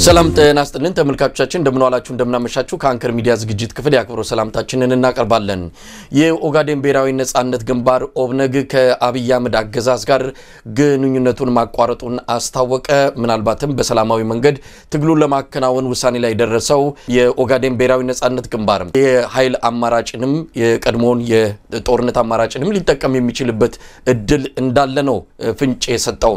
ሰላም ጤና ይስጥልን ተመልካቾቻችን እንደምን ዋላችሁ እንደምን አመሻችሁ ከአንከር ሚዲያ ዝግጅት ክፍል ያክብሮ ሰላምታችንን እናቀርባለን የኦጋዴን ብሔራዊ ነጻነት ግንባር ኦብነግ ከአብይ አህመድ አገዛዝ ጋር ግንኙነቱን ማቋረጡን አስታወቀ ምናልባትም በሰላማዊ መንገድ ትግሉን ለማከናወን ውሳኔ ላይ ደረሰው የኦጋዴን ብሔራዊ ነጻነት ግንባር የኃይል አማራጭንም የቀድሞውን የጦርነት አማራጭንም ሊጠቀም የሚችልበት እድል እንዳለ ነው ፍንጭ የሰጠው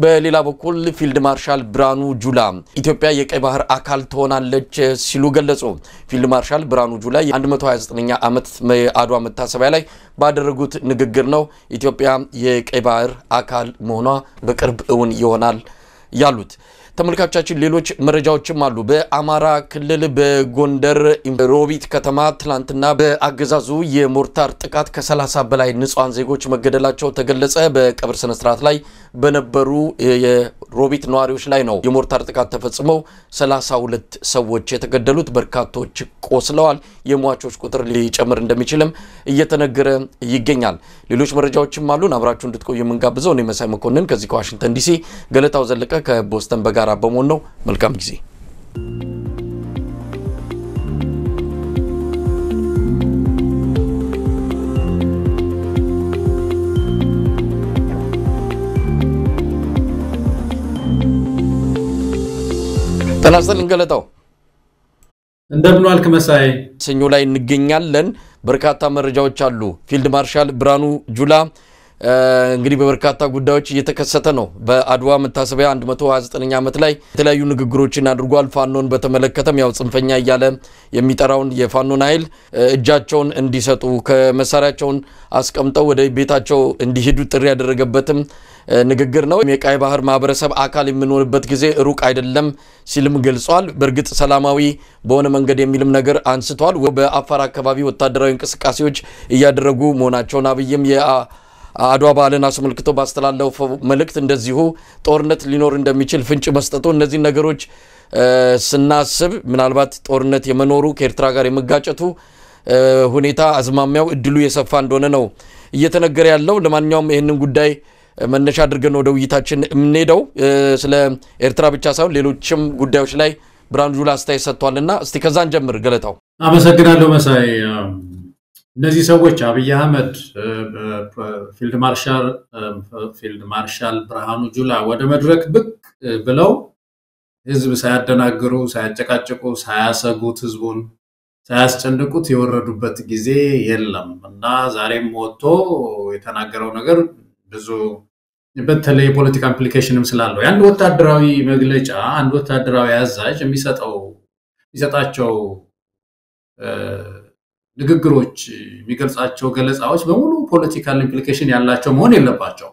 በሌላ በኩል ፊልድ ማርሻል ብራኑ ጁላ ኢትዮጵያ የቀይ ባህር አካል ትሆናለች ሲሉ ገለጹ ፊልድ ማርሻል ብራኑ ጁላ 129ኛ ዓመት አድዋ መታሰቢያ ላይ ባደረጉት ንግግር ነው ኢትዮጵያ የቀይ ባህር አካል መሆኗ በቅርብ እውን ይሆናል ያሉት ተመልካቾቻችን ሌሎች መረጃዎችም አሉ በአማራ ክልል በጎንደር ሮቢት ከተማ ትላንትና በአገዛዙ የሞርታር ጥቃት ከ30 በላይ ንጹሃን ዜጎች መገደላቸው ተገለጸ በቀብር ስነ ስርዓት ላይ በነበሩ የሮቢት ነዋሪዎች ላይ ነው የሞርታር ጥቃት ተፈጽመው 32 ሰዎች የተገደሉት በርካቶች ቆስለዋል የሟቾች ቁጥር ሊጨምር እንደሚችልም እየተነገረ ይገኛል ሌሎች መረጃዎችም አሉ አብራችሁ እንድትቆዩ መንጋብዘው ነው መሳይ መኮንን ከዚህ ከዋሽንግተን ዲሲ ገለታው ዘለቀ ከቦስተን በጋራ በመሆን ነው መልካም ጊዜ ተናስተን ገለታው እንደምን ዋልክ መሳይ ሰኞ ላይ እንገኛለን በርካታ መረጃዎች አሉ ፊልድ ማርሻል ብራኑ ጁላ እንግዲህ በበርካታ ጉዳዮች እየተከሰተ ነው በአድዋ መታሰቢያ 129ኛ ዓመት ላይ የተለያዩ ንግግሮችን አድርጓል ፋኖን በተመለከተም ያው ጽንፈኛ እያለ የሚጠራውን የፋኖን ኃይል እጃቸውን እንዲሰጡ ከመሳሪያቸውን አስቀምጠው ወደ ቤታቸው እንዲሄዱ ጥሪ ያደረገበትም ንግግር ነው የቀይ ባህር ማህበረሰብ አካል የምንሆንበት ጊዜ ሩቅ አይደለም ሲልም ገልጿል በርግጥ ሰላማዊ በሆነ መንገድ የሚልም ነገር አንስቷል በአፋር አካባቢ ወታደራዊ እንቅስቃሴዎች እያደረጉ መሆናቸውን አብይም አድዋ በዓልን አስመልክቶ ባስተላለፈው መልእክት እንደዚሁ ጦርነት ሊኖር እንደሚችል ፍንጭ መስጠቱ እነዚህ ነገሮች ስናስብ ምናልባት ጦርነት የመኖሩ ከኤርትራ ጋር የመጋጨቱ ሁኔታ አዝማሚያው እድሉ የሰፋ እንደሆነ ነው እየተነገረ ያለው ለማንኛውም ይሄንን ጉዳይ መነሻ አድርገን ወደ ውይይታችን እንሄደው ስለ ኤርትራ ብቻ ሳይሆን ሌሎችም ጉዳዮች ላይ ብራኑ ጁላ አስተያየት ሰጥቷልና እስቲ ከዛን ጀምር ገለታው አመሰግናለሁ መሳይ እነዚህ ሰዎች አብይ አህመድ ፊልድ ማርሻል ብርሃኑ ጁላ ወደ መድረክ ብቅ ብለው ህዝብ ሳያደናግሩ ሳያጨቃጭቁ ሳያሰጉት ህዝቡን ሳያስጨንቁት የወረዱበት ጊዜ የለም እና ዛሬም ወጥቶ የተናገረው ነገር ብዙ በተለይ ፖለቲካ ኢምፕሊኬሽንም ስላለው ያን ወታደራዊ መግለጫ አንድ ወታደራዊ አዛዥ የሚሰጣቸው ንግግሮች የሚገልጻቸው ገለጻዎች በሙሉ ፖለቲካል ኢምፕሊኬሽን ያላቸው መሆን የለባቸው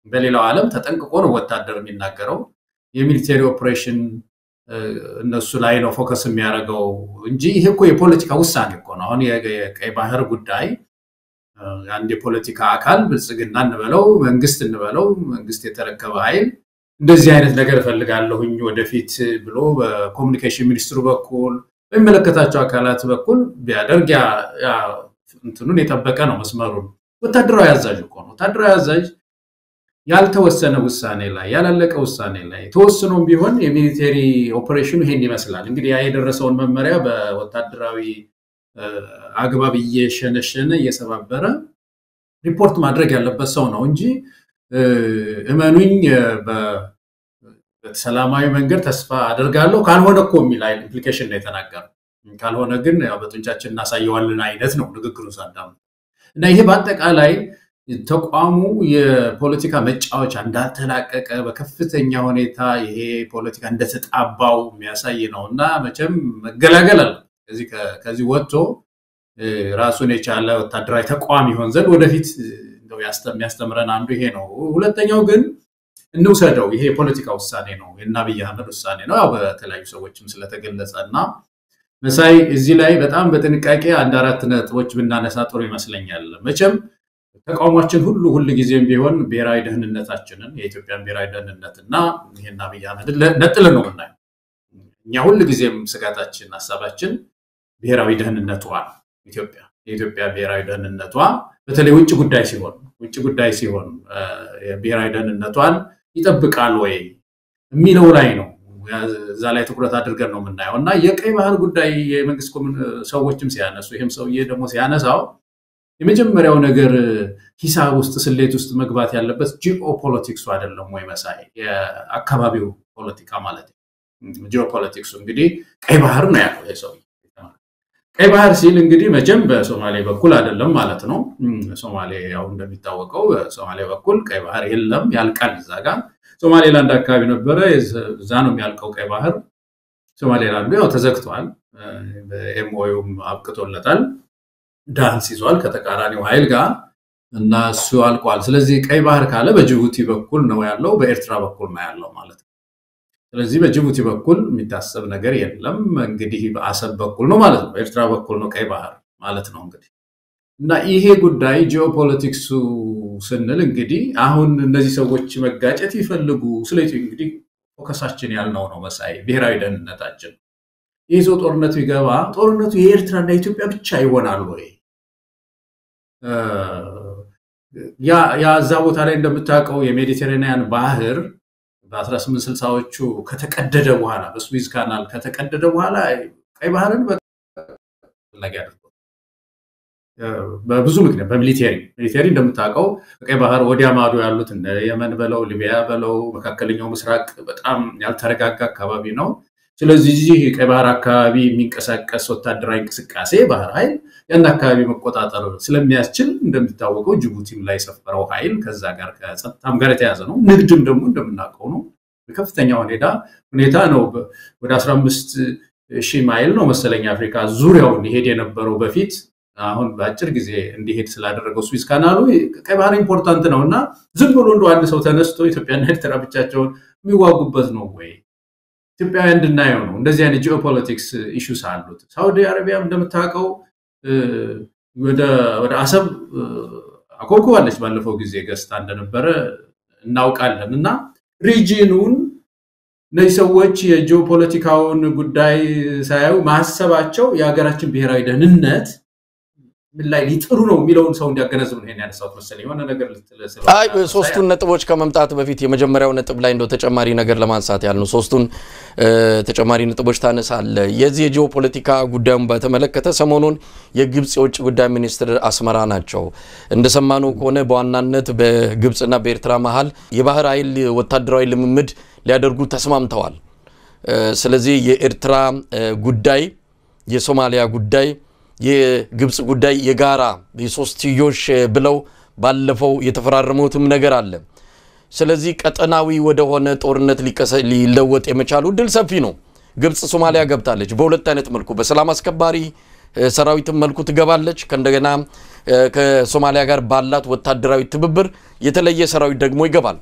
በሌላው ዓለም ተጠንቅቆ ነው ወታደር የሚናገረው የሚሊተሪ ኦፕሬሽን እነሱ ላይ ነው ፎከስ የሚያደርገው እንጂ ይሄ እኮ የፖለቲካ ውሳኔ እኮ ነው አሁን የቀይ ባህር ጉዳይ አንድ የፖለቲካ አካል ብልጽግና እንበለው መንግስት የተረከበ ኃይል እንደዚህ አይነት ነገር ፈልጋለሁኝ ወደፊት ብሎ በኮሙኒኬሽን ሚኒስትሩ በኩል በመለከታቸው አካላት በኩል ቢያደርግ ያ እንትኑን የጠበቀ ነው መስመሩን ወታደራዊ አዛዥ እኮ ነው ወታደራዊ አዛዥ ያልተወሰነ ውሳኔ ላይ ያላለቀ ውሳኔ ላይ ተወስኖም ቢሆን የሚሊተሪ ኦፕሬሽኑ ይሄን ይመስላል እንግዲህ ያ የደረሰውን መመሪያ በወታደራዊ አግባብ እየሸነሸነ እየሰባበረ ሪፖርት ማድረግ ያለበት ሰው ነው እንጂ እመኑኝ በሰላማዊ መንገድ ተስፋ አደርጋለሁ ካልሆነ እኮ የሚል ኢምፕሊኬሽን ነው የተናገረው ካልሆነ ግን ያው በጥንቻችን እናሳየዋለን አይነት ነው ንግግሩ ሳዳም እና ይሄ በአጠቃላይ ተቋሙ የፖለቲካ መጫወቻ እንዳልተላቀቀ በከፍተኛ ሁኔታ ይሄ ፖለቲካ እንደተጣባው የሚያሳይ ነውና መቼም መገላገል አለ ከዚህ ወጥቶ ራሱን የቻለ ወታደራዊ ተቋም ይሆን ዘንድ ወደፊት እንደው የሚያስተምረን አንዱ ይሄ ነው ሁለተኛው ግን እንውሰደው ይሄ የፖለቲካ ውሳኔ ነው የአብይ አህመድ ውሳኔ ነው ያው በተለያዩ ሰዎችም ስለተገለጸና መሳይ እዚህ ላይ በጣም በጥንቃቄ አንድ አራት ነጥቦች ብናነሳ ጥሩ ይመስለኛል መቼም ተቋማችን ሁሉ ጊዜም ቢሆን ብሔራዊ ደህንነታችንን የኢትዮጵያን ብሔራዊ ደህንነትና የአብይ አህመድ ነጥለን ነው እናየው እኛ ሁሉ ጊዜም ስጋታችን ሐሳባችን ብሔራዊ ደህንነቷ የኢትዮጵያ ብሔራዊ ደህንነቷ በተለይ ውጭ ጉዳይ ሲሆን የብሔራዊ ደህንነቷን ይጠብቃል ወይ የሚለው ላይ ነው እዛ ላይ ትኩረት አድርገን ነው የምናየው እና የቀይ ባህር ጉዳይ የመንግስት ሰዎችም ሲያነሱ ይሄም ሰውዬ ደግሞ ሲያነሳው የመጀመሪያው ነገር ሂሳብ ውስጥ ስሌት ውስጥ መግባት ያለበት ጂኦፖለቲክሱ አይደለም ወይ መሳይ የአካባቢው ፖለቲካ ማለት ነው ጂኦፖለቲክሱ እንግዲህ ቀይ ባህር ነው ያለው የሰው ቀይ ባህር ሲል እንግዲህ መቼም በሶማሌ በኩል አይደለም ማለት ነው ሶማሌ ያው እንደሚታወቀው በሶማሌ በኩል ቀይ ባህር የለም ያልቃል እዛ ጋር ሶማሌላንድ አካባቢ ነበረ እዛ ነው የሚያልቀው ቀይ ባህር ሶማሌላንድ ያው ተዘግቷል በኤምኦዩም አብቅቶለታል ዳንስ ይዟል ከተቃራኒው ኃይል ጋር እና እሱ አልቋል ስለዚህ ቀይ ባህር ካለ በጅቡቲ በኩል ነው ያለው በኤርትራ በኩል ነው ያለው ማለት ነው ስለዚህ በጅቡቲ በኩል የሚታሰብ ነገር የለም እንግዲህ በአሰብ በኩል ነው ማለት ነው ኤርትራ በኩል ነው ቀይ ባህር ማለት ነው እንግዲህ እና ይሄ ጉዳይ ጂኦፖለቲክሱ ስንል እንግዲህ አሁን እነዚህ ሰዎች መጋጨት ይፈልጉ ስለዚህ እንግዲህ ፎከሳችን ያልነው ነው መሳይ ብሔራዊ ደህንነታችን ይዞ ጦርነት ቢገባ ጦርነቱ የኤርትራና የኢትዮጵያ ብቻ ይሆናል ወይ ያ እዛ ቦታ ላይ እንደምታውቀው የሜዲተራኒያን ባህር በ1860ዎቹ ከተቀደደ በኋላ በስዊዝ ካናል ከተቀደደ በኋላ ቀይ ባህርን በላይ ያደርጋል በብዙ ምክንያት በሚሊተሪ እንደምታውቀው ቀይ ባህር ወዲያ ማዶ ያሉት እንደ የመን በለው ሊቢያ በለው መካከለኛው ምስራቅ በጣም ያልተረጋጋ አካባቢ ነው ስለዚህ ቀይ ባህር አካባቢ የሚንቀሳቀስ ወታደራዊ እንቅስቃሴ ባህር ኃይል ያን አካባቢ መቆጣጠር ስለሚያስችል እንደምታወቀው ጅቡቲም ላይ ሰፈረው ኃይል ከዛ ጋር ከጸጥታም ጋር የተያዘ ነው ንግድም ደግሞ እንደምናውቀው ነው በከፍተኛ ሁኔታ ነው ወደ 15000 ማይል ነው መሰለኛ አፍሪካ ዙሪያውን ይሄድ የነበረው በፊት አሁን በአጭር ጊዜ እንዲሄድ ስላደረገው ስዊዝ ካናሉ ቀይ ባህር ኢምፖርታንት ነውና ዝም ብሎ እንደው አንድ ሰው ተነስቶ ኢትዮጵያና ኤርትራ ብቻቸውን የሚዋጉበት ነው ወይ ኢትዮጵያ እንድናየው ነው እንደዚህ አይነት ጂኦፖለቲክስ ኢሹስ አሉት ሳውዲ አረቢያ እንደምታውቀው ወደ አሰብ አቆልቁዋለች ባለፈው ጊዜ ገስታ እንደነበረ እናውቃለንና ሪጂኑን እነዚህ ሰዎች የጂኦፖለቲካውን ጉዳይ ሳያዩ ማሰባቸው የሀገራችን ብሔራዊ ደህንነት ምን ላይ ሊጥሩ ነው የሚለውን ሰው እንዲያገነዝብ ነው ያነሳው መሰለኝ የሆነ ነገር ልትለሰለ አይ ሶስቱን ነጥቦች ከመምጣት በፊት የመጀመሪያው ነጥብ ላይ እንደው ተጨማሪ ነገር ለማንሳት ያልነው ሶስቱን ተጨማሪ ነጥቦች ታነሳለ የዚህ የጂኦፖለቲካ ጉዳዩን በተመለከተ ሰሞኑን የግብጽ የውጭ ጉዳይ ሚኒስትር አስመራ ናቸው እንደሰማነው ከሆነ በዋናነት በግብጽና በኤርትራ መሃል የባህር ኃይል ወታደራዊ ልምምድ ሊያደርጉ ተስማምተዋል ስለዚህ የኤርትራ ጉዳይ የሶማሊያ ጉዳይ የግብጽ ጉዳይ የጋራ የሶስትዮሽ ብለው ባለፈው የተፈራረሙትም ነገር አለ ስለዚህ ቀጠናዊ ወደ ሆነ ጦርነት ሊለወጥ የመቻሉ ድል ሰፊ ነው ግብጽ ሶማሊያ ገብታለች በሁለት አይነት መልኩ በሰላም አስከባሪ ሰራዊት መልኩ ትገባለች ከእንደገና ከሶማሊያ ጋር ባላት ወታደራዊ ትብብር የተለየ ሰራዊት ደግሞ ይገባል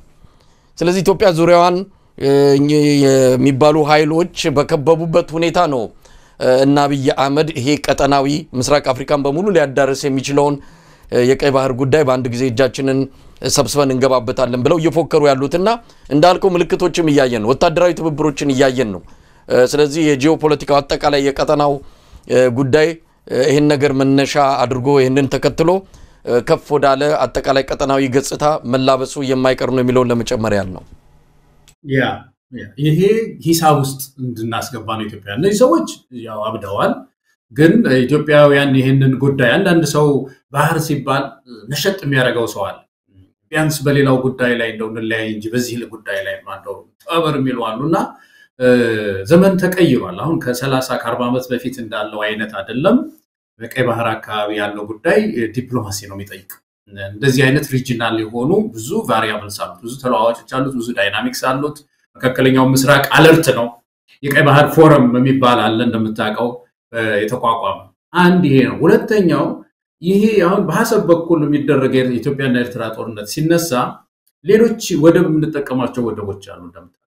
ስለዚህ ኢትዮጵያ ዙሪያዋን የሚባሉ ኃይሎች በከበቡበት ሁኔታ ነው እና አብይ አህመድ ይሄ ቀጠናዊ ምስራቅ አፍሪካን በሙሉ ሊያዳርስ የሚችለውን የቀይ ባህር ጉዳይ በአንድ ጊዜ እጃችንን ሰብስበን እንገባበታለን ብለው እየፎከሩ ያሉትና እንዳልከው ምልክቶችም ያያየን ወታደራዊ ትብብሮችን ያያየን ነው ስለዚህ የጂኦፖለቲካው አጠቃላይ የቀጠናው ጉዳይ ይሄን ነገር መነሻ አድርጎ ይሄንን ተከትሎ ከፍ ወዳለ አጠቃላይ ቀጠናዊ ገጽታ መላበሱ የማይቀር ነው የሚለው ለመጨመር ያል ነው ይሄ ሂሳብ ውስጥ እንድናስገባ ነው ኢትዮጵያ እነዚህ ሰዎች ያው አብደዋል ግን ኢትዮጵያውያን ይሄንን ጉዳይ አንድ ሰው ባህር ሲባል ነሸጥ የሚያረጋው ሰው አለ ቢያንስ በሌላው ጉዳይ ላይ እንደው ለላይ እንጂ በዚህ ጉዳይ ላይ ማንደው ጠበር የሚሉአሉና ዘመን ተቀይሯል አሁን ከ30 ከ40 ዓመት በፊት እንዳለው አይነት አይደለም በቀይ ባህር አካባቢ ያለው ጉዳይ ዲፕሎማሲ ነው የሚጠይቅ እንደዚህ አይነት ሪጂናል የሆኑ ብዙ ቫሪያብልስ አሉት ብዙ ተለዋዋጮች አሉት ብዙ ዳይናሚክስ አሉት መካከለኛው ምስራቅ አለርት ነው የቀይ ባህር ፎረም የሚባል አለ እንደምታውቀው የተቋቋመ አንድ ይሄ ነው ሁለተኛው ይሄ አሁን በሐሰብ በኩል የሚደረግ የኢትዮጵያና ኤርትራ ጦርነት ሲነሳ ሌሎች ወደብ የምንጠቀማቸው ወደቦች አሉ እንደምታውቀው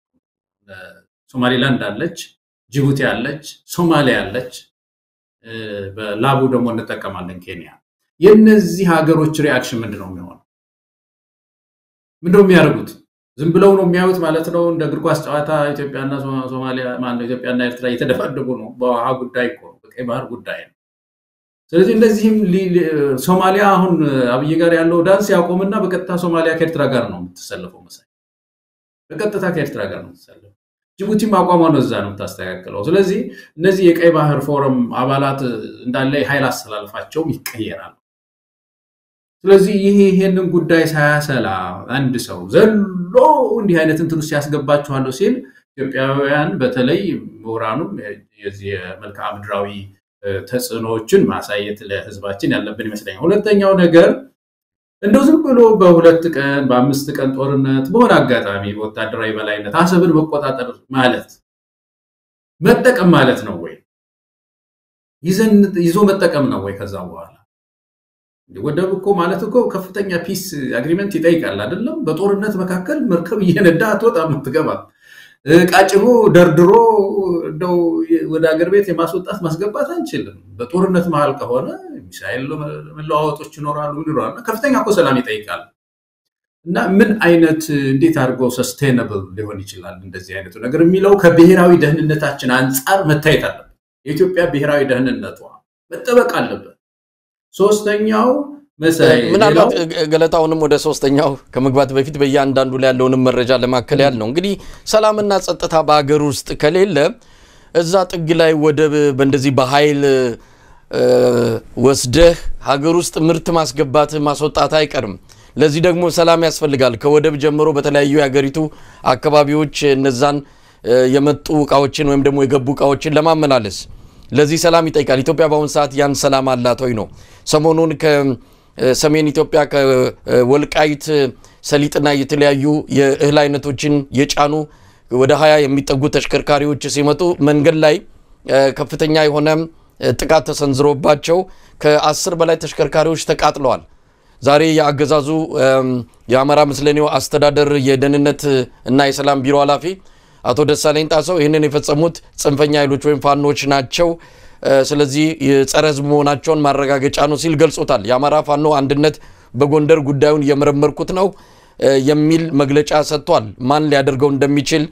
ሶማሊላንድ አለች ጅቡቲ አለች ሶማሊያ አለች በላቡ ደግሞ እንጠቀማለን ኬንያ የነዚህ ሀገሮች ሪአክሽን ምንድነው የሚሆነው ምንድነው የሚያደርጉት ዝም ብለው ነው የሚያዩት ማለት ነው እንደ እግር ኳስ ጨዋታ ኢትዮጵያና ሶማሊያ ማን ኢትዮጵያና ኤርትራ እየተደፋደጉ ነው በውሃ ጉዳይ እኮ በቀይ ባህር ጉዳይ ነው ስለዚህ እንደዚህም ሶማሊያ አሁን አብይ ጋር ያለው ዳንስ ያቆምና በቀጥታ ሶማሊያ ከኤርትራ ጋር ነው የምትሰለፈው መሳይ በቀጥታ ከኤርትራ ጋር ነው የምትሰለፈው ጅቡቲ አቋሟን እዛ ነው ታስተካክለው ስለዚህ እነዚህ የቀይ ባህር ፎረም አባላት እንዳለ ኃይል አስተላልፋቸው ይቀየራል ስለዚህ ይሄንን ጉዳይ ሳያሰላ አንድ ሰው ዘሎ እንዲህ አይነት እንትን ሲያስገባቸዋል ሲል ኢትዮጵያውያን በተለይ ምሁራኑም የዚህ መልክዓ ምድራዊ ተጽዕኖዎችን ማሳየት ለህዝባችን ያለብን ይመስለኛል ሁለተኛው ነገር እንደው ዝም ብሎ በሁለት ቀን በአምስት ቀን ጦርነት በሆነ አጋጣሚ ወታደራዊ በላይነት አሰብን መቆጣጠር ማለት መጠቀም ማለት ነው ወይ ይዞ መጠቀም ነው ወይ ከዛ በኋላ ወደብ እኮ ማለት እኮ ከፍተኛ ፒስ አግሪመንት ይጠይቃል አይደለም በጦርነት መካከል መርከብ እየነዳ አትወጣም ትገባ ቃጭሞ ደርድሮ እንደው ወደ አገር ቤት የማስወጣት ማስገባት አንችልም በጦርነት መሃል ከሆነ ሚሳኤል መለዋወጦች ይኖራሉ ከፍተኛ እኮ ሰላም ይጠይቃል እና ምን አይነት እንዴት አድርጎ ሰስቴነብል ሊሆን ይችላል እንደዚህ አይነቱ ነገር የሚለው ከብሔራዊ ደህንነታችን አንፃር መታየት አለበት የኢትዮጵያ ብሔራዊ ደህንነቷ መጠበቅ አለበት ሶስተኛው መሳይ ምናልባት ገለታውንም ወደ ሶስተኛው ከመግባት በፊት በእያንዳንዱ ላይ ያለውን መረጃ ለማከለ ያል ነው እንግዲህ ሰላምና ጸጥታ በአገር ውስጥ ከሌለ እዛ ጥግ ላይ ወደብ በእንደዚህ በኃይል ወስደህ ሀገር ውስጥ ምርት ማስገባት ማስወጣት አይቀርም ለዚህ ደግሞ ሰላም ያስፈልጋል ከወደብ ጀምሮ በተለያዩ ያገሪቱ አካባቢዎች እነዛን የመጡ ቃዎችን ወይም ደግሞ የገቡ ቃዎችን ለማመላለስ ለዚህ ሰላም ይጠይቃል ኢትዮጵያ በአሁን ሰዓት ያን ሰላም አላት ወይ ነው ሰሞኑን ከሰሜን ኢትዮጵያ ከወልቃይት ሰሊጥና የተለያዩ የእህል አይነቶችን የጫኑ ወደ 20 የሚጠጉ ተሽከርካሪዎች ሲመጡ መንገድ ላይ ከፍተኛ የሆነ ጥቃት ተሰንዝሮባቸው ከ10 በላይ ተሽከርካሪዎች ተቃጥለዋል ዛሬ ያገዛዙ የአማራ ምስለኔው አስተዳደር የደህንነት እና የሰላም ቢሮ ኃላፊ አቶ ደሳለኝ ጣሰው ይሄንን የፈጸሙት ጽንፈኛ ኃይሎች ወይም ፋኖች ናቸው ስለዚህ የጸረ ህዝብ መሆናቸውን ማረጋገጫ ነው ሲል ገልጾታል የአማራ ፋኖ አንድነት በጎንደር ጉዳዩን የመረመርኩት ነው የሚል መግለጫ ሰጥቷል ማን ሊያደርገው እንደሚችል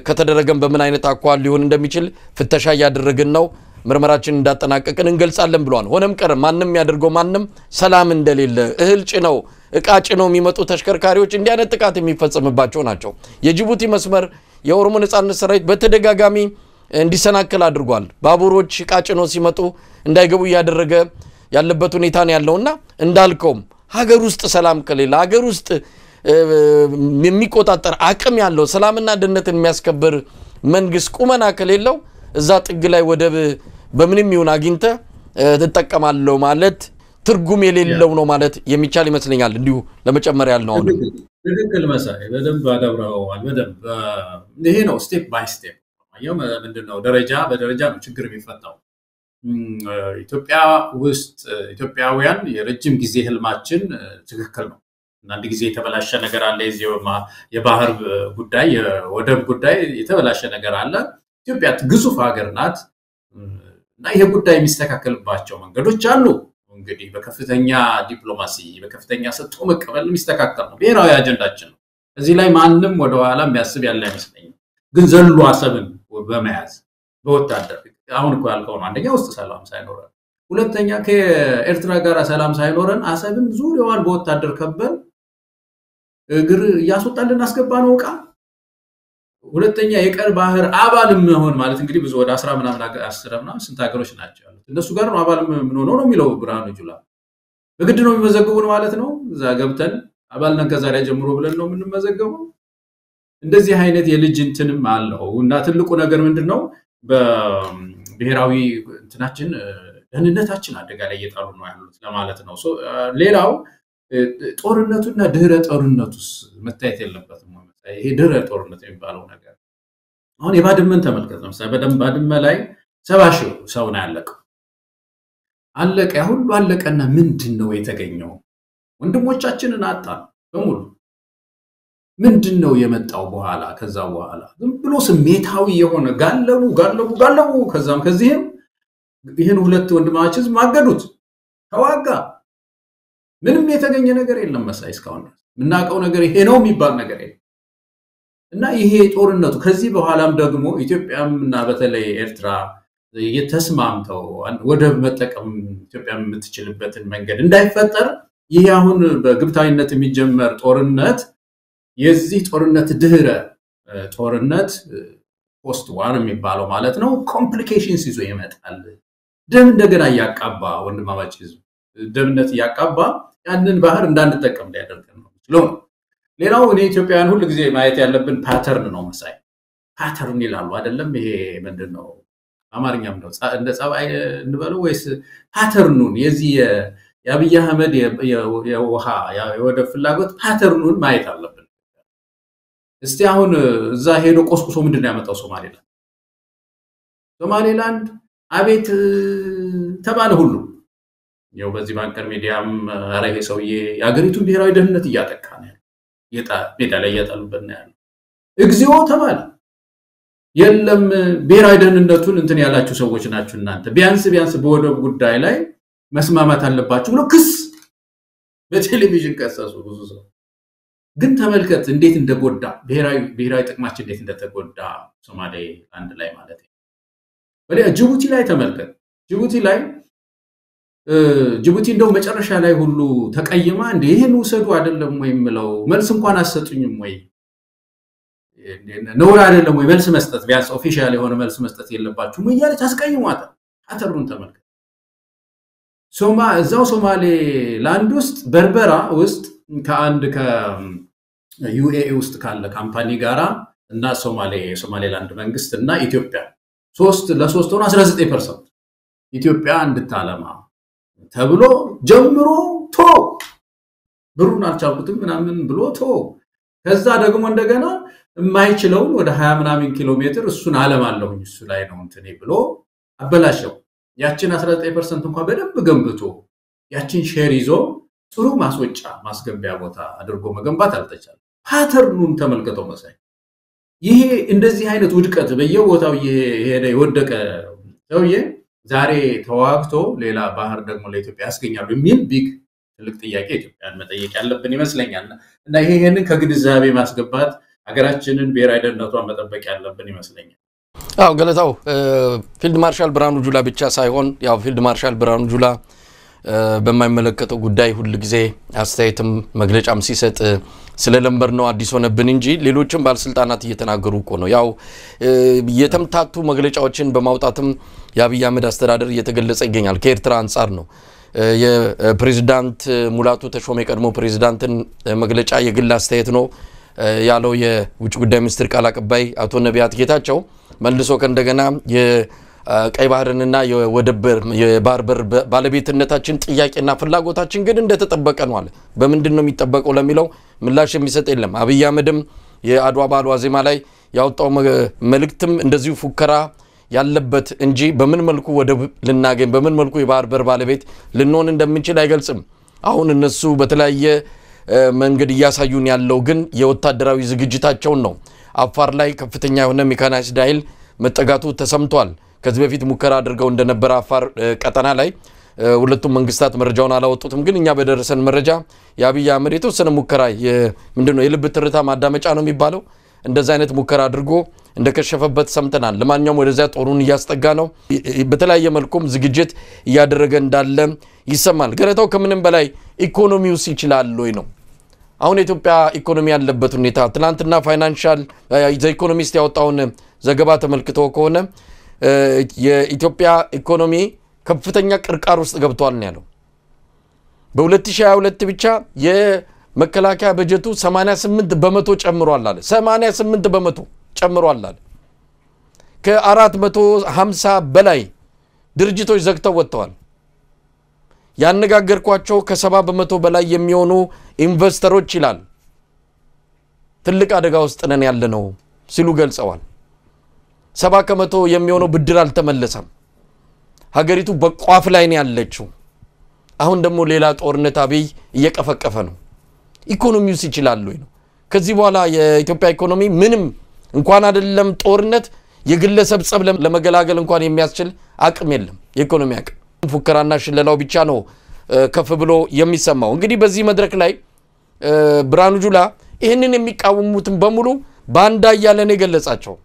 ከተደረገም በምን አይነት አቋም ሊሆን እንደሚችል ፍተሻ ያደረግን ነው ምርመራችን እንዳጠናቀቅን እንገልጻለን ብሏል ሆነም ቀረ ማንንም ያደርገው ማንንም ሰላም እንደሌለ እህል ጭነው እቃ ጭነው የሚመጡ ተሽከርካሪዎች እንዲህ አይነት ጥቃት የሚፈጸምባቸው ናቸው የጅቡቲ መስመር የኦሮሞ ነጻነት ሰራዊት በተደጋጋሚ እንዲሰናከል አድርጓል ባቡሮች እቃ ጭነው ሲመጡ እንዳይገቡ ያደረገ ያለበት ሁኔታ ነው ያለውና እንዳልከው ሀገር ውስጥ ሰላም ከሌለ ሀገር ውስጥ የሚቆጣጠር አቅም ያለው ሰላምና ደህንነትን የሚያስከብር መንግስት ቁመና ከሌለው እዛ ጥግ ላይ ወደብ በምንም ይሁን አግኝተ ተጠቀማለው ማለት ትርጉም የሌለው ነው ማለት የሚቻል ይመስለኛል እንዲሁ ለመጨመር ያልነው አሁን ትክክል መሳይ በደንብ አዳብራዋል በደንብ ይሄ ነው ስቴፕ ባይ ስቴፕ ያው ምንድነው ደረጃ በደረጃ ነው ችግር የሚፈታው ኢትዮጵያ ውስጥ ኢትዮጵያውያን የረጅም ጊዜ ህልማችን ትክክል ነው አንድ ጊዜ የተበላሸ ነገር አለ የባህር ጉዳይ የወደብ ጉዳይ የተበላሸ ነገር አለ ኢትዮጵያ ግዙፍ ሀገር ናት እና ይሄ ጉዳይ የሚስተካከልባቸው መንገዶች አሉ እንግዲህ በከፍተኛ ዲፕሎማሲ በከፍተኛ ሰጥቶ መቀበል የሚስተካከል ነው ብሔራዊ አጀንዳችን ነው እዚህ ላይ ማንንም ወደ ኋላ የሚያስብ ያለ አይመስለኝም ግን ዘሎ አሰብን በመያዝ በወታደር አሁን እኮ ያልከው ነው አንደኛ ውስጥ ሰላም ሳይኖረን ሁለተኛ ከኤርትራ ጋር ሰላም ሳይኖረን አሰብን ዙሪያዋን በወታደር ከበን እግር ያስወጣልን አስገባ ነው ቃ ሁለተኛ የቀር ባህር አባልም ሆነ ማለት እንግዲህ ብዙ ወደ 10 ምናምን 10 ምናምን ስንት ሀገሮች ናቸው ያሉት እነሱ ጋር ነው አባልም ምን ሆኖ ነው የሚለው ብርሃኑ ጁላ በግድ ነው የሚመዘገቡን ማለት ነው እዛ ገብተን አባል ነን ከዛሬ ጀምሮ ብለን ነው የምንመዘገበው እንደዚህ አይነት የልጅ እንትንም አለው እና ትልቁ ነገር ምንድነው በብሔራዊ እንትናችን ደህንነታችን አደጋ ላይ እየጣሉ ነው ያሉት ለማለት ነው ሌላው ጦርነቱና ድህረ ጦርነቱስ መታየት የለበትም ይሄ ድህረ ጦርነት የሚባለው ነገር አሁን የባድመን ተመልከት ነው በደም ባድመ ላይ 70 ሺህ ሰው ነው ያለቀው አለቀ ሁሉ አለቀና ምንድነው የተገኘው ወንድሞቻችንን አጣን በሙሉ ምንድነው የመጣው በኋላ ከዛ በኋላ ዝም ብሎ ስሜታዊ የሆነ ጋለቡ ከዛም ከዚህም ይሄን ሁለት ወንድማችን ማገዱት ተዋጋ ምንም የተገኘ ነገር የለም መሳይ እስካሁን ምናቀው ነገር ይሄ ነው የሚባል ነገር የለም እና ይሄ ጦርነቱ ከዚህ በኋላም ደግሞ ኢትዮጵያምና በተለይ ኤርትራ የተስማምተው ወደብ መጠቀም ኢትዮጵያ የምትችልበትን መንገድ እንዳይፈጠር ይሄ አሁን በግብታዊነት የሚጀመር ጦርነት የዚህ ጦርነት ድህረ ጦርነት ፖስት ዋር የሚባለው ማለት ነው ኮምፕሊኬሽንስ ይዞ ይመጣል ደም እንደገና ያቃባ ወንድማማች ህዝብ ደምነት ያቃባ ያንን ባህር እንዳንጠቀም ሊያደርገን ነው ስለሆነ ሌላው እኔ ኢትዮጵያውያን ሁሉ ጊዜ ማየት ያለብን ፓተርን ነው መሳይ ፓተርን ይላሉ አይደለም ይሄ ምንድነው አማርኛም ነው እንደ ጸባይ እንበለው ወይስ ፓተርኑን የዚህ የአብይ አህመድ የውሃ የወደ ፍላጎት ፓተርኑን ማየት አለብን እስቲ አሁን እዛ ሄዶ ቆስቁሶ ምንድነው ያመጣው ሶማሌላንድ አቤት ተባለ ሁሉ ያው በዚህ ባንከር ሚዲያም አረጋይ ሰውዬ ያገሪቱን ብሔራዊ ደህንነት ያጠቃ ነው ሜዳ ላይ ያጣሉበት ነው ያለው እግዚኦ ተባለ የለም ብሔራዊ ደህንነቱን እንትን ያላችሁ ሰዎች ናችሁ እናንተ ቢያንስ በወደብ ጉዳይ ላይ መስማማት አለባችሁ ብሎ ክስ በቴሌቪዥን ከሰሱ ብዙ ሰው ግን ተመልከት እንዴት እንደጎዳ ብሔራዊ ጥቅማችን እንዴት እንደተጎዳ ሶማሌላንድ ላይ ማለት ነው ወዲያ ጅቡቲ ላይ ተመልከት ጅቡቲ እንደው መጨረሻ ላይ ሁሉ ተቀይማ እንደ ይሄን ወሰዱ አይደለም ወይ ምለው መልስ እንኳን አሰጡኝም ወይ ነውር አይደለም ወይ መልስ መስጠት ቢያንስ ኦፊሻል የሆነ መልስ መስጠት የለባችሁም እያለች አስቀይሟታ አተሩን ተመልከት እዛው ሶማሌላንድ ውስጥ በርበራ ውስጥ ከአንድ ከዩኤኢ ውስጥ ካለ ካምፓኒ ጋራ እና ሶማሌላንድ መንግስት እና ኢትዮጵያ 3 ሆነ 19% ኢትዮጵያ እንድታለማ ተብሎ ጀምሮ ብሩን አልቻልኩትም ምናምን ብሎ ከዛ ደግሞ እንደገና የማይችለውን ወደ 20 ምናምን ኪሎ ሜትር እሱን አለማለሁ እሱ ላይ ነው እንትኔ ብሎ አበላሸው ያችን 19% እንኳን በደንብ ገንብቶ ያችን ሼር ይዞ ጥሩ ማስገቢያ ቦታ አድርጎ መገንባት አልተቻለም ፓተርኑን ተመልከተው መሳይ ይሄ እንደዚህ አይነት ውድቀት በየቦታው ይሄደ ይወደቀ ሰውዬ ዛሬ ተዋግቶ ሌላ ባህር ደግሞ ለኢትዮጵያ ያስገኛሉ የሚል ቢግ ትልቅ ጥያቄ ኢትዮጵያን መጠየቅ ያለብን ይመስለኛል እና ይሄንን ከግንዛቤ ማስገባት ሀገራችንን ብሔራዊ ደህንነቷን መጠበቅ ያለብን ይመስለኛል ገለታው ፊልድ ማርሻል ብርሃኑ ጁላ ብቻ ሳይሆን ያው ፊልድ ማርሻል ብርሃኑ ጁላ በማይመለከተው ጉዳይ ሁሉ ጊዜ አስተያየትም መግለጫም ሲሰጥ ስለለምበር ነው አዲስ ሆነብን እንጂ ሌሎችም ባለስልጣናት እየተናገሩ እኮ ነው ያው የተምታቱ መግለጫዎችን በማውጣትም የአብይ አህመድ አስተዳደር እየተገለጸ ይገኛል ከኤርትራ አንፃር ነው የፕሬዝዳንት ሙላቱ ተሾመ ቀድሞ ፕሬዝዳንትን መግለጫ የግል አስተያየት ነው ያለው የውጭ ጉዳይ ሚኒስትር ቃል አቀባይ አቶ ነቢያት ጌታቸው መልሶ ከእንደገና የቀይ ባህርንና የባህር በር ባለቤትነታችን ጥያቄና ፍላጎታችን ግን እንደተጠበቀ ነው አለ በምንድነው የሚጠበቀው ለሚለው ምላሽ የሚሰጥ የለም አብይ አህመድም የአድዋ በዓል ዋዜማ ላይ ያወጣው መልእክትም እንደዚሁ ፉከራ ያለበት እንጂ በምን መልኩ ወደብ ልናገኝ በምን መልኩ የባህር በር ባለቤት ልንሆን እንደምንችል አይገልጽም አሁን እነሱ በተለያየ መንገድ ያሳዩን ያለው ግን የወታደራዊ ዝግጅታቸው ነው አፋር ላይ ከፍተኛ የሆነ ሜካናይዝድ ኃይል መጠጋቱ ተሰምቷል ከዚህ በፊት ሙከራ አድርገው እንደነበረ አፋር ቀጠና ላይ ሁለቱም መንግስታት መረጃውን አላወጡትም ግን እኛ በደረሰን መረጃ የአብይ አህመድ የተወሰነ ሙከራ ምንድነው የልብ ትርታ ማዳመጫ ነው የሚባለው እንደዛ አይነት ሙከራ አድርጎ እንደከሸፈበት ሰምተናል ለማንኛውም ወደዛ ጦሩን ያስጠጋ ነው በተለያየ መልኩም ዝግጅት ያደረገ እንዳለ ይሰማል ገለታው ከምንም በላይ ኢኮኖሚውስ ይችላል ወይ ነው አሁን ኢትዮጵያ ኢኮኖሚ ያለበት ሁኔታ ትላንትና ፋይናንሻል ኢኮኖሚስት ያወጣውን ዘገባ ተመልክቶ ከሆነ የኢትዮጵያ ኢኮኖሚ ከፍተኛ ቅርቃር ውስጥ ገብቷል ነው ያለው በ2022 ብቻ የመከላከያ በጀቱ 88% ጨምሯል አለ 88% ጨምሯል አለ ከ450 በላይ ድርጅቶች ዘግተው ወጥተዋል ያነጋገርኳቸው ከ70% በላይ የሚሆኑ ኢንቨስተሮች ይላል ትልቅ አደጋ ውስጥ ነን ያለነው ሲሉ ገልጸዋል 70% የሚሆነው ብድር አልተመለሰም ሀገሪቱ በቋፍ ላይ ነው ያለችው አሁን ደግሞ ሌላ ጦርነት አብይ እየቀፈቀፈ ነው ኢኮኖሚውስ ይችላል ወይ ነው ከዚህ በኋላ የኢትዮጵያ ኢኮኖሚ ምንም እንኳን አይደለም ጦርነት የግለሰብ ጸብ ለመገላገል እንኳን የሚያስችል አቅም የለም የኢኮኖሚ አቅም ፉከራና ሽለላው ብቻ ነው ከፍ ብሎ የሚሰማው እንግዲህ በዚህ መድረክ ላይ ብርሃኑ ጁላ ይሄንን የሚቃወሙትን በሙሉ ባንዳ ያለነ ገለጻቸው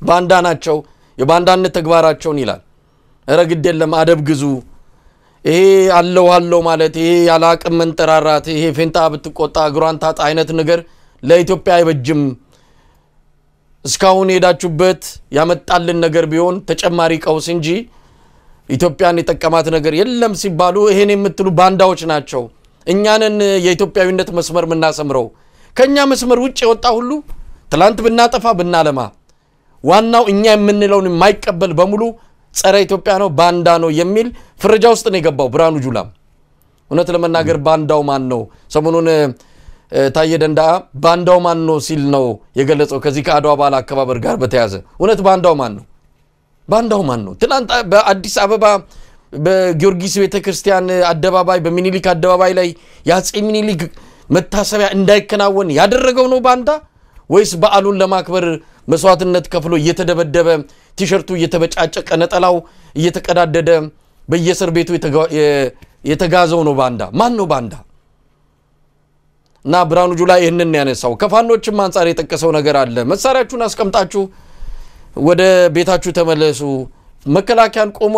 ባንዳ ናቸው የባንዳነት ተግባራቸውን ይላል ረግድ የለም አደብ ግዙ ይሄ አለው ማለት ይሄ ያላቅም መንጠራራት ይሄ ፌንታ ብትቆጣ እግሯን ታጣ አይነት ነገር ለኢትዮጵያ አይበጅም እስካሁን ሄዳችሁበት ያመጣልን ነገር ቢሆን ተጨማሪ ቀውስ እንጂ ኢትዮጵያን የጠቀማት ነገር የለም ሲባሉ ይሄን የምትሉ ባንዳዎች ናቸው እኛንን የኢትዮጵያዊነት መስመር ምናሰምረው ከኛ መስመር ውጭ የወጣ ሁሉ ትላንት ብናጠፋ ብናለማ ዋናው እኛ የምንለውን የማይቀበል በሙሉ ጸረ ኢትዮጵያ ነው ባንዳ ነው የሚል ፍርጃ ውስጥ ነው የገባው ብርሃኑ ጁላ እውነት ለመናገር ባንዳው ማን ነው ሰሞኑን ታየ ደንዳ ባንዳው ማን ነው ሲል ነው የገለጸው ከዚህ ከአድዋ በዓል አከባበር ጋር በተያዘ እውነት ባንዳው ማን ነው ትላንት በአዲስ አበባ በጊዮርጊስ ቤተክርስቲያን አደባባይ በሚኒሊክ አደባባይ ላይ ያጼ ሚኒሊክ መታሰቢያ እንዳይከናወን ያደረገው ነው ባንዳ ወይስ በዓሉን ለማክበር መስዋዕትነት ከፍሎ እየተደበደበ ቲሸርቱ እየተበጫጨቀ ነጠላው እየተቀዳደደ በየእስር ቤቱ የተጋዘው ነው ባንዳ ማን ነው ባንዳ እና ብርሃኑ ጁላ ይሄንን ያነሳው ከፋኖችም አንፃር የጠቀሰው ነገር አለ መሳሪያችሁን አስቀምጣችሁ ወደ ቤታችሁ ተመለሱ መከላከያን ቆሞ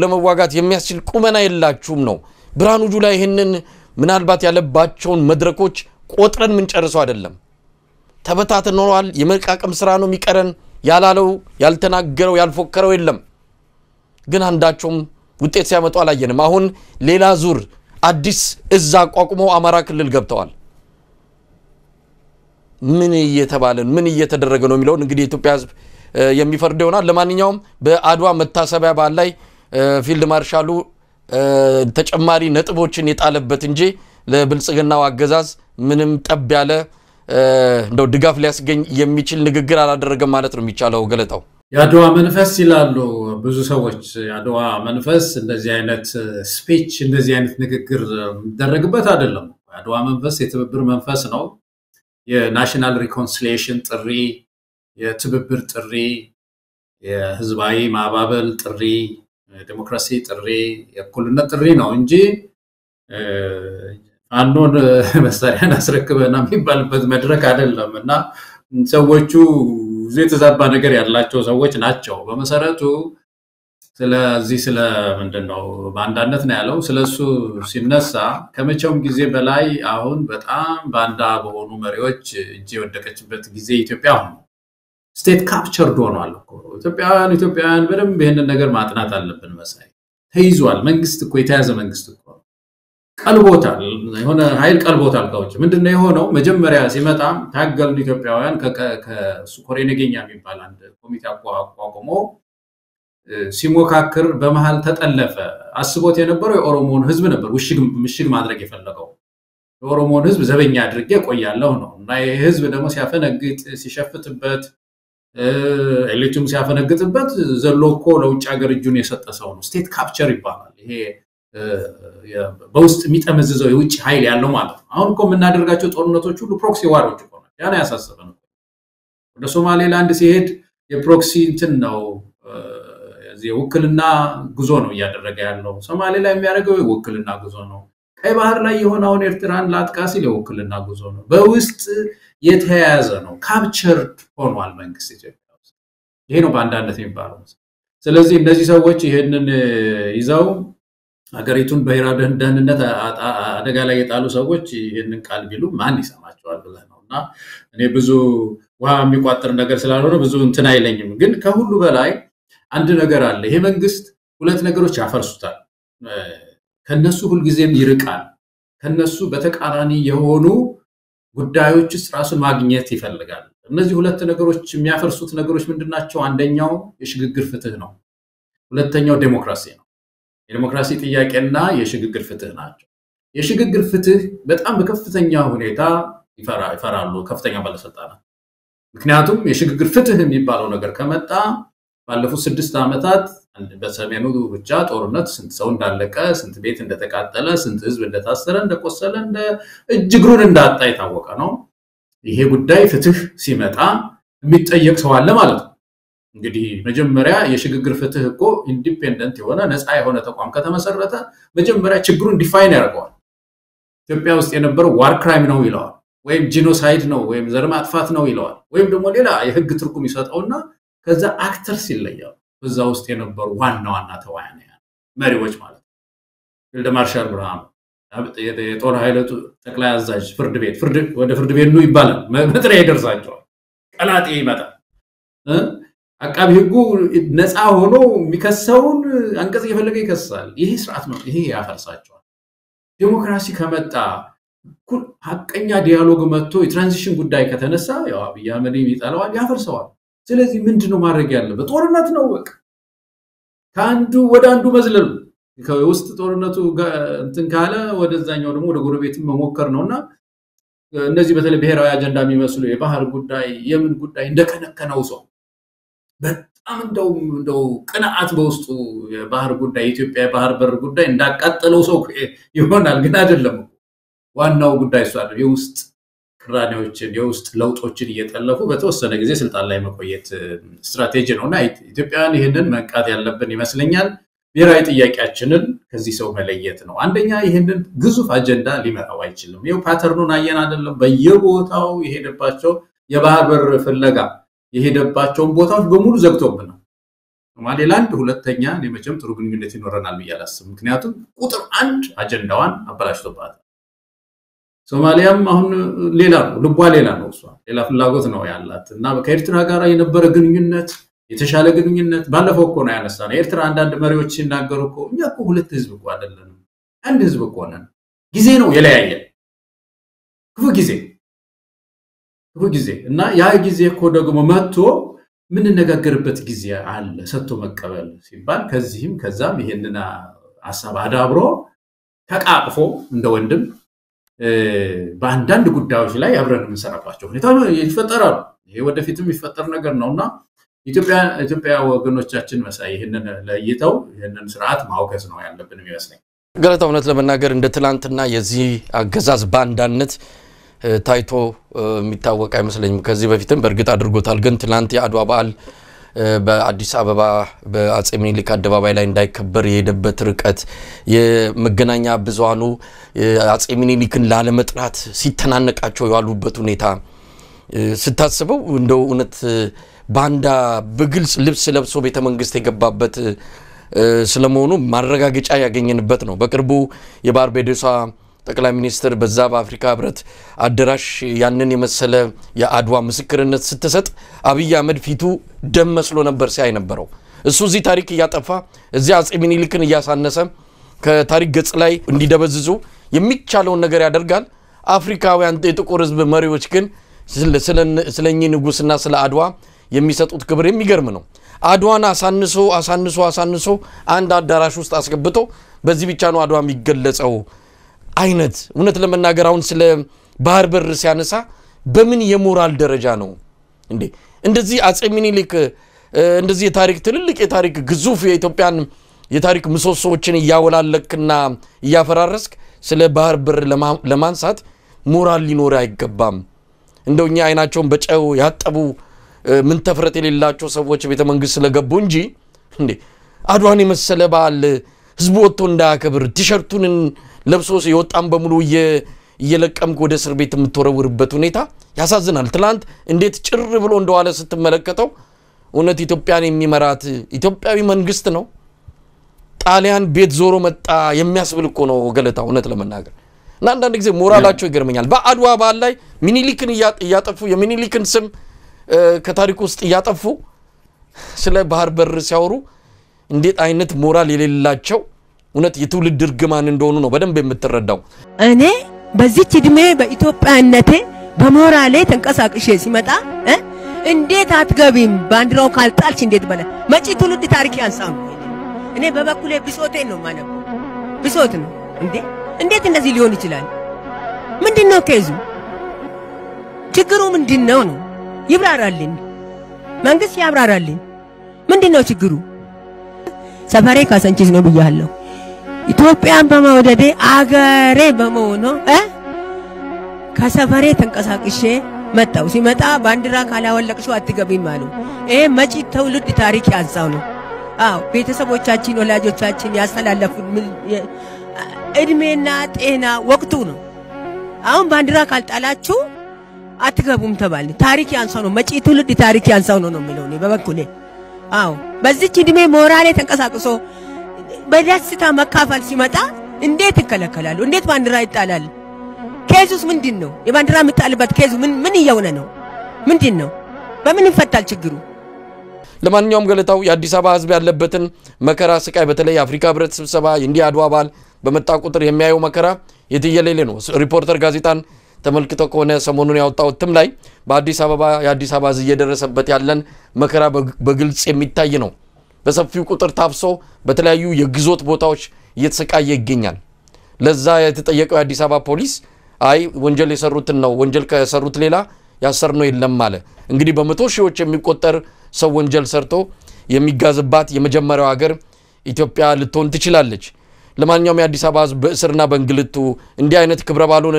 ለመዋጋት የሚያስችል ቁመና የላችሁም ነው ብርሃኑ ጁላ ይሄንን ምናልባት ያለባቸውን መድረኮች ቆጥረን ምን ጨርሰው አይደለም ተበታተነዋል የመልቃቀም ስራ ነው የሚቀረን ያላለው ያልተናገረው ያልፎከረው የለም ግን አንዳቸውም ውጤት ሲያመጡ አላየንም አሁን ሌላ ዙር አዲስ እዛ አቋቁሞ አማራ ክልል ገብተዋል ምን እየተባለን ምን እየተደረገ ነው የሚለው እንግዲህ ኢትዮጵያ ህዝብ የሚፈርድ ይሆናል ለማንኛውም በአድዋ መታሰቢያ በዓል ላይ ፊልድ ማርሻሉ ተጨማሪ ነጥቦችን የጣለበት እንጂ ለብልጽግናው አገዛዝ ምንም ጠብ ያለ እንደው ድጋፍ ሊያስገኝ የሚችል ንግግር አላደረገም ማለት ነው የሚቻለው ገለታው ያድዋ መንፈስ ይላሉ ብዙ ሰዎች ያድዋ መንፈስ እንደዚህ አይነት ስፒች እንደዚህ አይነት ንግግር ደረግበት አይደለም ያድዋ መንፈስ የትብብር መንፈስ ነው የናሽናል ሪኮንሲሊየሽን ጥሪ የትብብር ጥሪ የህዝባዊ ማባበል ጥሪ ዲሞክራሲ ጥሪ የእኩልነት ጥሪ ነው እንጂ አንዱን መሳሪያን አስረክበና የሚባልበት መድረክ አይደለምና ሰዎቹ የተዛባ ነገር ያላቸው ሰዎች ናቸው በመሰረቱ ስለዚህ ስለ ምንድነው ባንዳነት ነው ያለው ስለሱ ሲነሳ ከመቼውም ጊዜ በላይ አሁን በጣም ባንዳ በሆኑ መሪዎች እጅ ወደቀችበት ጊዜ ኢትዮጵያ አሁን ስቴት ካፕቸርድ ሆኗል እኮ ኢትዮጵያውያን በደንብ ይሄንን ነገር ማጥናት አለብን መሳይ ተይዟል መንግስት እኮ የተያዘ መንግስት እኮ ቀልቦታል የሆነ ኃይል ቀልቦታል ከውጭ ምንድነው የሆነው መጀመሪያ ሲመጣ ታገልን ኢትዮጵያውያን ከሱኮሬ ነገኛ የሚባል አንድ ኮሚቴ አቋቁሞ ሲሞካክር በመሃል ተጠለፈ አስቦት የነበረው የኦሮሞን ህዝብ ነበር ምሽግ ማድረግ የፈለገው የኦሮሞን ህዝብ ዘበኛ አድርጌ ቆያለሁ ነው እና ይሄ ህዝብ ደግሞ ሲያፈነግጥ ሲሸፍትበት ኤሊቱም ሲያፈነግጥበት ዘሎኮ ለውጭ ሀገር እጁን የሰጠ ሰው ነው ስቴት ካፕቸር ይባላል ይሄ በውስጥ የሚጠመዝዘው የውጭ ኃይል ያለው ማለት ነው አሁን እኮ የምናደርጋቸው ጦርነቶች ሁሉ ፕሮክሲ ዋሮች እኮ ነው ያና ያሳሰበን ወደ ሶማሌላንድ ሲሄድ የፕሮክሲ እንትን ነው የውክልና ጉዞ ነው ያደረገ ያለው ሶማሌ ላይ የሚያደርገው የውክልና ጉዞ ነው ቀይ ባህር ላይ የሆነውን ኤርትራን ላጥቃሲ ለውክልና ጉዞ ነው በውስጥ የተያያዘ ነው ካፕቸርድ ሆኗል መንግስት ኢትዮጵያ ውስጥ ይሄ ነው ባንዳነት የሚባለው ስለዚህ እነዚህ ሰዎች ይሄንን ይዘው ሀገሪቱን በኢራን ደህንነት አደጋ ላይ የጣሉ ሰዎች ይሄንን ቃል ቢሉ ማን ይሰማቸዋል ብለህ ነውና እኔ ብዙ ውሃ የሚቋጥር ነገር ስላልሆነ ብዙ እንትን አይለኝም ግን ከሁሉ በላይ አንድ ነገር አለ ይሄ መንግስት ሁለት ነገሮች ያፈርሱታል ከነሱ ሁሉ ጊዜም ይርቃል ከነሱ በተቃራኒ የሆኑ ጉዳዮች ራሱን ማግኘት ይፈልጋል እነዚህ ሁለት ነገሮች የሚያፈርሱት ነገሮች ምንድናቸው አንደኛው የሽግግር ፍትህ ነው ሁለተኛው ዲሞክራሲ ነው የዲሞክራሲ ጥያቄና የሽግግር ፍትህ ናቸው የሽግግር ፍትህ በጣም በከፍተኛ ሁኔታ ይፈራሉ ከፍተኛ ባለስልጣናት ምክንያቱም የሽግግር ፍትህ የሚባለው ነገር ከመጣ ባለፉት 6 አመታት በሰሜኑ ብቻ ጦርነት ስንት ሰው እንዳለቀ ስንት ቤት እንደተቃጠለ ስንት ህዝብ እንደታሰረ እንደቆሰለ እንደ እጅግሩን እንዳጣ የታወቀ ነው ይሄ ጉዳይ ፍትህ ሲመጣ የሚጠየቅ ሰው አለ ማለት ነው እንግዲህ መጀመሪያ የሽግግር ፍትህ እኮ ኢንዲፔንደንት የሆነ ነፃ የሆነ ተቋም ከተመሰረተ መጀመሪያ ችግሩን ዲፋይን ያደርጋል ኢትዮጵያ ውስጥ የነበረው ዋር ክራይም ነው ይላል ወይም ጂኖሳይድ ነው ወይም ዘር ማጥፋት ነው ይላል ወይም ደግሞ ሌላ የህግ ትርጉም ይሰጣውና ከዛ አክተርስ ይለያል በዛ ውስጥ የነበሩ ዋና ተዋናያን መሪዎች ማለት ነው ፊልድ ማርሻል ብርሃኑ የጦር ኃይለቱ ጠቅላይ አዛዥ ፍርድ ቤት ወደ ፍርድ ቤት ነው ይባላል መጥሪያ ይደርሳቸዋል ቀላጤ ይመጣል አቃቢ ህጉ ነፃ ሆኖ የሚከሰውን አንቀጽ እየፈለገ ይከሳል ይሄ ስርዓት ነው ይሄ ያፈርሳቸዋል ዲሞክራሲ ከመጣ ሐቀኛ ዲያሎግ መጥቶ የትራንዚሽን ጉዳይ ከተነሳ ያው አብይ አህመድ ይጣላዋል ያፈርሰዋል ስለዚህ ምንድነው ማድረግ ያለበት ጦርነት ነው በቃ ካንዱ ወደ አንዱ መዝለል ከውስጥ ጦርነቱ እንትን ካለ ወደዛኛው ደግሞ ወደ ጎረቤት መሞከር ነውና እነዚህ በተለይ ብሔራዊ አጀንዳ የሚመስሉ የባህር ጉዳይ የምን ጉዳይ እንደከነከነው ሰው በጣም እንደው ቅንዓት በውስጡ የባህር ጉዳይ ኢትዮጵያ የባህር በር ጉዳይ እንዳቃጠለው ሰው ይሆናል ግን አይደለም ዋናው ጉዳይ እሱ አይደል የውስጥ ቅራኔዎችን የውስጥ ለውጦችን እየጠለፉ በተወሰነ ጊዜ ስልጣን ላይ መቆየት ስትራቴጂ ነውና ኢትዮጵያውያን ይሄንን መንቃት ያለብን ይመስለኛል ብሔራዊ ጥያቄያችንን ከዚህ ሰው መለየት ነው አንደኛ ይሄንን ግዙፍ አጀንዳ ሊመራው አይችልም ይሄው ፓተርኑን አየን አይደለም በየቦታው የሄደባቸው የባህር በር ፍለጋ የሄደባቸውን ቦታዎች በሙሉ ዘግቶብናል ሶማሌላንድ ሁለተኛ ለመቼም ጥሩ ግንኙነት ይኖረናል በያላስብ ምክንያቱም ቁጥር 1 አጀንዳዋን አበላሽቶባታል ሶማሊያም አሁን ሌላ ነው ልቧ ሌላ ነው እሷ ሌላ ፍላጎት ነው ያላት እና ከኤርትራ ጋር የነበረ ግንኙነት የተሻለ ግንኙነት ባለፈው እኮ ነው ያነሳነው ኤርትራ አንዳንድ መሪዎች ሲናገሩ እኮ እኛ እኮ ሁለት ህዝብ እኮ አይደለም አንድ ህዝብ እኮ ነን ጊዜ ነው የለያየ ክፉ ጊዜ እና ያ ጊዜ እኮ ደግሞ መጥቶ ምን ነገርበት ጊዜ አለ ሰጥቶ መቀበል ሲባል ከዚህም ከዛም ይሄንና ሐሳብ አዳብሮ ተቃቅፎ እንደ ወንድም በአንዳንድ ጉዳዮች ላይ አብረን እንሰራባቸው ሁኔታዎች ይፈጠራሉ ይሄ ወደፊትም ይፈጠር ነገር ነውና ኢትዮጵያ ወገኖቻችን መሳይ ይሄንን ለይተው ይሄንን ስርዓት ማውገዝ ነው ያለብን የሚመስለኝ ገለታው እውነት ለመናገር እንደ ትላንትና የዚህ አገዛዝ ባንዳነት ታይቶ የሚታወቅ አይመስለኝም ከዚህ በፊትም በርግጥ አድርጎታል ግን ትላንት የአድዋ በዓል በአዲስ አበባ በአጼ ምኒልክ አደባባይ ላይ እንዳይከበር የሄደበት ርቀት የመገናኛ ብዙሃኑ አጼ ምኒልክን ላለመጥራት ሲተናነቃቸው ያሉበት ሁኔታ ስታስበው እንደው እውነት ባንዳ በግልጽ ልብስ ለብሶ ቤተ መንግስት የገባበት ስለመሆኑ ማረጋገጫ ያገኘንበት ነው በቅርቡ የባርቤዶሳ ጠቅላይ ሚኒስትር በዛ በአፍሪካ ህብረት አደራሽ ያንን የመሰለ የአድዋ ምስክርነት ስትሰጥ አብይ አህመድ ፊቱ ደም መስሎ ነበር ሲያይ ነበረው እሱ እዚህ ታሪክ ያጠፋ እዚህ አጼ ምኒልክን ያሳነሰ ከታሪክ ገጽ ላይ እንዲደበዝዙ የሚቻለውን ነገር ያደርጋል አፍሪካውያን የጥቁር ህዝብ መሪዎች ግን ስለኚህ ንጉስና ስለ አድዋ የሚሰጡት ክብር የሚገርም ነው አድዋን አሳንሶ አንድ አዳራሽ ውስጥ አስገብቶ በዚህ ብቻ ነው አድዋ የሚገለጸው አይነት እውነት ለመናገር አሁን ስለ ባህር በር ሲያነሳ በምን የሞራል ደረጃ ነው እንዴ እንደዚህ አጼ ምኒልክ እንደዚህ የታሪክ ትልልቅ የታሪክ ግዙፍ የኢትዮጵያን የታሪክ ምሰሶዎችን ያወላለክና ያፈራረስክ ስለ ባህር በር ለማንሳት ሞራል ሊኖር አይገባም እንደውኛ አይናቸውን በጨው ያጠቡ ምን ተፍረት የሌላቸው ሰዎች ቤተ መንግስት ስለገቡ እንጂ እንዴ አድዋን የመሰለ በዓል ህዝቡ ወጥቶ እንዳያከብር ቲሸርቱን ለብሶ የወጣም በሙሉ እየለቀምክ ወደ እስር ቤት የምትወረውርበት ሁኔታ ያሳዝናል ትላንት እንዴት ጭር ብሎ እንደዋለ ስትመለከተው እውነት ኢትዮጵያን የሚመራት ኢትዮጵያዊ መንግስት ነው ጣሊያን ቤት ዞሮ መጣ የሚያስብል እኮ ነው ገለታው እውነት ለመናገር እና አንዳንድ ጊዜ ሞራላቸው ይገርመኛል በአድዋ በዓል ላይ ምኒልክን ያጠፉ የሚኒልክን ስም ከታሪክ ውስጥ ያጠፉ ስለ ባህር በር ሲያወሩ እንዴት አይነት ሞራል የሌላቸው እውነት የትውልድ እርግማን እንደሆኑ ነው በደንብ የምትረዳው እኔ በዚህ እድሜ በኢትዮጵያነቴ በሞራሌ ተንቀሳቅሼ ሲመጣ እንዴት አትገቢም ባንዲራው ካልጣልሽ እንዴት በለ መጪ ትውልድ ታሪክ ያንሳው እኔ በበኩሌ ብሶቴን ነው ማለት ብሶት ነው እንዴት እንደዚህ ሊሆን ይችላል ምንድነው ከይዙ ችግሩ ምንድነው ነው ይብራራልኝ መንግስት ያብራራልኝ ምንድነው ችግሩ ሰፈሬ ካሰንቺስ ነው ብያለሁ ኢትዮጵያን በመውደዴ አገሬ በመሆኑ ከሰፈሬ ተንቀሳቅሼ መጣው ሲመጣ ባንዲራ ካላወለቅሽው አትገቢም አሉ ይሄ መጪ ትውልድ ታሪክ ያንሳው ነው አው ቤተሰቦቻችን ወላጆቻችን ያስተላለፉት እድሜና ጤና ወቅቱ ነው አሁን ባንዲራ ካልጣላችሁ አትገቡም ተባለ ታሪክ ያንሳው ነው መጪ ትውልድ ታሪክ ያንሳው ነው የሚለው ነው በበኩሌ አው በዚህ እድሜ ሞራሌ ተንቀሳቅሶ በደስታ መካፈል ሲመጣ እንዴት ይከለከላሉ እንዴት ባንዲራ ይጣላል ከኢየሱስ ምንድነው የባንዲራ ምጣልበት ከኢየሱስ ምን ይያውነ ነው ምንድነው በምን ይፈታል ችግሩ ለማንኛውም ገለታው የአዲስ አበባ ህዝብ ያለበትን መከራ ስቃይ በተለይ የአፍሪካ ህብረት ስብሰባ እንዲህ አድዋ በዓል በመጣ ቁጥር የሚያየው መከራ የትየለሌ ነው። ሪፖርተር ጋዜጣን ተመልክተው ከሆነ ሰሞኑን ያወጣው እትም ላይ በአዲስ አበባ የአዲስ አበባ ህዝብ እየደረሰበት ያለን መከራ በግልጽ የሚታይ ነው። በሰፊው ቁጥር ታፍሶ በተለያዩ የግዞት ቦታዎች እየተሰቃየ ይገኛል። ለዛ የተጠየቀው የአዲስ አበባ ፖሊስ አይ ወንጀል የሰሩትን ነው ወንጀል ከሰሩት ሌላ ያሰርነው የለም ማለት እንግዲህ በመቶ ሺዎች የሚቆጠር ሰው ወንጀል ሰርቶ የሚጋዝባት የመጀመሪያው ሀገር ኢትዮጵያ ልትሆን ትችላለች። ለማንኛውም የአዲስ አበባ ህዝብ በእስርና በእንግልቱ እንዲህ አይነት ክብረ በዓሉን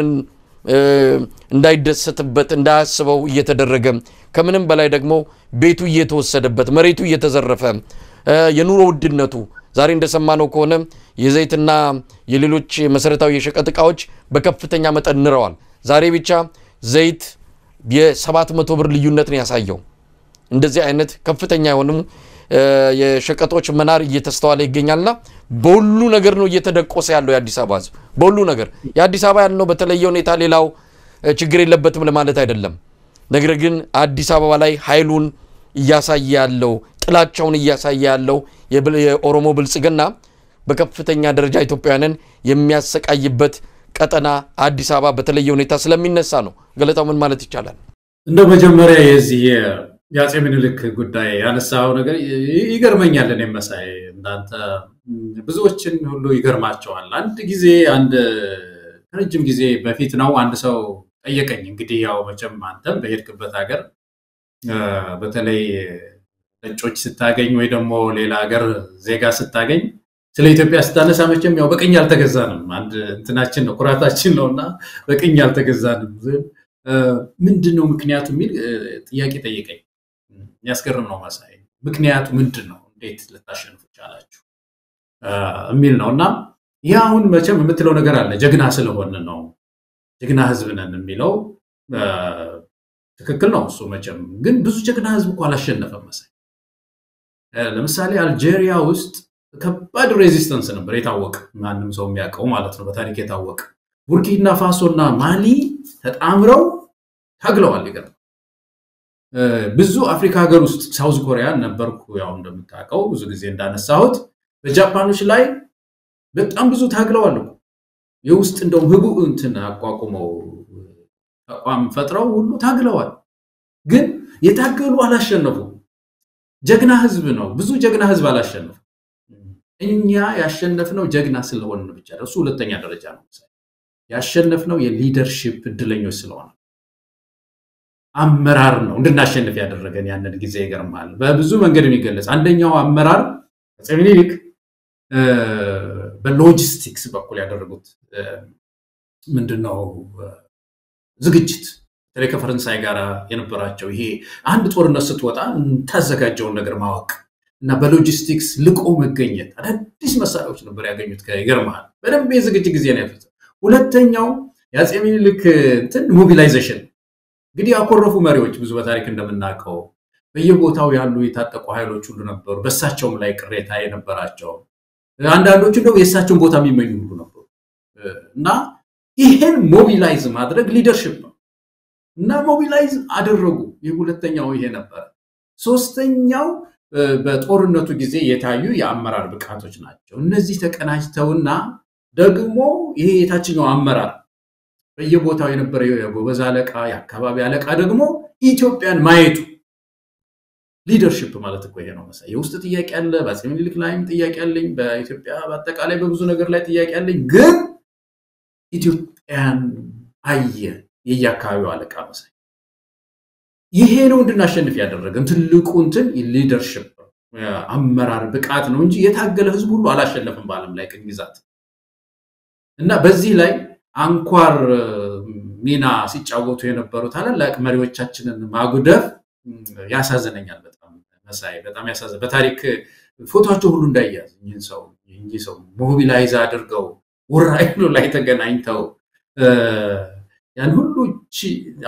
እንዳይደሰትበት እንዳያስበው እየተደረገ ከምንም በላይ ደግሞ ቤቱ እየተወሰደበት መሬቱ እየተዘረፈ የኑሮ ውድነቱ ዛሬ እንደሰማነው ከሆነ የዘይትና የሌሎች መሰረታዊ የሸቀጥ ዕቃዎች በከፍተኛ መጠን ንረዋል። ዛሬ ብቻ ዘይት የ700 ብር ልዩነት ነው ያሳየው። እንደዚህ አይነት ከፍተኛ የሆኑ የሸቀጦች መናር እየተስተዋለ ይገኛልና በሁሉ ነገር ነው እየተደቆሰ ያለው የአዲስ አበባ ህዝብ በሁሉ ነገር። የአዲስ አበባ ያለው በተለየ ሁኔታ ሌላው ችግር የለበትም ለማለት አይደለም። ነገር ግን አዲስ አበባ ላይ ኃይሉን እያሳየ ያለው ጥላቻውን እያሳየ ያለው የኦሮሞ ብልጽግና በከፍተኛ ደረጃ ኢትዮጵያውያንን የሚያሰቃይበት ቀጠና አዲስ አበባ በተለየ ሁኔታ ስለሚነሳ ነው። ገለታው ምን ማለት ይቻላል? እንደ መጀመሪያ የዚህ የአፄ ምኒልክ ጉዳይ ያነሳው ነገር ይገርመኛል። እኔ መሳይ እንዳንተ ብዙዎችን ሁሉ ይገርማቸዋል። አንድ ጊዜ አንድ ረጅም ጊዜ በፊት ነው አንድ ሰው ጠየቀኝ። እንግዲህ ያው መቼም አንተም በሄድክበት ሀገር በተለይ ነጮች ስታገኝ ወይ ደግሞ ሌላ ሀገር ዜጋ ስታገኝ ስለ ኢትዮጵያ ስታነሳ መቼም ያው በቅኝ አልተገዛንም አንድ እንትናችን ነው ኩራታችን ነውና በቅኝ አልተገዛንም ምንድነው ምክንያቱ የሚል ጥያቄ ጠየቀኝ። ያስገርም ነው መሳይ። ምክንያቱ ምንድነው እንዴት ልታሸንፉ ቻላችሁ የሚል ነውና ያውን መቼም የምትለው ነገር አለ ጀግና ስለሆነ ነው ጀግና ህዝብ ነን የሚለው ትክክል ነው። እሱ መቼም ግን ብዙ ጀግና ህዝብ እኮ አላሸነፈም መሳይ። ለምሳሌ አልጄሪያ ውስጥ ከባድ ሬዚስተንስ ነበር የታወቀ ማንንም ሰው የሚያውቀው ማለት ነው በታሪክ የታወቀ። ቡርኪና ፋሶና ማሊ ተጣምረው ታግለዋል። ይገርም ብዙ አፍሪካ ሀገር ውስጥ ሳውዝ ኮሪያ ነበርኩ ያው እንደምታውቀው ብዙ ጊዜ እንዳነሳሁት በጃፓኖች ላይ በጣም ብዙ ታግለዋል። የውስጥ እንደው ህቡ እንትን አቋቁመው ተቋም ፈጥረው ሁሉ ታግለዋል። ግን የታገሉ አላሸነፉ። ጀግና ህዝብ ነው ብዙ ጀግና ህዝብ አላሸነፉ። እኛ ያሸነፍነው ጀግና ስለሆነ ብቻ ነው። እሱ ሁለተኛ ደረጃ ነው። ያሸነፍነው የሊደርሺፕ እድለኞች ስለሆነ አመራር ነው እንድናሸንፍ ያደረገን ያንን ጊዜ ይገርማል። በብዙ መንገድ የሚገለጽ አንደኛው አመራር አፄ ምኒልክ በሎጂስቲክስ በኩል ያደረጉት ምንድነው ዝግጅት ተለይ ከፈረንሳይ ጋር የነበራቸው ይሄ አንድ ጦርነት ስትወጣ ታዘጋጀው ነገር ማወቅ እና በሎጂስቲክስ ልቆ መገኘት አዳዲስ መሳሪያዎች ነበር ያገኙት። ይገርማል በደንብ የዝግጅት ጊዜ ነው ያፈጸ። ሁለተኛው የአፄ ምኒልክ እንትን ሞቢላይዜሽን እንግዲህ ያኮረፉ መሪዎች ብዙ በታሪክ እንደምናውቀው በየቦታው ያሉ የታጠቁ ኃይሎች ሁሉ ነበሩ። በእሳቸውም ላይ ቅሬታ የነበራቸው አንዳንዶቹ እንደው የእሳቸውን ቦታ የሚመኙ ሁሉ ነበሩ እና ይሄን ሞቢላይዝ ማድረግ ሊደርሺፕ ነው እና ሞቢላይዝ አደረጉ። የሁለተኛው ይሄ ነበር። ሶስተኛው በጦርነቱ ጊዜ የታዩ የአመራር ብቃቶች ናቸው። እነዚህ ተቀናጅተውና ደግሞ ይሄ የታችኛው አመራር በየቦታው የነበረው የጎበዝ አለቃ የአካባቢ አለቃ ደግሞ ኢትዮጵያን ማየቱ ሊደርሺፕ ማለት እኮ ይሄ ነው መሳይ። የውስጥ ጥያቄ አለ በአፄ ምኒልክ ላይም ጥያቄ አለኝ በኢትዮጵያ በአጠቃላይ በብዙ ነገር ላይ ጥያቄ አለኝ። ግን ኢትዮጵያን አየ የያካባቢው አለቃ መሳይ። ይሄ ነው እንድናሸንፍ ያደረገን ትልቁ እንትን ሊደርሺፕ አመራር ብቃት ነው እንጂ የታገለ ህዝብ ሁሉ አላሸነፈም በዓለም ላይ ቅኝ ግዛት። እና በዚህ ላይ አንኳር ሚና ሲጫወቱ የነበሩ ታላላቅ መሪዎቻችንን ማጉደፍ ያሳዝነኛል በጣም መሳይ። በጣም ያሳዝነ በታሪክ ፎቶአቸው ሁሉ እንዳይያዝ እንጂ ሰው ሞቢላይዝ አድርገው ወራይሉ ላይ ተገናኝተው ያን ሁሉ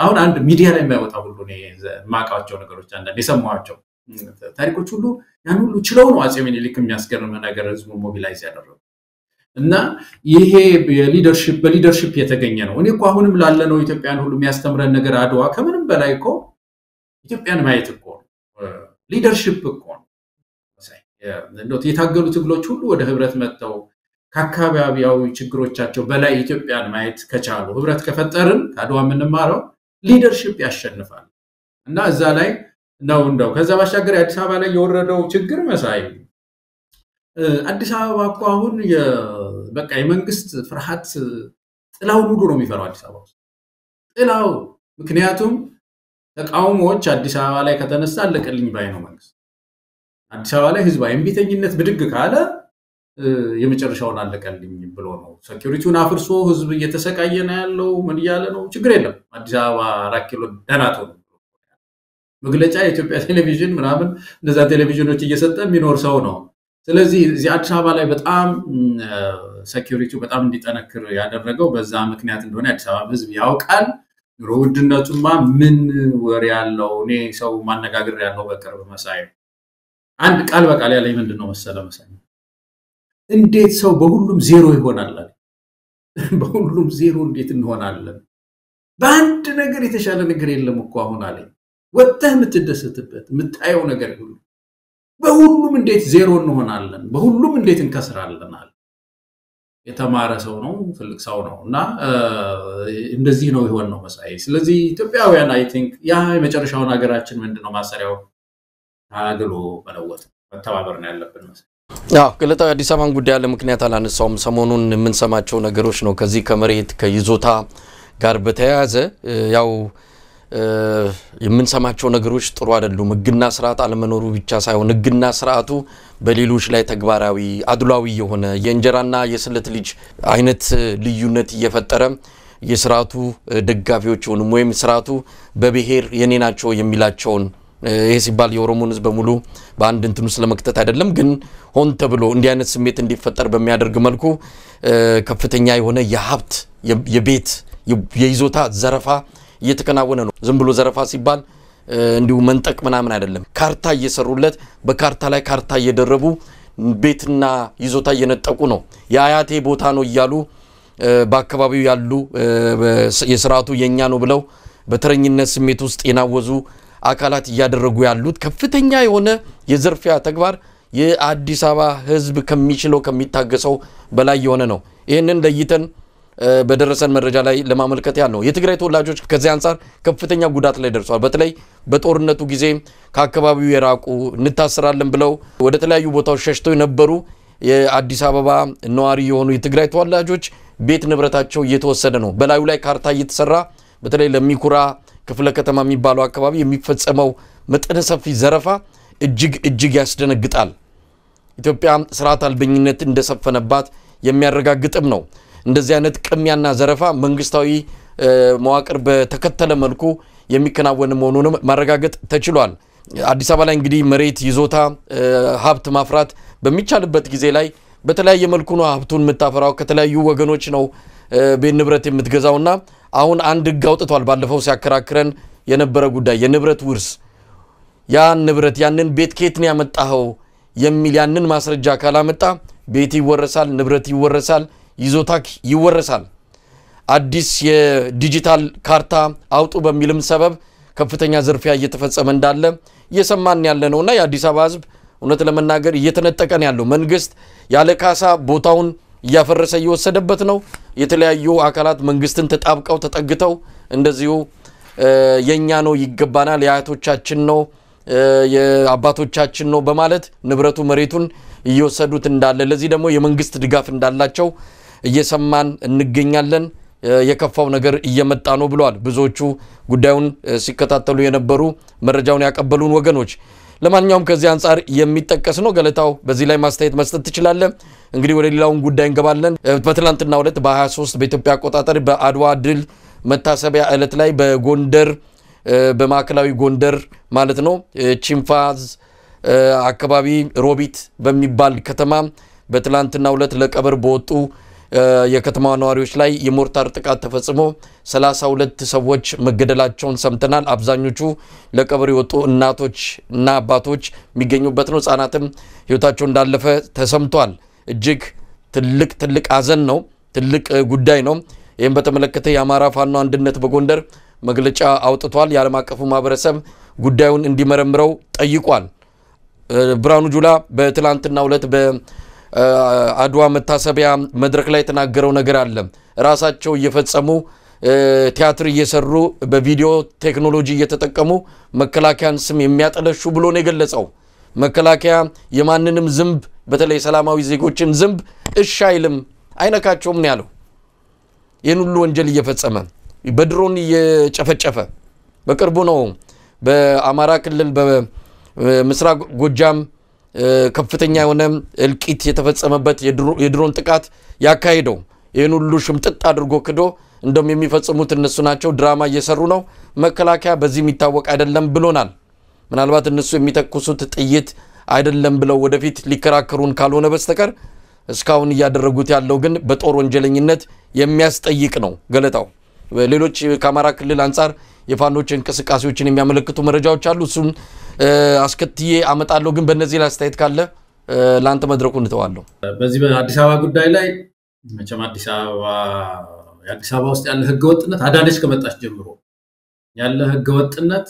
አሁን አንድ ሚዲያ ላይ የማይወጣ ሁሉ ነው ማቃቸው ነገሮች አንዳንድ የሰማዋቸው ታሪኮች ሁሉ ያን ሁሉ ችለው ነው አፄ ምኒልክ የሚያስገርም ነገር ህዝቡ ሞቢላይዝ ያደረገው። እና ይሄ በሊደርሺፕ የተገኘ ነው። እኔ እኮ አሁንም ላለ ነው ኢትዮጵያን ሁሉ የሚያስተምረን ነገር አድዋ ከምንም በላይ እኮ ኢትዮጵያን ማየት እኮ ሊደርሺፕ እኮ ነው እንደው የታገሉ ትግሎች ሁሉ ወደ ህብረት መጥተው ከአካባቢያዊ ችግሮቻቸው በላይ ኢትዮጵያን ማየት ከቻሉ ህብረት ከፈጠርን አድዋ ምንማረው ሊደርሺፕ ያሸንፋል እና እዛ ላይ ነው እንደው ከዛ ባሻገር አዲስ አበባ ላይ የወረደው ችግር መሳይ አዲስ አበባ እኮ አሁን በቃ የመንግስት ፍርሃት ጥላው ሁሉ ነው የሚፈራው አዲስ አበባ ጥላው ምክንያቱም ተቃውሞዎች አዲስ አበባ ላይ ከተነሳ አለቀልኝ ባይ ነው መንግስት አዲስ አበባ ላይ ህዝባዊ እምቢተኝነት ብድግ ካለ የመጨረሻውን አለቀልኝ ብሎ ነው ሴኩሪቲውን አፍርሶ ህዝብ እየተሰቃየ ነው ያለው ምን ያለ ነው ችግር የለም አዲስ አበባ 4 ኪሎ ደናቶ መግለጫ የኢትዮጵያ ቴሌቪዥን ምናምን እንደዛ ቴሌቪዥኖች እየሰጠ የሚኖር ሰው ነው ስለዚህ እዚህ አዲስ አበባ ላይ በጣም ሴኩሪቲው በጣም እንዲጠነክር ያደረገው በዛ ምክንያት እንደሆነ አዲስ አበባ ህዝብ ያውቃል ኑሮ ውድነቱማ ምን ወሬ ያለው እኔ ሰው ማነጋገር ያለው በቅርብ መሳይ አንድ ቃል በቃል ያለኝ ምንድነው መሰለ መሳይ እንዴት ሰው በሁሉም ዜሮ ይሆናል በሁሉም ዜሮ እንዴት እንሆናለን በአንድ ነገር የተሻለ ነገር የለም እኮ አሁን አለኝ ወጥተህ የምትደሰትበት የምታየው ነገር ሁሉ በሁሉም እንዴት ዜሮ እንሆናለን በሁሉም እንዴት እንከስራለን አለ የተማረ ሰው ነው ትልቅ ሰው ነውና እንደዚህ ነው ይሆን ነው መሳይ ስለዚህ ኢትዮጵያውያን አይ ቲንክ ያ የመጨረሻውን ሀገራችን ምንድነው ማሰሪያው አገሎ በለወጥ መተባበር ነው ያለብን መሳይ ገለታው አዲስ አበባን ጉዳይ ያለ ምክንያት አላነሳውም ሰሞኑን የምንሰማቸው ነገሮች ነው ከዚህ ከመሬት ከይዞታ ጋር በተያያዘ ያው የምንሰማቸው ነገሮች ጥሩ አይደሉም ህግና ስርዓት አለመኖሩ ብቻ ሳይሆን ህግና ስርዓቱ በሌሎች ላይ ተግባራዊ አድሏዊ የሆነ የእንጀራና የስለት ልጅ አይነት ልዩነት እየፈጠረ የስርዓቱ ደጋፊዎች ሆነው ወይም ስርዓቱ በብሔር የኔናቸው የሚላቸውን ይሄ ሲባል የኦሮሞን ህዝብ በሙሉ በአንድ እንትኑ ስለመክተት አይደለም ግን ሆን ተብሎ እንዲህ አይነት ስሜት እንዲፈጠር በሚያደርግ መልኩ ከፍተኛ የሆነ የሀብት የቤት የይዞታ ዘረፋ እየተከናወነ ነው ዝም ብሎ ዘረፋ ሲባል እንዲሁ መንጠቅ ምናምን አይደለም ካርታ እየሰሩለት በካርታ ላይ ካርታ እየደረቡ ቤትና ይዞታ እየነጠቁ ነው የአያቴ ቦታ ነው ይያሉ በአካባቢው ያሉ የስርዓቱ የኛ ነው ብለው በተረኝነት ስሜት ውስጥ የናወዙ አካላት ያደረጉ ያሉት ከፍተኛ የሆነ የዘርፊያ ተግባር የአዲስ አበባ ህዝብ ከሚችለው ከሚታገሰው በላይ የሆነ ነው ይሄንን ለይተን በደረሰን መረጃ ላይ ለማመልከት ያለው የትግራይ ተወላጆች ከዚህ አንፃር ከፍተኛ ጉዳት ላይ ደርሷል በተለይ በጦርነቱ ጊዜ ከአካባቢው የራቁ እንታሰራለን ብለው ወደ ተለያዩ ቦታዎች ሸሽተው የነበሩ የአዲስ አበባ ነዋሪ የሆኑ የትግራይ ተወላጆች ቤት ንብረታቸው እየተወሰደ ነው በላዩ ላይ ካርታ እየተሰራ በተለይ ለሚኩራ ክፍለ ከተማ የሚባለው አካባቢ የሚፈጸመው መጠነ ሰፊ ዘረፋ እጅግ ያስደነግጣል ኢትዮጵያ ስርዓት አልበኝነት እንደሰፈነባት የሚያረጋግጥም ነው እንደዚህ አይነት ቅሚያና ዘረፋ መንግስታዊ መዋቅር በተከተለ መልኩ የሚከናወን መሆኑን ማረጋገጥ ተችሏል አዲስ አበባ ላይ እንግዲህ መሬት ይዞታ ሀብት ማፍራት በሚቻልበት ጊዜ ላይ በተለያየ መልኩ ነው ሀብቱን መታፈራው ከተለያዩ ወገኖች ነው በንብረት የምትገዛውና አሁን አንድ ህግ አውጥቷል ባለፈው ሲያከራክረን የነበረ ጉዳይ የንብረት ውርስ ያን ንብረት ያንን ቤት ከየት ነው ያመጣው የሚል ያንን ማስረጃ ካላመጣ ቤት ይወረሳል ንብረት ይወረሳል ይዞታ ይወረሳል አዲስ የዲጂታል ካርታ አውጡ በሚልም ሰበብ ከፍተኛ ዘርፊያ እየተፈጸመ እንዳለ እየሰማን ያለ ነውና የአዲስ አበባ ህዝብ እውነት ለመናገር እየተነጠቀን ያለው መንግስት ያለ ካሳ ቦታውን ያፈረሰ እየወሰደበት ነው የተለያዩ አካላት መንግስትን ተጣብቀው ተጠግተው እንደዚሁ የኛ ነው ይገባናል ያያቶቻችን ነው የአባቶቻችን ነው በማለት ንብረቱ መሬቱን እየወሰዱት እንዳለ ለዚህ ደግሞ የመንግስት ድጋፍ እንዳላቸው እየሰማን እንገኛለን የከፋው ነገር እየመጣ ነው ብለዋል ብዙዎቹ ጉዳዩን ሲከታተሉ የነበሩ መረጃውን ያቀበሉን ወገኖች ለማንኛውም ከዚህ አንፃር የሚጠቀስ ነው ገለታው በዚህ ላይ ማስተያየት መስጠት ትችላለ እንግዲህ ወደ ሌላውን ጉዳይ እንገባለን በትላንትናው ዕለት በ23 በኢትዮጵያ አቆጣጠር በአድዋ ድል መታሰቢያ ዕለት ላይ በጎንደር በማዕከላዊ ጎንደር ማለት ነው ቺምፋዝ አካባቢ ሮቢት በሚባል ከተማ በትላንትናው ዕለት ለቀብር በወጡ የከተማው ነዋሪዎች ላይ የሞርታር ጥቃት ተፈጽሞ 32 ሰዎች መገደላቸውን ሰምተናል አብዛኞቹ ለቀብር የወጡ እናቶች እና አባቶች የሚገኙበት ነው ህፃናትም ህይወታቸው እንዳለፈ ተሰምቷል እጅግ ትልቅ አዘን ነው ትልቅ ጉዳይ ነው ይሄን በተመለከተ የአማራ ፋኖ አንድነት በጎንደር መግለጫ አውጥቷል የዓለም አቀፉ ማህበረሰብ ጉዳዩን እንዲመረምረው ጠይቋል ብርሃኑ ጁላ በትላንትናው ዕለት በአድዋ መታሰቢያ መድረክ ላይ የተናገረው ነገር አለ ራሳቸው እየፈጸሙ ቲያትር እየሰሩ በቪዲዮ ቴክኖሎጂ እየተጠቀሙ መከላከያን ስም የሚያጠለሹ ብሎ ነው የገለጸው መከላከያ የማንንም ዝምብ በተለይ ሰላማዊ ዜጎችን ዝምብ እሺ አይልም አይነካቸውም ነው ያለው ይህን ሁሉ ወንጀል እየፈጸመ በድሮን እየጨፈጨፈ በቅርቡ ነው በአማራ ክልል በምስራቅ ጎጃም ከፍተኛ የሆነ እልቂት የተፈጸመበት የድሮን ጥቃት ያካሄደው ይህን ሁሉ ሽምጥጥ አድርጎ ክዶ እንደም የሚፈጽሙት እነሱ ናቸው ድራማ እየሰሩ ነው መከላከያ በዚህ የሚታወቅ አይደለም ብሎናል ምናልባት እነሱ የሚተኩሱት ጥይት አይደለም ብለው ወደፊት ሊከራከሩን ካልሆነ በስተቀር እስካሁን ያደረጉት ያለው ግን በጦር ወንጀለኝነት የሚያስጠይቅ ነው ገለታው ሌሎች ከአማራ ክልል አንፃር የፋኖች እንቅስቃሴዎችን የሚያመለክቱ መረጃዎች አሉ እሱን አስከትዬ አመጣለሁ ግን በእነዚህ ላይ አስተያየት ካለ ላንተ መድረኩን ተዋለሁ በዚህ በአዲስ አበባ ጉዳይ ላይ መቼም አዲስ አበባ ውስጥ ያለ ህገወጥነት አዳነች ከመጣች ጀምሮ ያለ ህገወጥነት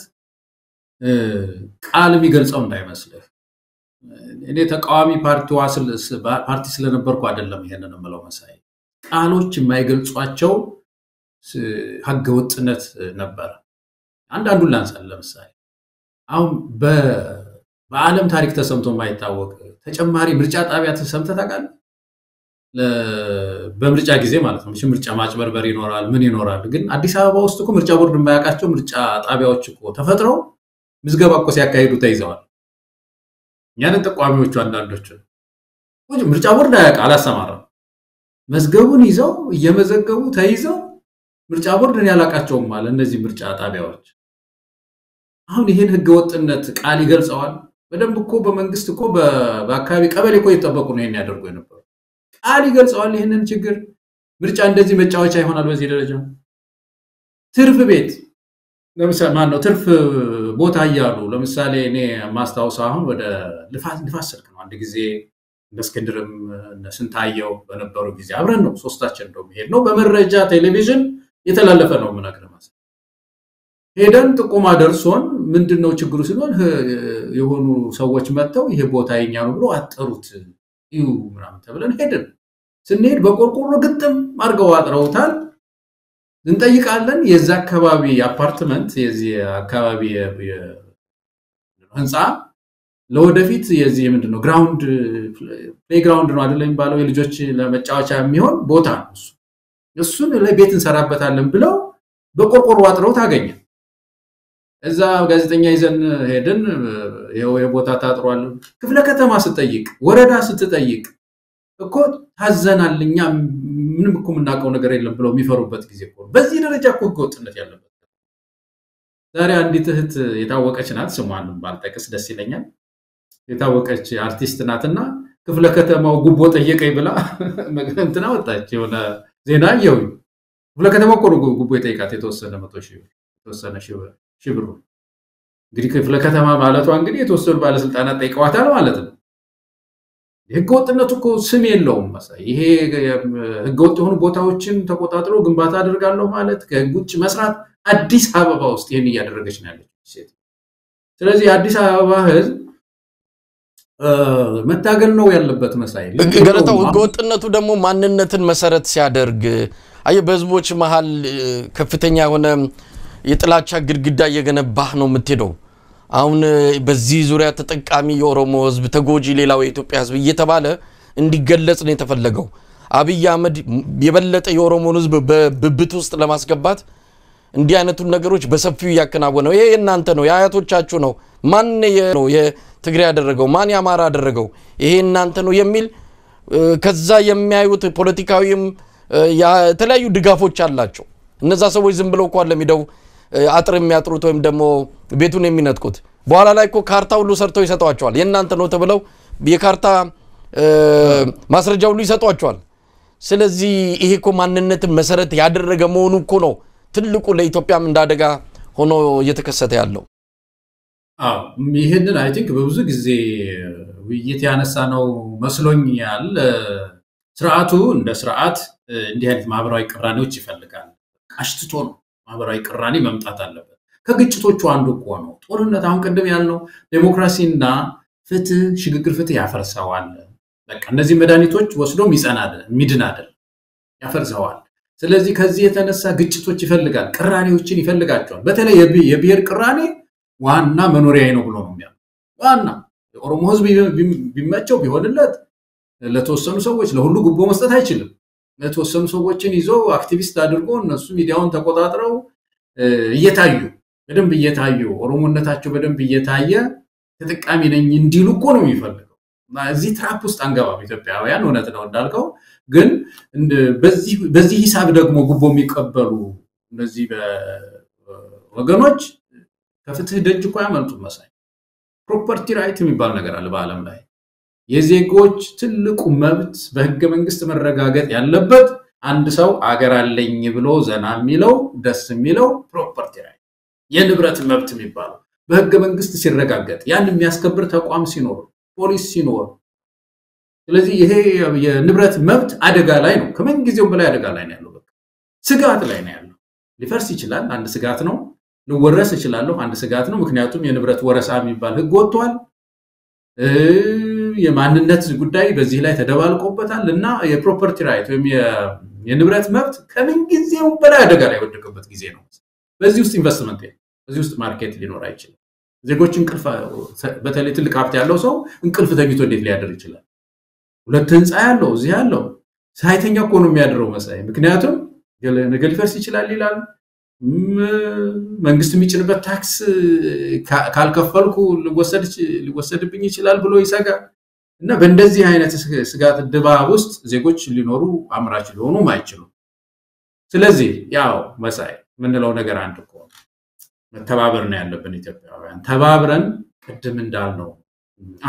ቃል የሚገልጸው እንዳይመስልህ እኔ ተቃዋሚ ፓርቲ ስለነበርኩ አይደለም ይሄንን ማለት መሳይ ቃሎች የማይገልጿቸው ህገወጥነት ነበር አንዳንዱን ላንሳል ለምሳሌ አሁን በዓለም ታሪክ ተሰምቶ የማይታወቅ ተጨማሪ ምርጫ ጣቢያ ተሰምተህ ታውቃለህ በምርጫ ጊዜ ማለት ነው ምርጫ ማጭበርበር ይኖራል ምን ይኖራል ግን አዲስ አበባ ውስጥ እኮ ምርጫ ቦርድ የማያውቃቸው ምርጫ ጣቢያዎች እኮ ተፈጥረው ምዝገባ እኮ ሲያካሂዱ ተይዘዋል ያንን ተቋሚዎቹ አንዳንዶቹ ምርጫ ቦርድ አላሰማራም መዝገቡን ይዘው እየመዘገቡ ተይዘው ምርጫ ቦርድን ያላቃቸውም ማለት እነዚህ ምርጫ ጣቢያዎች አሁን ይሄን ህገወጥነት ቃል ይገልጸዋል በደንብ እኮ በመንግስት እኮ በአካባቢ ቀበሌ እኮ ይተጠበቁ ነው ይሄን ያደርጉ የነበሩ ቃል ይገልጸዋል ይሄንን ችግር ምርጫ እንደዚህ መጫወቻ ይሆናል በዚህ ደረጃ ትርፍ ቤት ለምሳሌ ማን ነው ትርፍ ቦታ ያያሉ ለምሳሌ እኔ ማስታወሳው አሁን ወደ ልፋት ስልክ ነው አንድ ጊዜ እንደስከንድርም እንደስንታየው በነበሩ ጊዜ አብረን ነው ሶስታችን እንደው ሄድ ነው በመረጃ ቴሌቪዥን የተላለፈ ነው ምናክረማስ ሄደን ጥቆማ ደርሶን ምንድነው ችግሩ ሲሆን የሆኑ ሰዎች መጥተው ይሄ ቦታ የኛ ነው ብሎ አጠሩት እዩ ምናምን ተብለን ሄደን ስንሄድ በቆርቆሮ ግጥም አርገው አጥረውታል እንጠይቃለን የዛ አካባቢ አፓርትመንት የዚህ አካባቢ ህንጻ ለወደፊት የዚህ ምንድነው ግራውንድ ፕሌግራውንድ ነው አይደለም የሚባለው የልጆች ለመጫወቻ የሚሆን ቦታ ነው እሱን ለቤት እንሰራበታለን ብለው በቆርቆሮ አጥረው ታገኘ እዛ ጋዜጠኛ ይዘን ሄደን ይሄው የቦታ ታጥሯል ክፍለ ከተማ ስትጠይቅ ወረዳ ስትጠይቅ እኮ ታዘናልኛ ምንም እኮ ምናቀው ነገር የለም ብለው የሚፈሩበት ጊዜ እኮ በዚህ ደረጃ እኮ ህገወጥነት ያለበት ዛሬ አንዲት እህት የታወቀች ናት ስሟን ባልጠቅስ ደስ ይለኛል የታወቀች አርቲስት ናትና ክፍለ ከተማው ጉቦ ጠየቀኝ ብላ እንትና ወጣች የሆነ ዜና ያየው ክፍለ ከተማው እኮ ጉቦ የጠየቃት የተወሰነ 100,000 የተወሰነ ሺህ ብር እንግዲህ ክፍለ ከተማ ማለቷ እንግዲህ የተወሰኑ ባለስልጣናት ጠይቀዋታል ማለት ነው ህገወጥነቱ እኮ ስም የለውም መሳይ ይሄ ህገወጥ የሆኑ ቦታዎችን ተቆጣጥሮ ግንባታ አድርጋለሁ ማለት ከጉጭ መስራት አዲስ አበባ ውስጥ ይሄን ያደረገች ነው ያለች ሴት ስለዚህ አዲስ አበባ ህዝብ መታገል ነው ያለበት መሳይ ገለታው ህገወጥነቱ ደግሞ ማንነትን መሰረት ሲያደርግ አይ በህዝቦች መሃል ከፍተኛ ሆነ የጥላቻ ግድግዳ እየገነባህ ነው የምትሄደው አሁን በዚህ ዙሪያ ተጠቃሚ የኦሮሞ ህዝብ ተጎጂ ሌላው የኢትዮጵያ ህዝብ እየተባለ እንዲገለጽ ነው የተፈለገው አብይ አህመድ የበለጠ የኦሮሞን ህዝብ በብብት ውስጥ ለማስገባት እንዲህ አይነቱ ነገሮች በሰፊው ያከናወነው ይሄ እናንተ ነው ያያቶቻችሁ ነው ማን ነው የትግሬ ያደረገው ማን ያማራ ያደረገው ይሄ እናንተ ነው የሚል ከዛ የሚያዩት ፖለቲካዊም የተለያዩ ድጋፎች አላቸው እነዛ ሰዎች ዝም ብለው እንኳን ለሚደው አጥር የሚያጥሩት ወይም ደግሞ ቤቱን የሚነጥቁት በኋላ ላይ እኮ ካርታ ሁሉ ሰርተው ይሰጧቸዋል የእናንተ ነው ተብለው የካርታ ማስረጃ ሁሉ ይሰጧቸዋል ስለዚህ ይሄ እኮ ማንነትን መሰረት ያደረገ መሆኑ እኮ ነው ትልቁ ለኢትዮጵያም እንዳደጋ ሆኖ እየተከሰተ ያለው ይሄንን አይ ቲንክ በብዙ ጊዜ ውይይት ያነሳ ነው መስሎኛል ስርዓቱ እንደ ስርዓት እንዲህ አይነት ማህበራዊ ቅራኔዎች ይፈልጋል አሽትቶ ነው ማህበራዊ ቅራኔ መምጣት አለበት ከግጭቶቹ አንዱ እኮ ነው ጦርነት አሁን ቀደም ያልነው ዴሞክራሲና ፍትህ ሽግግር ፍትህ ያፈርሰዋል በቃ እነዚህ መድኃኒቶች ወስዶ ሚድን አይደል ያፈርሰዋል ስለዚህ ከዚህ የተነሳ ግጭቶች ይፈልጋል ቅራኔዎችን ይፈልጋቸዋል በተለይ የብሔር ቅራኔ ዋና መኖሪያዬ ነው ብሎ ነው የሚያምነው ዋና የኦሮሞ ህዝብ ቢመቸው ቢሆንለት ለተወሰኑ ሰዎች ለሁሉ ጉቦ መስጠት አይችልም ለተወሰኑ ሰዎችን ይዞ አክቲቪስት አድርጎ እነሱ ሚዲያውን ተቆጣጥረው እየታዩ በደንብ እየታዩ ኦሮሞነታቸው በደንብ እየታየ ተጠቃሚ ነኝ እንዲሉ እኮ ነው የሚፈልገው እዚህ ትራፕ ውስጥ አንገባም ኢትዮጵያውያን እውነት ነው እንዳልከው ግን በዚህ ሂሳብ ደግሞ ጉቦ የሚቀበሉ እነዚህ ወገኖች ከፍትህ ደጅ እኮ ያመልጡ መሳይ ፕሮፐርቲ ራይት የሚባል ነገር አለ በአለም ላይ የዜጎች ትልቁ መብት በህገ መንግስት መረጋገጥ ያለበት አንድ ሰው አገር አለኝ ብሎ ዘና የሚለው ደስ የሚለው ፕሮፐርቲ ራይት የንብረት መብት የሚባለው በህገ መንግስት ሲረጋገጥ ያን የሚያስከብር ተቋም ሲኖር ፖሊስ ሲኖር ስለዚህ ይሄ የንብረት መብት አደጋ ላይ ነው ከምን ጊዜው በላይ አደጋ ላይ ነው ያለው በቃ ስጋት ላይ ነው ያለው ሊፈርስ ይችላል አንድ ስጋት ነው ልወረስ ይችላል አንድ ስጋት ነው ምክንያቱም የንብረት ወረሳ የሚባል ህግ ወጥቷል የማንነት ጉዳይ በዚህ ላይ ተደባልቆበታልና የፕሮፐርቲ ራይት ወይም የንብረት መብት ከምን ጊዜው በላይ አደጋ ላይ ወደቀበት ጊዜ ነው በዚህ ውስጥ ኢንቨስትመንት በዚህ ውስጥ ማርኬት ሊኖር አይችልም ዜጎች እንቅልፍ በተለይ ትልቅ ሀብት ያለው ሰው እንቅልፍ ተኝቶ እንዴት ሊያደር ይችላል ሁለት ህንጻ ያለው እዚህ ያለው ሳይተኛ እኮ ነው የሚያድረው መሳይ ምክንያቱም ነገ ሊፈርስ ይችላል ይላል መንግስት የሚጭንበት ታክስ ካልከፈልኩ ሊወሰድብኝ ይችላል ብሎ ይሰጋል እና በእንደዚህ አይነት ስጋት ድባብ ውስጥ ዜጎች ሊኖሩ አምራች ሊሆኑ ማይችሉ ስለዚህ ያው መሳይ ምንለው ነገር አንድ እኮ መተባበር ነው ያለብን ኢትዮጵያውያን ተባብረን ቅድም እንዳልነው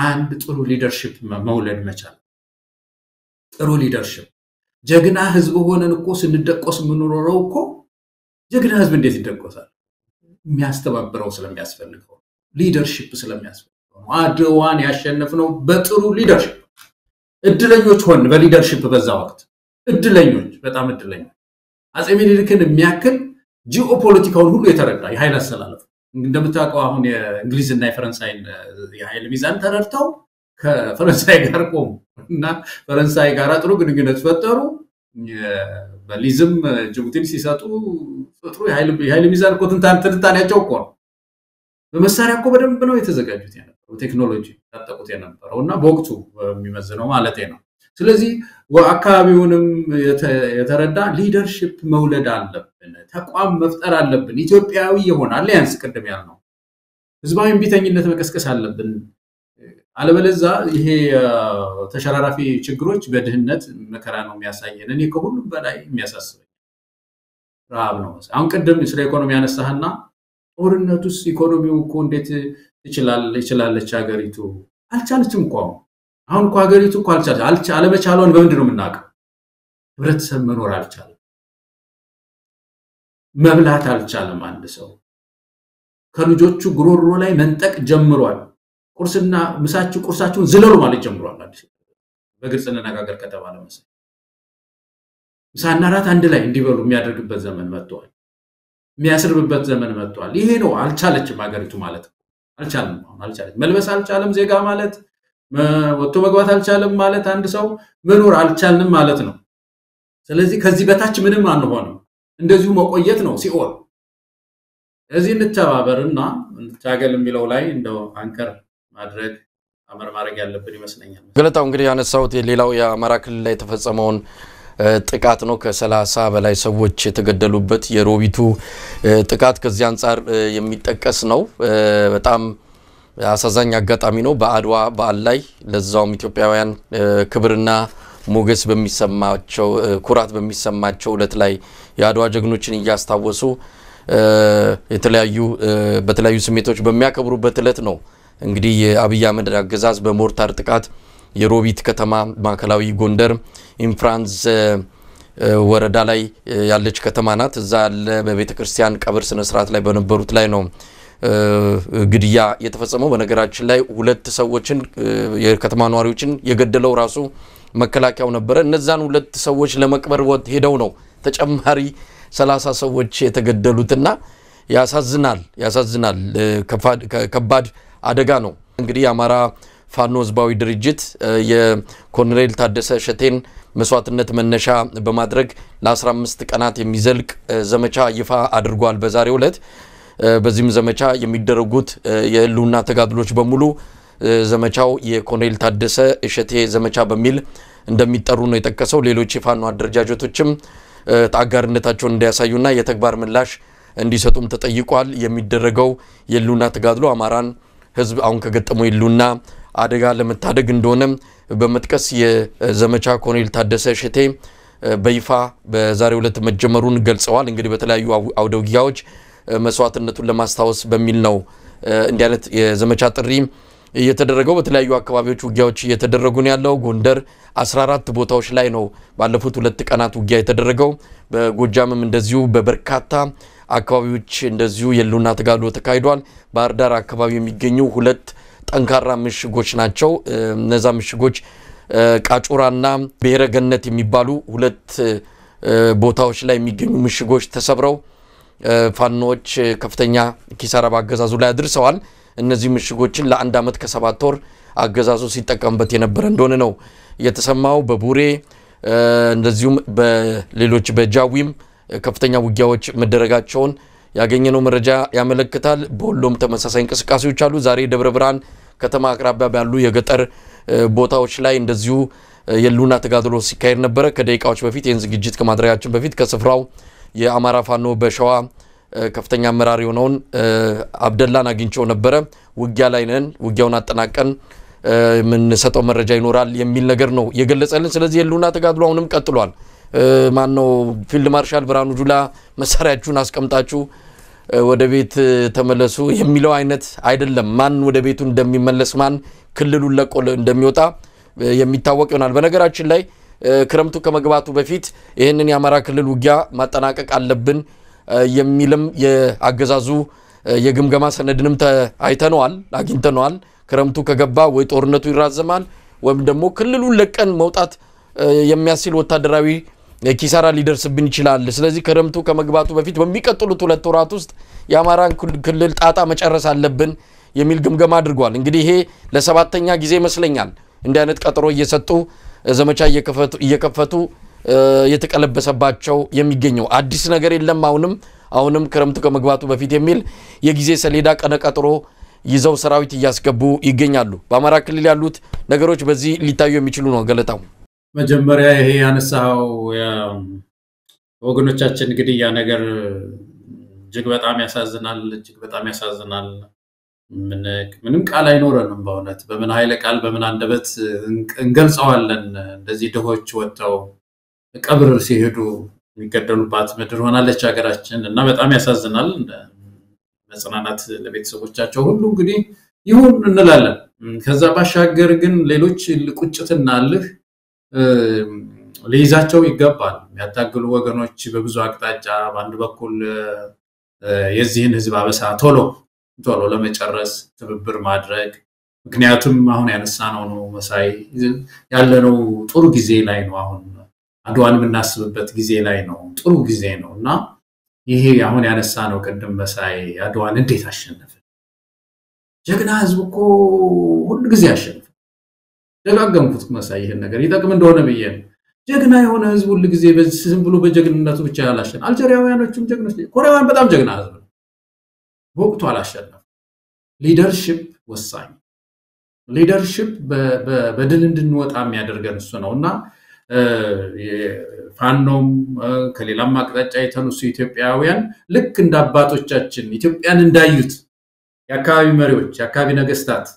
አንድ ጥሩ ሊደርሺፕ መውለድ መቻል ጥሩ ሊደርሺፕ ጀግና ህዝብ ሆነን እኮ ስንደቆስ ምንኖረው እኮ ጀግና ህዝብ እንዴት ይደቆሳል የሚያስተባብረው ስለሚያስፈልገው ሊደርሺፕ ስለሚያስፈልገው አድዋን ያሸነፍነው በጥሩ ሊደርሺፕ እድለኞች ሆን በሊደርሺፕ በዛ ወቅት እድለኞች በጣም እድለኞች አጼ ምኒልክን የሚያክል ጂኦፖለቲካውን ሁሉ የተረዳ የኃይል አሰላለፍ እንደምታውቀው አሁን የእንግሊዝና የፈረንሳይን የኃይል ሚዛን ተረድተው ከፈረንሳይ ጋር ቆሙ እና ፈረንሳይ ጋር ጥሩ ግንኙነት ፈጠሩ በሊዝም ጅቡቲን ሲሰጡ ጥሩ የኃይል ሚዛን እኮ ትንታኔያቸው እኮ ነው በመሳሪያ እኮ በደንብ ነው የተዘጋጁት የነበረው ቴክኖሎጂ ታጠቁት የነበረውና በወቅቱ የሚመዝነው ማለት ነው ስለዚህ አካባቢውንም የተረዳ ሊደርሺፕ መውለድ አለብን ተቋም መፍጠር አለብን ኢትዮጵያዊ የሆነ አሊያንስ ቀደም ያልነው ህዝባዊ ቢተኝነት መቀስቀስ አለብን አለበለዛ ይሄ ተሸራራፊ ችግሮች በድህነት መከራ ነው የሚያሳየን እኔ ከሁሉም በላይ የሚያሳስበኝ ራብ ነው አሁን ቀደም ስለ ኢኮኖሚ ያነሳህና ጦርነቱስ ኢኮኖሚው እኮ እንዴት ይችላለች ሀገሪቱ አልቻለችም እኮ አሁን እኮ ሀገሪቱ እኮ አለመቻሏን በምንድን ነው የምናውቀው ህብረተሰብ መኖር አልቻለም መብላት አልቻለም አንድ ሰው ከልጆቹ ጉሮሮ ላይ መንጠቅ ጀምሯል ቁርስና ቁርሳቸውን ዝለሉ ማለት ጀምሯል አዲስ በግልጽ እንነጋገር ከተባለ መሰለኝ ምሳና ራት አንድ ላይ እንዲበሉ የሚያደርግበት ዘመን መጥቷል የሚያስርብበት ዘመን መጥቷል ይሄ ነው አልቻለችም ሀገሪቱ ማለት አልቻለም መልበስ አልቻለም ዜጋ ማለት ወጥቶ መግባት አልቻለም ማለት አንድ ሰው መኖር አልቻልንም ማለት ነው ስለዚህ ከዚህ በታች ምንም አንሆንም እንደዚሁ መቆየት ነው ሲኦል እዚህ እንተባበርና ታገል የሚለው ላይ እንደው አንከር ማድረግ አመርማረግ ያለብን ይመስለኛል ገለታው እንግዲህ ያነሳውት ሌላው የአማራ ክልል ላይ ተፈጸመውን ጥቃት ነው ከ30 በላይ ሰዎች የተገደሉበት የሮቢቱ ጥቃት ከዚህ አንፃር የሚጠቀስ ነው በጣም አሳዛኝ አጋጣሚ ነው በአድዋ በዓል ላይ ለዛውም ኢትዮጵያውያን ክብርና ሞገስ በሚሰማቸው ኩራት በሚሰማቸው ዕለት ላይ የአድዋ ጀግኖችን ያስታወሱ በተለያዩ ስሜቶች በሚያከብሩበት ዕለት ነው እንግዲህ የአብይ አህመድ አገዛዝ በሞርታር ጥቃት የሮቢት ከተማ ማከላዊ ጎንደር ኢንፍራንስ ወረዳ ላይ ያለች ከተማ ናት እዛ ያለ በቤተክርስቲያን ቀብር ስነ ስርዓት ላይ በነበሩት ላይ ነው ግድያ የተፈጸመው በነገራችን ላይ ሁለት ሰዎችን የከተማ ነዋሪዎችን የገደለው ራሱ መከላከያው ነበር እነዛን ሁለት ሰዎች ለመቅበር ሄደው ነው ተጨማሪ 30 ሰዎች የተገደሉትና ያሳዝናል ከባድ አደጋ ነው እንግዲህ አማራ ፋኖ ህዝባዊ ድርጅት የኮሎኔል ታደሰ እሸቴን መስዋዕትነት መነሻ በማድረግ ለ15 ቀናት የሚዘልቅ ዘመቻ ይፋ አድርጓል በዛሬው ዕለት። በዚህም ዘመቻ የሚደረጉት የህልውና ተጋድሎች በሙሉ ዘመቻው የኮሎኔል ታደሰ እሸቴ ዘመቻ በሚል እንደሚጠሩ ነው የጠቀሰው። ሌሎች የፋኖ አደረጃጀቶችም አጋርነታቸውን እንዲያሳዩና የተግባር ምላሽ እንዲሰጡም ተጠይቋል። የሚደረገው የህልውና ተጋድሎ አማራን ህዝብ አሁን ከገጠመው የህልውና አደጋ ለመታደግ እንደሆነ በመጥቀስ የዘመቻ ኮሎኔል ታደሰ እሸቴ በይፋ በዛሬው ዕለት መጀመሩን ገልጸዋል። እንግዲህ በተለያዩ አውደ ውጊያዎች መስዋዕትነቱን ለማስታወስ በሚል ነው እንዲህ አይነት የዘመቻ ጥሪ እየተደረገው። በተለያዩ አካባቢዎች ውጊያዎች እየተደረጉ ነው ያለው። ጎንደር 14 ቦታዎች ላይ ነው ባለፉት 2 ቀናት ውጊያ የተደረገው። በጎጃምም እንደዚሁ በበርካታ አካባቢዎች እንደዚሁ የህልውና ተጋድሎ ተካሂዷል። ባህር ዳር አካባቢ የሚገኙ 2 ጠንካራ ምሽጎች ናቸው። እነዛ ምሽጎች ቃጩራና ብሔረ ገነት የሚባሉ 2 ቦታዎች ላይ የሚገኙ ምሽጎች ተሰብረው ፋኖች ከፍተኛ ኪሳራ በአገዛዙ ላይ አድርሰዋል። እነዚህ ምሽጎችን ለ1 ዓመት ከ7 ወር አገዛዙ ሲጠቀምበት የነበረ እንደሆነ ነው የተሰማው። በቡሬ እንደዚሁም በሌሎች በጃዊም ከፍተኛ ውጊያዎች መደረጋቸውን ያገኘነው መረጃ ያመለክታል። በሁሉም ተመሳሳይ እንቅስቃሴዎች አሉ። ዛሬ ደብረ ብርሃን ከተማ አቅራቢያ ባሉ የገጠር ቦታዎች ላይ እንደዚሁ የህልውና ተጋድሎ ሲካሄድ ነበረ። ከደቂቃዎች በፊት ይህን ዝግጅት ከማድረጋችን በፊት ከስፍራው የአማራ ፋኖ በሸዋ ከፍተኛ አመራር የሆነውን አብደላን አግኝቼው ነበረ። ውጊያ ላይ ነን፣ ውጊያውን አጠናቀን ምን ሰጠው መረጃ ይኖራል የሚል ነገር ነው የገለጸልን። ስለዚህ የህልውና ተጋድሎ አሁንም ቀጥሏል። ማነው ፊልድ ማርሻል ብርሃኑ ጁላ መሳሪያችሁን አስቀምጣችሁ ወደ ቤት ተመለሱ የሚለው አይነት አይደለም። ማን ወደ ቤቱ እንደሚመለስ ማን ክልሉን ለቆ እንደሚወጣ የሚታወቅ ይሆናል። በነገራችን ላይ ክረምቱ ከመግባቱ በፊት ይሄንን የአማራ ክልል ውጊያ ማጠናቀቅ አለብን የሚልም የአገዛዙ የግምገማ ሰነድንም አይተነዋል፣ አግኝተነዋል። ክረምቱ ከገባ ወይ ጦርነቱ ይራዘማል ወይም ደግሞ ክልሉን ለቀን መውጣት የሚያስችል ወታደራዊ ኪሳራ ሊደርስብን ይችላል። ስለዚህ ክረምቱ ከመግባቱ በፊት በሚቀጥሉት 2 ወራት ውስጥ የአማራን ክልል ጣጣ መጨረስ አለብን የሚል ግምገማ አድርጓል። እንግዲህ ይሄ ለ7ኛ ጊዜ ይመስለኛል እንዲህ አይነት ቀጠሮ እየሰጡ ዘመቻ እየከፈቱ የተቀለበሰባቸው የሚገኘው። አዲስ ነገር የለም። አሁንም ክረምቱ ከመግባቱ በፊት የሚል የጊዜ ሰሌዳ ቀነቀጥሮ ይዘው ሰራዊት እያስገቡ ይገኛሉ። በአማራ ክልል ያሉት ነገሮች በዚህ ሊታዩ የሚችሉ ነው። ገለታው መጀመሪያ ይሄ ያነሳው ወገኖቻችን ግድያ ነገር እጅግ በጣም ያሳዝናል። ምንም ቃል አይኖረንም በእውነት በምን ኃይለ ቃል በምን አንደበት እንገልጸዋለን። እንደዚህ ድሆች ወጥተው ቀብር ሲሄዱ የሚገደሉባት ምድር ሆናለች ሀገራችን እና በጣም ያሳዝናል። መጽናናት ለቤተሰቦቻቸው ሁሉ እንግዲህ ይሁን እንላለን። ከዛ ባሻገር ግን ሌሎች ቁጭትና አልህ ለይዛቸው ይገባል። ያታገሉ ወገኖች በብዙ አቅጣጫ በአንድ በኩል የዚህን ህዝብ አበሳ ቶሎ ለመጨረስ ትብብር ማድረግ። ምክንያቱም አሁን ያነሳነው ነው መሳይ ያለነው ጥሩ ጊዜ ላይ ነው። አሁን አድዋን የምናስብበት ጊዜ ላይ ነው፣ ጥሩ ጊዜ ነው እና ይሄ አሁን ያነሳነው ቅድም መሳይ አድዋን እንዴት አሸነፈ? ጀግና ህዝብ እኮ ሁሉ ጊዜ አሸነፈ። ደጋገምኩት መሳይ ይሄን ነገር ይጠቅም እንደሆነ ብዬ ጀግና የሆነ ህዝብ ሁሉ ጊዜ በዝም ብሎ በጀግንነቱ ብቻ ያላሸነፈ። አልጄሪያውያኖችም ጀግኖች፣ ኮሪያውያን በጣም ጀግና ህዝብ ነው። ወቅቱ አላሸነፈ። ሊደርሺፕ ወሳኝ፣ ሊደርሺፕ በድል እንድንወጣ የሚያደርገን እሱ ነውና ፋኖም ከሌላም አቅጣጫ የተነሱ ኢትዮጵያውያን ልክ እንደ አባቶቻችን ኢትዮጵያን እንዳዩት የአካባቢ መሪዎች የአካባቢ ነገስታት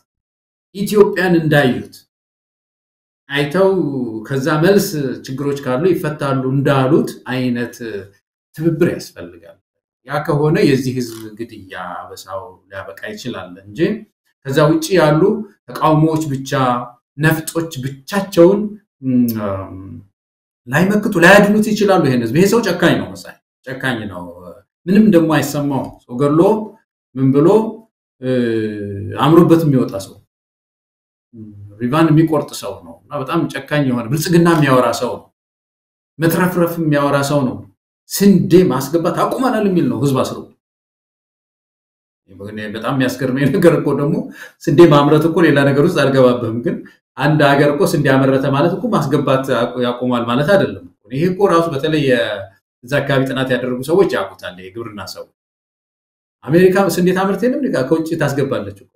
ኢትዮጵያን እንዳዩት አይተው ከዛ መልስ ችግሮች ካሉ ይፈታሉ እንዳሉት አይነት ትብብር ያስፈልጋል። ያ ከሆነ የዚህ ህዝብ ግድያ በሳው ሊያበቃ ይችላል እንጂ ከዛ ውጪ ያሉ ተቃውሞዎች ብቻ ነፍጦች ብቻቸውን ላይመክቱ ላያድኑት ይችላሉ። ይሄ ሰው ጨካኝ ነው። መሳይ ጨካኝ ነው። ምንም ደሞ አይሰማው ሰው ገሎ ምን ብሎ አምሮበት የሚወጣ ሰው ሪቫን የሚቆርጥ ሰው ነውና በጣም ጨካኝ የሆነ ብልጽግና የሚያወራ ሰው ነው። መትረፍረፍ የሚያወራ ሰው ነው። ስንዴ ማስገባት አቁማናል የሚል ነው ህዝብ አስሮ በጣም የሚያስገርመኝ ነገር እኮ ደግሞ ስንዴ ማምረት እኮ ሌላ ነገር ውስጥ አልገባበህም ግን አንድ ሀገር እኮ ስንዴ አመረተ ማለት እኮ ማስገባት ያቆማል ማለት አይደለም ይሄ እኮ ራሱ በተለይ እዛ አካባቢ ጥናት ያደረጉ ሰዎች ያውቁታል የግብርና ሰው አሜሪካ ስንዴ ታምርት የለም ከውጭ ታስገባለች እኮ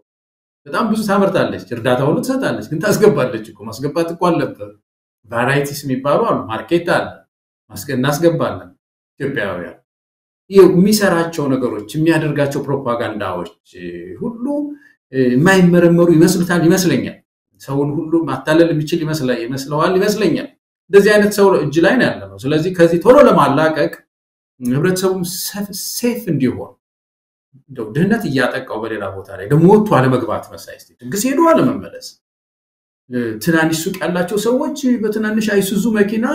በጣም ብዙ ታመርታለች እርዳታ ሁሉ ትሰጣለች ግን ታስገባለች እኮ ማስገባት እኮ አለበት ቫራይቲስ የሚባሉ አሉ ማርኬት አለ እናስገባለን ኢትዮጵያውያን የሚሰራቸው ነገሮች የሚያደርጋቸው ፕሮፓጋንዳዎች ሁሉ የማይመረመሩ ይመስለኛል ሰውን ሁሉ ማታለል የሚችል ይመስለኛል እንደዚህ አይነት ሰው እጅ ላይ ነው ያለው ስለዚህ ከዚህ ቶሎ ለማላቀቅ ህብረተሰቡም ሴፍ እንዲሆን ድህነት እያጠቃው በሌላ ቦታ ላይ ደግሞ ወጥቶ አለመግባት መሳይስቲ ድግስ ሄዶ አለመመለስ ትናንሽ ሱቅ ያላቸው ሰዎች በትናንሽ አይሱዙ መኪና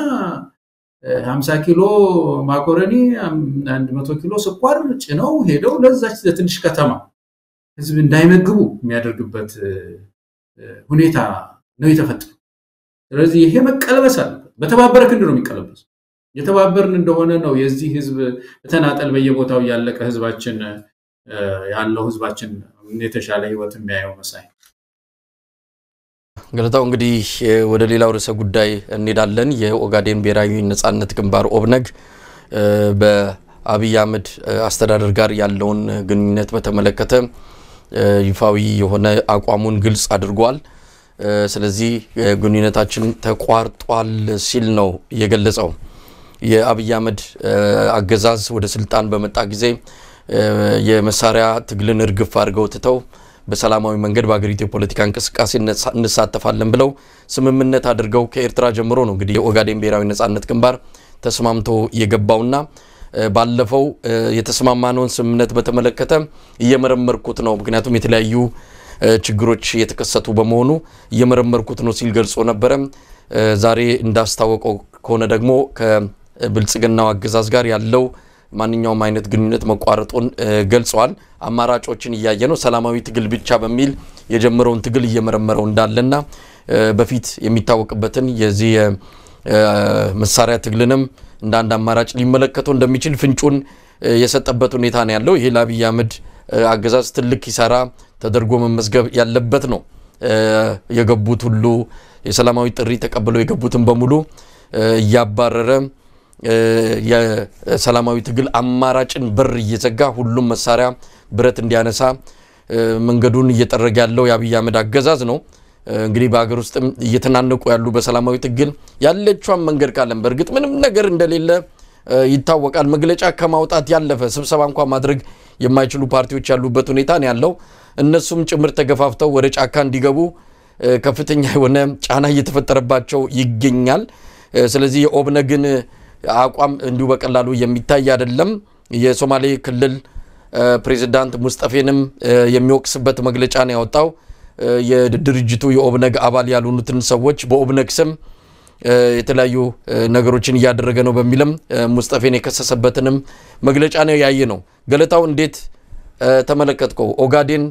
50 ኪሎ ማኮረኒ 100 ኪሎ ስኳር ጭነው ሄደው ለዛች ለትንሽ ከተማ ህዝብ እንዳይመግቡ የሚያደርግበት ሁኔታ ነው የተፈጠረው ስለዚህ ይሄ መቀለበስ አለ በተባበረ ክንድ ነው የሚቀለበስ የተባበርን እንደሆነ ነው የዚህ ህዝብ ተናጠል በየቦታው ያለቀ ህዝባችን ያለው ህዝባችን የተሻለ ህይወት የሚያየው መሳይ ገለታው እንግዲህ ወደ ሌላው ርዕሰ ጉዳይ እንሄዳለን የኦጋዴን ብሔራዊ ነጻነት ግንባር ኦብነግ በአብይ አህመድ አስተዳደር ጋር ያለውን ግንኙነት በተመለከተ ይፋዊ የሆነ አቋሙን ግልጽ አድርጓል ስለዚህ ግንኙነታችን ተቋርጧል ሲል ነው የገለጸው የአብይ አህመድ አገዛዝ ወደ ስልጣን በመጣ ጊዜ የመሳሪያ ትግልን እርግፍ አድርገው ተተው በሰላማዊ መንገድ በአገሪቱ የፖለቲካ እንቅስቃሴ እንሳተፋለን ብለው ስምምነት አድርገው ከኤርትራ ጀምሮ ነው እንግዲህ የኦጋዴን ብሔራዊ ነጻነት ግንባር ተስማምቶ የገባውና ባለፈው የተስማማነውን ስምምነት በተመለከተ እየመረመርኩት ነው ምክንያቱም የተለያዩ ችግሮች የተከሰቱ በመሆኑ እየመረመርኩት ነው ሲል ገልጾ ነበር ዛሬ እንዳስታወቀው ከሆነ ደግሞ ከብልጽግናው አገዛዝ ጋር ያለው ማንኛውም አይነት ግንኙነት መቋረጡን ገልጿል አማራጮችን እያየ ነው ሰላማዊ ትግል ብቻ በሚል የጀመረውን ትግል እየመረመረው እንዳለና በፊት የሚታወቅበትን የዚህ መሳሪያ ትግልንም እንዳንድ አማራጭ ሊመለከተው እንደሚችል ፍንጩን የሰጠበት ሁኔታ ነው ያለው ይሄ ለአብይ አህመድ አገዛዝ ትልቅ ይሰራ ተደርጎ መመዝገብ ያለበት ነው የገቡት ሁሉ የሰላማዊ ጥሪ ተቀበለው የገቡትን በሙሉ ያባረረ የሰላማዊ ትግል አማራጭን በር እየዘጋ ሁሉም መሳሪያ ብረት እንዲያነሳ መንገዱን እየጠረገ ያለው የአብይ አህመድ አገዛዝ ነው እንግዲህ በአገር ውስጥም እየተናነቁ ያሉ በሰላማዊ ትግል ያለችዋን መንገድ ካለም በርግጥ ምንም ነገር እንደሌለ ይታወቃል መግለጫ ከማውጣት ያለፈ ስብሰባ እንኳን ማድረግ የማይችሉ ፓርቲዎች ያሉበት ሁኔታ ነው ያለው እነሱም ጭምር ተገፋፍተው ወደ ጫካ እንዲገቡ ከፍተኛ የሆነ ጫና እየተፈጠረባቸው ይገኛል ስለዚህ የኦብነግን አቋም እንዲሁ በቀላሉ የሚታይ አይደለም የሶማሌ ክልል ፕሬዝዳንት ሙስጠፌንም የሚወቅስበት መግለጫ ነው ያወጣው የድርጅቱ የኦብነግ አባል ያሉኑትን ሰዎች በኦብነግ ስም የተለያዩ ነገሮችን ያደረገ ነው በሚልም ሙስጠፌን የከሰሰበትንም መግለጫ ነው ያየ ነው ገለታው እንዴት ተመለከትከው ኦጋዴን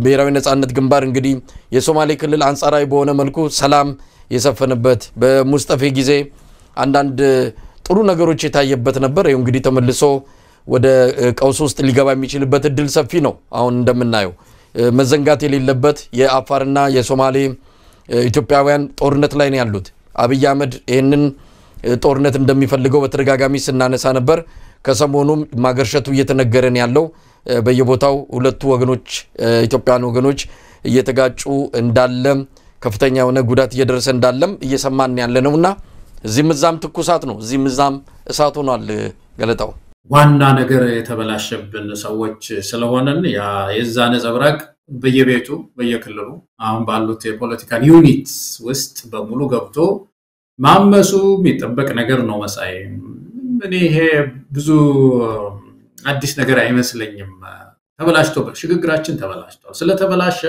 ብሔራዊ ነጻነት ግንባር እንግዲህ የሶማሌ ክልል አንጻራዊ በሆነ መልኩ ሰላም የሰፈነበት በሙስጠፌ ጊዜ አንዳንድ ጥሩ ነገሮች የታየበት ነበር ይሄ እንግዲህ ተመልሶ ወደ ቀውስ ውስጥ ሊገባ የሚችልበት እድል ሰፊ ነው አሁን እንደምናየው መዘንጋት የሌለበት የአፋርና የሶማሌ ኢትዮጵያውያን ጦርነት ላይ ነው ያሉት አብይ አህመድ ይሄንን ጦርነት እንደሚፈልገው በተደጋጋሚ ስናነሳ ነበር ከሰሞኑም ማገርሸቱ እየተነገረን ያለው በየቦታው ሁለቱ ወገኖች ኢትዮጵያውያን ወገኖች እየተጋጩ እንዳለ ከፍተኛ የሆነ ጉዳት እየደረሰ እንዳለም እየሰማን ያለነውና እዚህ ምዛም ትኩሳት ነው እዚህ ምዛም እሳት ሆኗል ገለታው ዋና ነገር የተበላሸብን ሰዎች ስለሆነን ያ የዛ ነጸብራቅ በየቤቱ በየክልሉ አሁን ባሉት የፖለቲካል ዩኒትስ ውስጥ በሙሉ ገብቶ ማመሱ የሚጠበቅ ነገር ነው መሳይ እኔ ይሄ ብዙ አዲስ ነገር አይመስለኝም ተበላሽቶ ሽግግራችን ተበላሽቷል ስለተበላሸ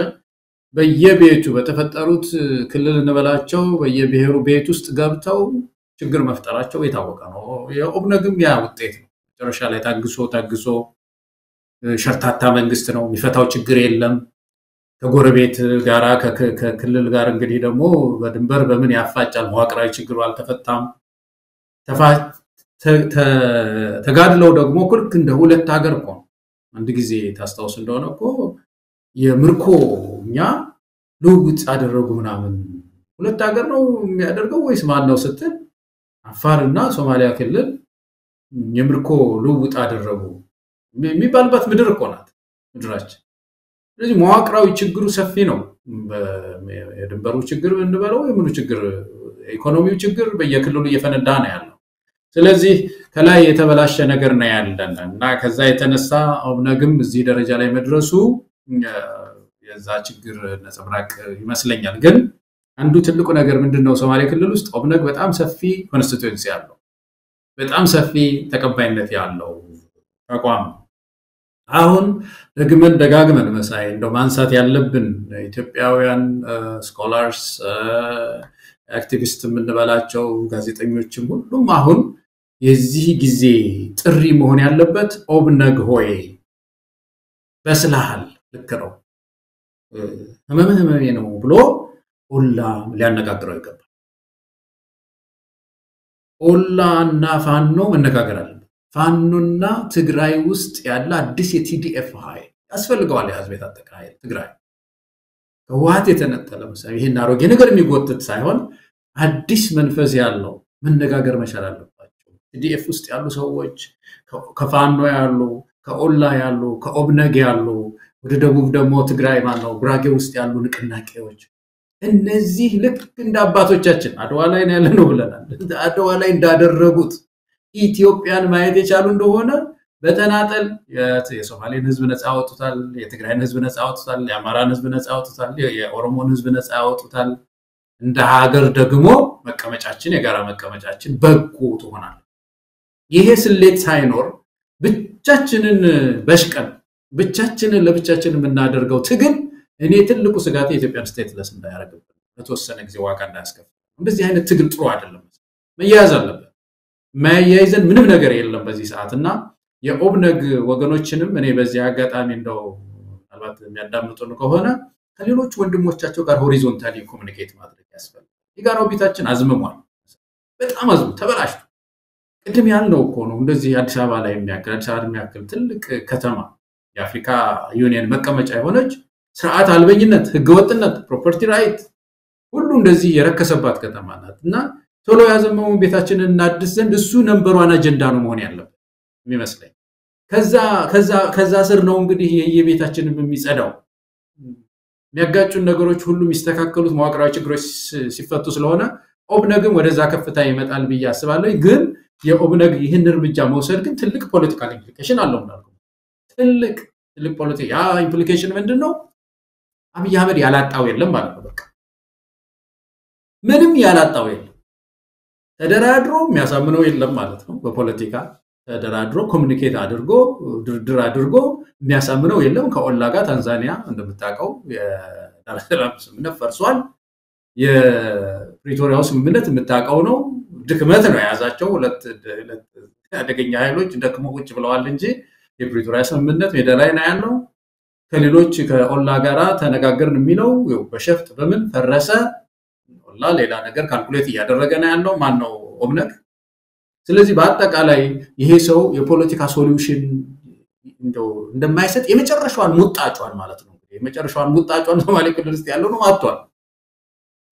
በየቤቱ በተፈጠሩት ክልል እንበላቸው በየብሔሩ ቤት ውስጥ ገብተው ችግር መፍጠራቸው የታወቀ ነው የኦብነግም ያ ውጤት ነው ጨረሻ ላይ ታግሶ ሸርታታ መንግስት ነው የሚፈታው ችግር የለም ከጎረቤት ጋራ ከክልል ጋር እንግዲህ ደግሞ በድንበር በምን ያፋጫል መዋቅራዊ ችግሩ አልተፈታም ተጋድለው ደግሞ ኩልክ እንደ ሁለት ሀገር ቆም አንድ ጊዜ ታስታውስ እንደሆነ እኮ የምርኮኛ ልውውጥ አደረጉ ምናምን ሁለት ሀገር ነው የሚያደርገው ወይስ ማን ነው ስትል አፋርና ሶማሊያ ክልል የምርኮ ልውውጥ አደረጉ የሚባልበት ምድር እኮ ናት ምድራችን። ስለዚህ መዋቅራዊ ችግሩ ሰፊ ነው። የድንበሩ ችግር እንበለው የምኑ ችግር ኢኮኖሚው ችግር በየክልሉ እየፈነዳ ነው ያለው። ስለዚህ ከላይ የተበላሸ ነገር ነው ያለን እና ከዛ የተነሳ ኦብነግም እዚህ ደረጃ ላይ መድረሱ የዛ ችግር ነጸብራቅ ይመስለኛል። ግን አንዱ ትልቁ ነገር ምንድነው ሶማሌ ክልል ውስጥ ኦብነግ በጣም ሰፊ ኮንስቲትዩንሲ ያለው በጣም ሰፊ ተቀባይነት ያለው ተቋም አሁን ደግመን ደጋግመን መሳይ እንደው ማንሳት ያለብን ኢትዮጵያውያን ስኮላርስ አክቲቪስት ምንበላቸው ጋዜጠኞችም ሁሉም አሁን የዚህ ጊዜ ጥሪ መሆን ያለበት ኦብነግ ሆይ በስላሃል ልክ ነው ህመሜ ነው ብሎ ኦላ ሊያነጋግረው ይገባል። ኦላና ፋኖ መነጋገር አለበት። ፋኖና ትግራይ ውስጥ ያለ አዲስ የቲዲኤፍ ኃይል ያስፈልገዋል። የህዝብ የታጠቀ ትግራይ ከዋት የተነጠለ መሳይ ይሄን አሮጌ ነገር የሚጎትት ሳይሆን አዲስ መንፈስ ያለው መነጋገር መቻል አለባቸው። ቲዲኤፍ ውስጥ ያሉ ሰዎች ከፋኖ ያሉ ከኦላ ያሉ ከኦብነግ ያሉ ወደ ደቡብ ደግሞ ትግራይ ማነው ጉራጌ ውስጥ ያሉ ንቅናቄዎች እነዚህ ልክ እንደ አባቶቻችን አድዋ ላይ ነው ያለነው ብለናል። አድዋ ላይ እንዳደረጉት ኢትዮጵያን ማየት የቻሉ እንደሆነ በተናጠል የሶማሌን ህዝብ ነፃ አወጡታል፣ የትግራይን ህዝብ ነፃ አወጡታል፣ የአማራን ህዝብ ነፃ አወጡታል፣ የኦሮሞን ህዝብ ነፃ አወጡታል። እንደ ሀገር ደግሞ መቀመጫችን የጋራ መቀመጫችን በጎ ትሆናል። ይሄ ስሌት ሳይኖር ብቻችንን በሽቀን ብቻችንን ለብቻችን የምናደርገው ትግል እኔ ትልቁ ስጋት የኢትዮጵያን ስቴትለስ እንዳያረግብን በተወሰነ ጊዜ ዋጋ እንዳያስከፍል። እንደዚህ አይነት ትግል ጥሩ አይደለም። መያዝ አለበት። ማያይዘን ምንም ነገር የለም በዚህ ሰዓትና የኦብነግ ወገኖችንም እኔ በዚህ አጋጣሚ እንደው አልባት የሚያዳምጡን ከሆነ ከሌሎች ወንድሞቻቸው ጋር ሆሪዞንታሊ ኮሙኒኬት ማድረግ ያስፈልጋል። የጋራው ቢታችን አዝመሟል። በጣም አዝሙ ተበላሽቶ ቅድም ያልነው እኮ ነው። እንደዚህ አዲስ አበባ ላይ የሚያክል ትልቅ ከተማ የአፍሪካ ዩኒየን መቀመጫ የሆነች ስርዓት አልበኝነት፣ ህገወጥነት፣ ፕሮፐርቲ ራይት ሁሉ እንደዚህ የረከሰባት ከተማ ናትና ቶሎ ያዘመው ቤታችንን እናድስ ዘንድ እሱ ነምበር 1 አጀንዳ ነው መሆን ያለበት የሚመስለኝ። ከዛ ስር ነው እንግዲህ የየቤታችንን የሚጸዳው የሚያጋጩን ነገሮች ሁሉ የሚስተካከሉት መዋቅራዊ ችግሮች ሲፈቱ ስለሆነ ኦብነግም ወደዛ ከፍታ ይመጣል ብዬ አስባለሁ። ግን የኦብነግ ይህን እርምጃ መውሰድ ግን ትልቅ ፖለቲካል ኢምፕሊኬሽን አለው ማለት ነው። ትልቅ ፖለቲካ ያ ኢምፕሊኬሽን ምንድነው? አብይ አህመድ ያላጣው የለም ማለት ነው። በቃ ምንም ያላጣው የለም። ተደራድሮ የሚያሳምነው የለም ማለት ነው። በፖለቲካ ተደራድሮ ኮሙኒኬት አድርጎ ድርድር አድርጎ የሚያሳምነው የለም። ከኦላ ጋር ታንዛኒያ እንደምታውቀው የዳር ሰላም ስምምነት ፈርሷል። የፕሪቶሪያው ስምምነት የምታውቀው ነው። ድክመት ነው የያዛቸው ሁለት አደገኛ ኃይሎች ደክሞ ቁጭ ብለዋል እንጂ የፕሪቶሪያ ስምምነት ሜዳ ላይ ነው ያለው። ከሌሎች ከኦላ ጋራ ተነጋገርን የሚለው በሸፍጥ በምን ፈረሰ። ኦላ ሌላ ነገር ካልኩሌት እያደረገ ነው ያለው ማን ነው ኦብነግ። ስለዚህ በአጠቃላይ ይሄ ሰው የፖለቲካ ሶሉሽን እንደማይሰጥ የመጨረሻዋን ሙጣጫዋን ማለት ነው። የመጨረሻዋን ሙጣጫዋን ሶማሌ ክልል ውስጥ ያለው ነው አጥቷል።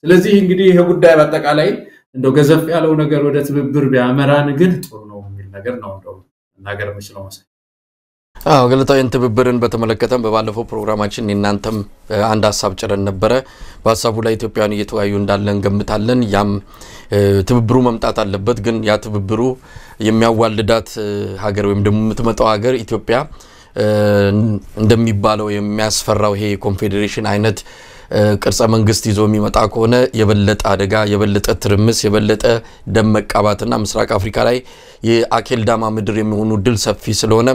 ስለዚህ እንግዲህ ይሄ ጉዳይ በአጠቃላይ እንደው ገዘፍ ያለው ነገር ወደ ትብብር ቢያመራን ግን ጥሩ ነው የሚል ነገር ነው እንደው ነገር መስለው መሰለኝ። ገለታውን ትብብርን በተመለከተም በባለፈው ፕሮግራማችን እናንተም አንድ ሐሳብ ጨረን ነበር። በሐሳቡ ላይ ኢትዮጵያውያን እየተወያዩ እንዳለን ገምታለን። ያም ትብብሩ መምጣት አለበት። ግን ያ ትብብሩ የሚያዋልዳት ሀገር ወይም ደግሞ የምትመጣው ሀገር ኢትዮጵያ እንደሚባለው የሚያስፈራው ይሄ ኮንፌዴሬሽን አይነት ቅርጸ መንግስት ይዞ የሚመጣ ከሆነ የበለጠ አደጋ፣ የበለጠ ትርምስ፣ የበለጠ ደም መቃባትና ምስራቅ አፍሪካ ላይ የአኬልዳማ ምድር የሚሆኑ ድል ሰፊ ስለሆነ